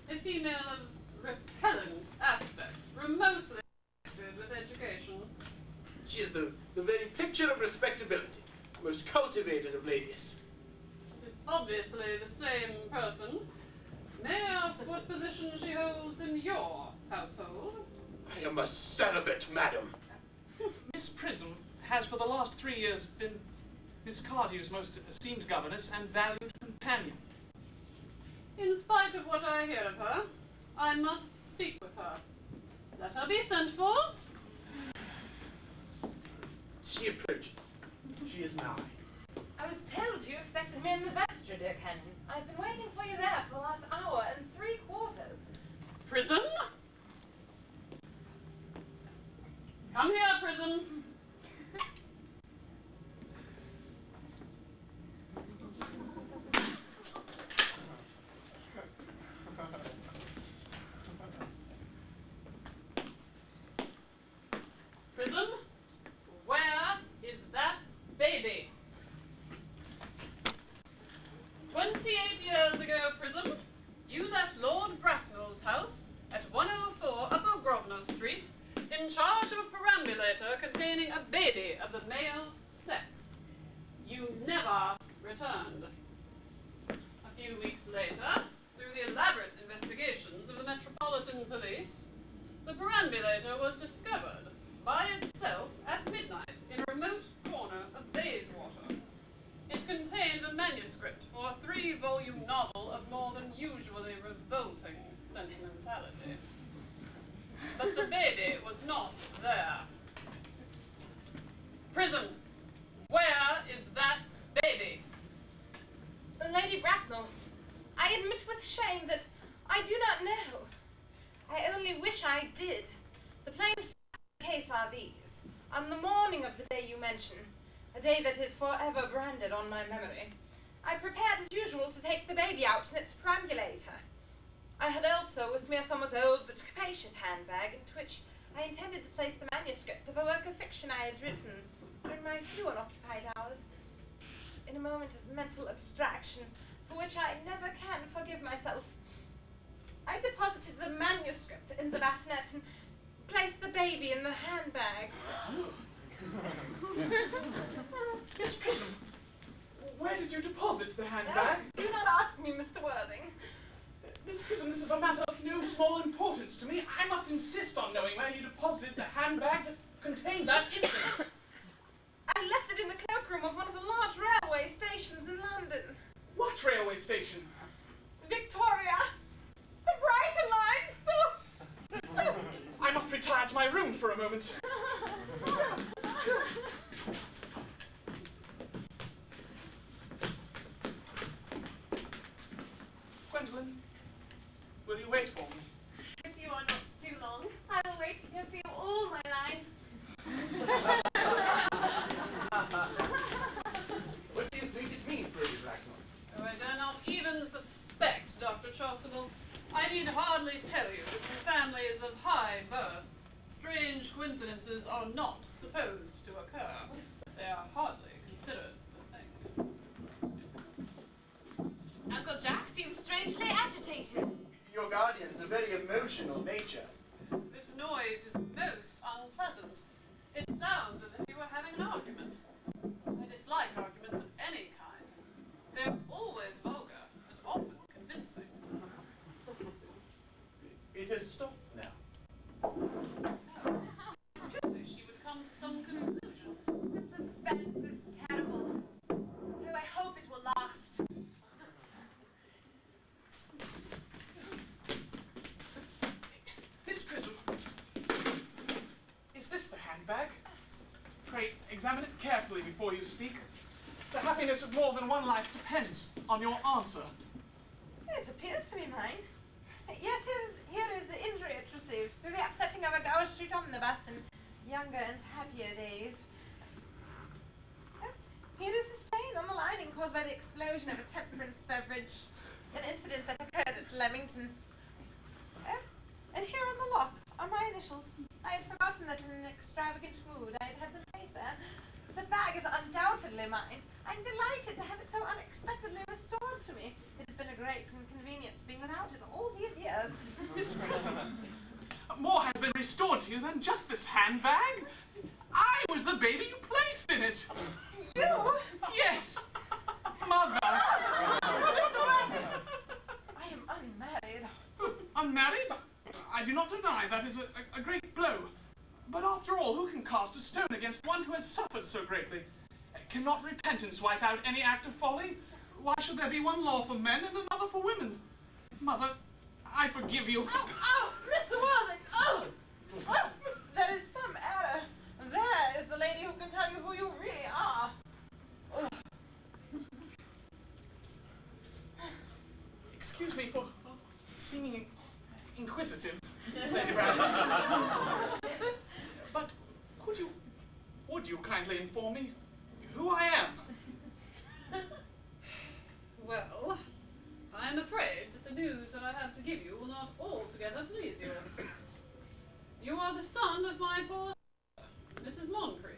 a female of repellent aspect, remotely connected with education? She is the very picture of respectability, most cultivated of ladies. It is obviously the same person. May I ask what position she holds in your household? I am a celibate, madam. Miss Prism has for the last 3 years been Miss Cardew's most esteemed governess and valued companion. In spite of what I hear of her, I must speak with her. Let her be sent for. She approaches. She is nigh. I was told you expected me in the vestry, dear Canon. I've been waiting for you there for the last hour and 3/4. Prism? Come here, Prism. Prism, where is that baby? 28 years ago, Prism, you left Lord Bracknell's house at 104 Upper Grosvenor Street in charge of a perambulator containing a baby of the male sex. You never returned. A few weeks later, through the elaborate investigations of the Metropolitan Police, the perambulator was discovered by itself at midnight in a remote corner of Bayswater. It contained a manuscript for a 3-volume novel of more than usually revolting sentimentality. But the baby was not there. Prism, where is that baby? Lady Bracknell, I admit with shame that I do not know. I only wish I did. The plain facts of the case are these. On the morning of the day you mention, a day that is forever branded on my memory, I prepared as usual to take the baby out in its perambulator. I had also with me a somewhat old but capacious handbag into which I intended to place the manuscript of a work of fiction I had written during my few unoccupied hours. In a moment of mental abstraction, for which I never can forgive myself, I deposited the manuscript in the bassinet and placed the baby in the handbag. Miss Prism, where did you deposit the handbag? Do not ask me, Mr. Worthing. Miss Prism, this is a matter of no small importance to me. I must insist on knowing where you deposited the handbag that contained that infant. I left it in the cloakroom of one of the large railway stations in London. What railway station? Victoria! The Brighton line! I must retire to my room for a moment. Gwendolyn, will you wait for me? If you are not too long, I will wait here for you all my life. What do you think it means, Lady Bracknell? Oh, I dare not even suspect, Dr. Chasuble. I need hardly tell you that in families of high birth, strange coincidences are not supposed to occur. They are hardly considered a thing. Uncle Jack seems strangely agitated. Your guardian's a very emotional nature. This noise is most unpleasant. It sounds as if you were having an argument. I dislike arguments of any kind. They're always vulgar and often convincing. It has stopped now. Truly, she would come to some conclusion. The suspense is terrible. Oh, I hope it will last. Miss Prism, is this the handbag? Pray, examine it carefully before you speak. The happiness of more than one life depends on your answer. It appears to be mine. Yes, here is the injury it received through the upsetting of a Gower Street omnibus in younger and happier days. Here is the stain on the lining caused by the explosion of a temperance beverage, an incident that occurred at Leamington. And here on the lock are my initials. I had forgotten that in an extravagant mood I had the place there. The bag is undoubtedly mine. I'm delighted to have it so unexpectedly restored to me. It has been a great inconvenience being without it all these years. Miss Prism, more has been restored to you than just this handbag. I was the baby you placed in it. You? Yes, Mother. Mr. Worthing! I am unmarried. Unmarried? I do not deny that is a great blow. But after all, who can cast a stone against one who has suffered so greatly? Cannot repentance wipe out any act of folly? Why should there be one law for men and another for women? Mother, I forgive you. Oh, Mr. Worthing! Oh! Oh! There is some error. There is the lady who can tell you who you really are. Oh. Excuse me for seeming inquisitive, Lady Brandon. But would you kindly inform me who I am? Well, I am afraid that the news that I have to give you will not altogether please you. You are the son of my poor sister, Mrs. Moncrief,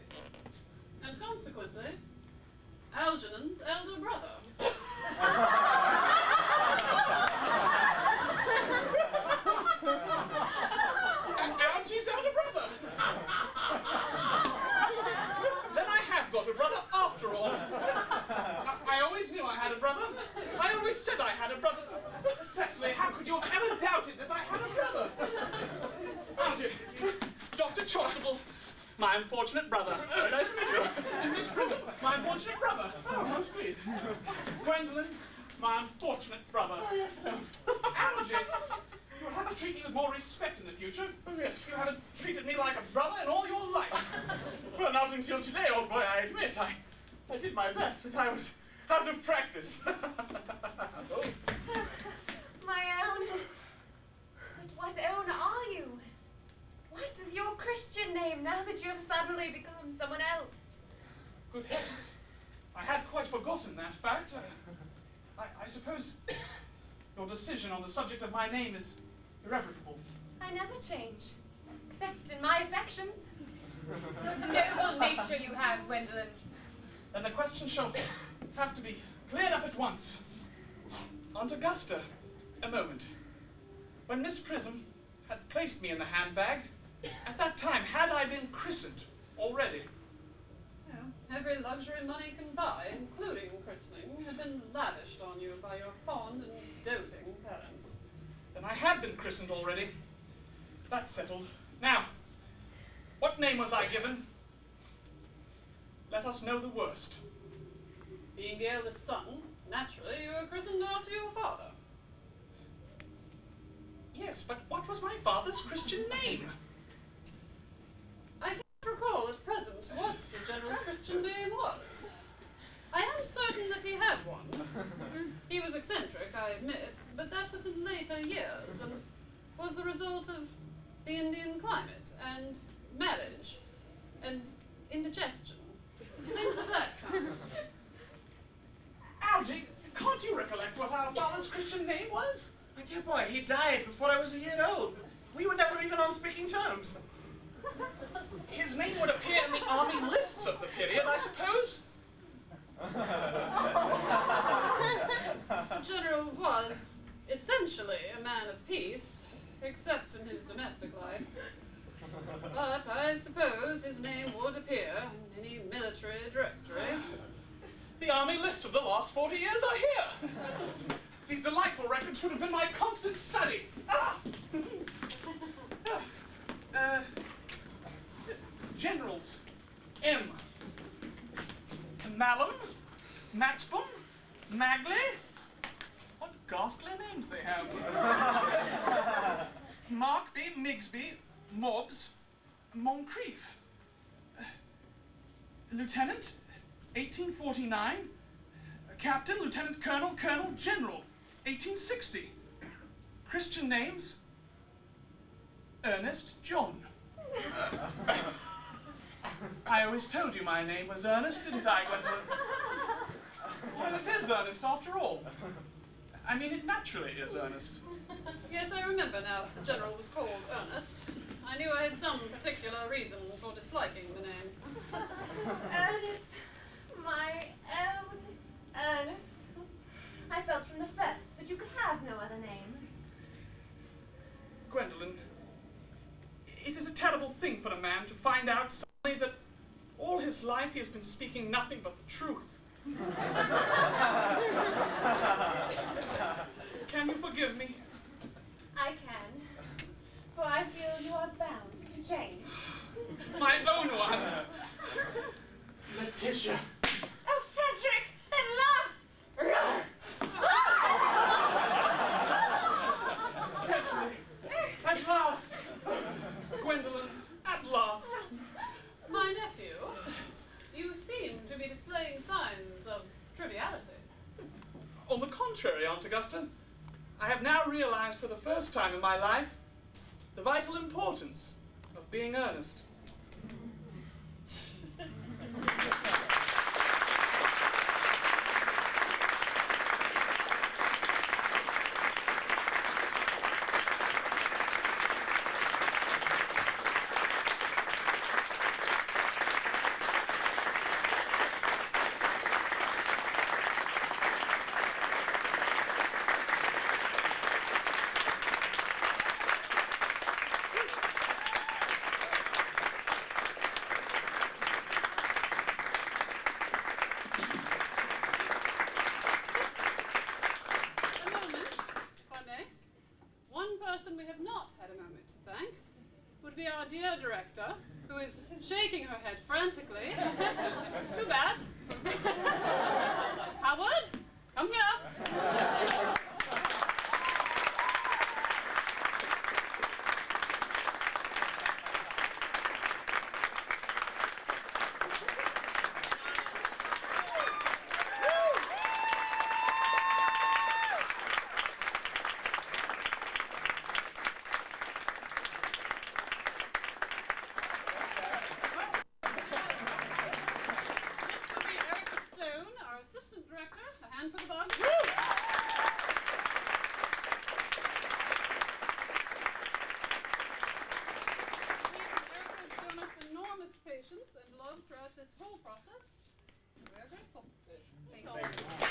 and consequently, Algernon's elder brother. Algy's elder brother! Then I have got a brother after all. I always knew I had a brother. I always said I had a brother. Cecily, how could you have ever doubted that I had a brother? Algy, Dr. Chasuble, my unfortunate brother. Very nice to meet you. And Miss Prism, my unfortunate brother. Oh, most pleased. Gwendolyn, my unfortunate brother. Oh, yes, Algy, you will have to treat me with more respect in the future. Oh, yes. You haven't treated me like a brother in all your life. Well, not until today, old boy, I admit. I did my best, but I was out of practice. Oh. My own. But what own are you? What is your Christian name now that you have suddenly become someone else? Good heavens. I had quite forgotten that fact. I suppose your decision on the subject of my name is irrevocable. I never change, except in my affections. What a noble nature you have, Gwendolyn. And the question shall have to be cleared up at once. Aunt Augusta, a moment. When Miss Prism had placed me in the handbag, at that time, had I been christened already? No, every luxury money can buy, including christening, had been lavished on you by your fond and doting parents. Then I had been christened already. That's settled. Now, what name was I given? Let us know the worst. Being the eldest son, naturally you were christened after your father. Yes, but what was my father's Christian name? I cannot recall at present what the General's Christian name was. I am certain that he had one. He was eccentric, I admit, but that was in later years, and was the result of the Indian climate, and marriage, and indigestion. Things of that kind. Algy, can't you recollect what our father's Christian name was? My dear boy, he died before I was a year old. We were never even on speaking terms. His name would appear in the army lists of the period, I suppose. The General was essentially a man of peace, except in his domestic life. But I suppose his name would appear in any military directory. The army lists of the last 40 years are here. These delightful records should have been my constant study. Generals. M. Malum, Maxbum, Magley. What ghastly names they have. Markby, Migsby, Mobbs, Moncrief. Lieutenant, 1849. Captain, Lieutenant Colonel, Colonel General, 1860. Christian names, Ernest John. I always told you my name was Earnest, didn't I, Gwendolyn? Well, it is Ernest after all. I mean, it naturally is Ernest. Yes, I remember now that the General was called Earnest. I knew I had some particular reason for disliking the name. Ernest, my own Ernest. I felt from the first that you could have no other name. Gwendolen, it is a terrible thing for a man to find out suddenly that all his life he has been speaking nothing but the truth. Can you forgive me? I can, for I feel you are bound to change. My own one. Letitia. Oh, Frederick! At last! Cecily, at last! Gwendolen, at last! My nephew, you seem to be displaying signs of triviality. On the contrary, Aunt Augusta, I have now realized for the first time in my life the vital importance of being earnest. A moment, if I may. One person we have not had a moment to thank would be our dear director, who is shaking her head frantically. Too bad. Howard, come here. Next will be Erica Stone, our assistant director. A hand for the bug. Erica has shown us enormous patience and love throughout this whole process. We are grateful. Thank you.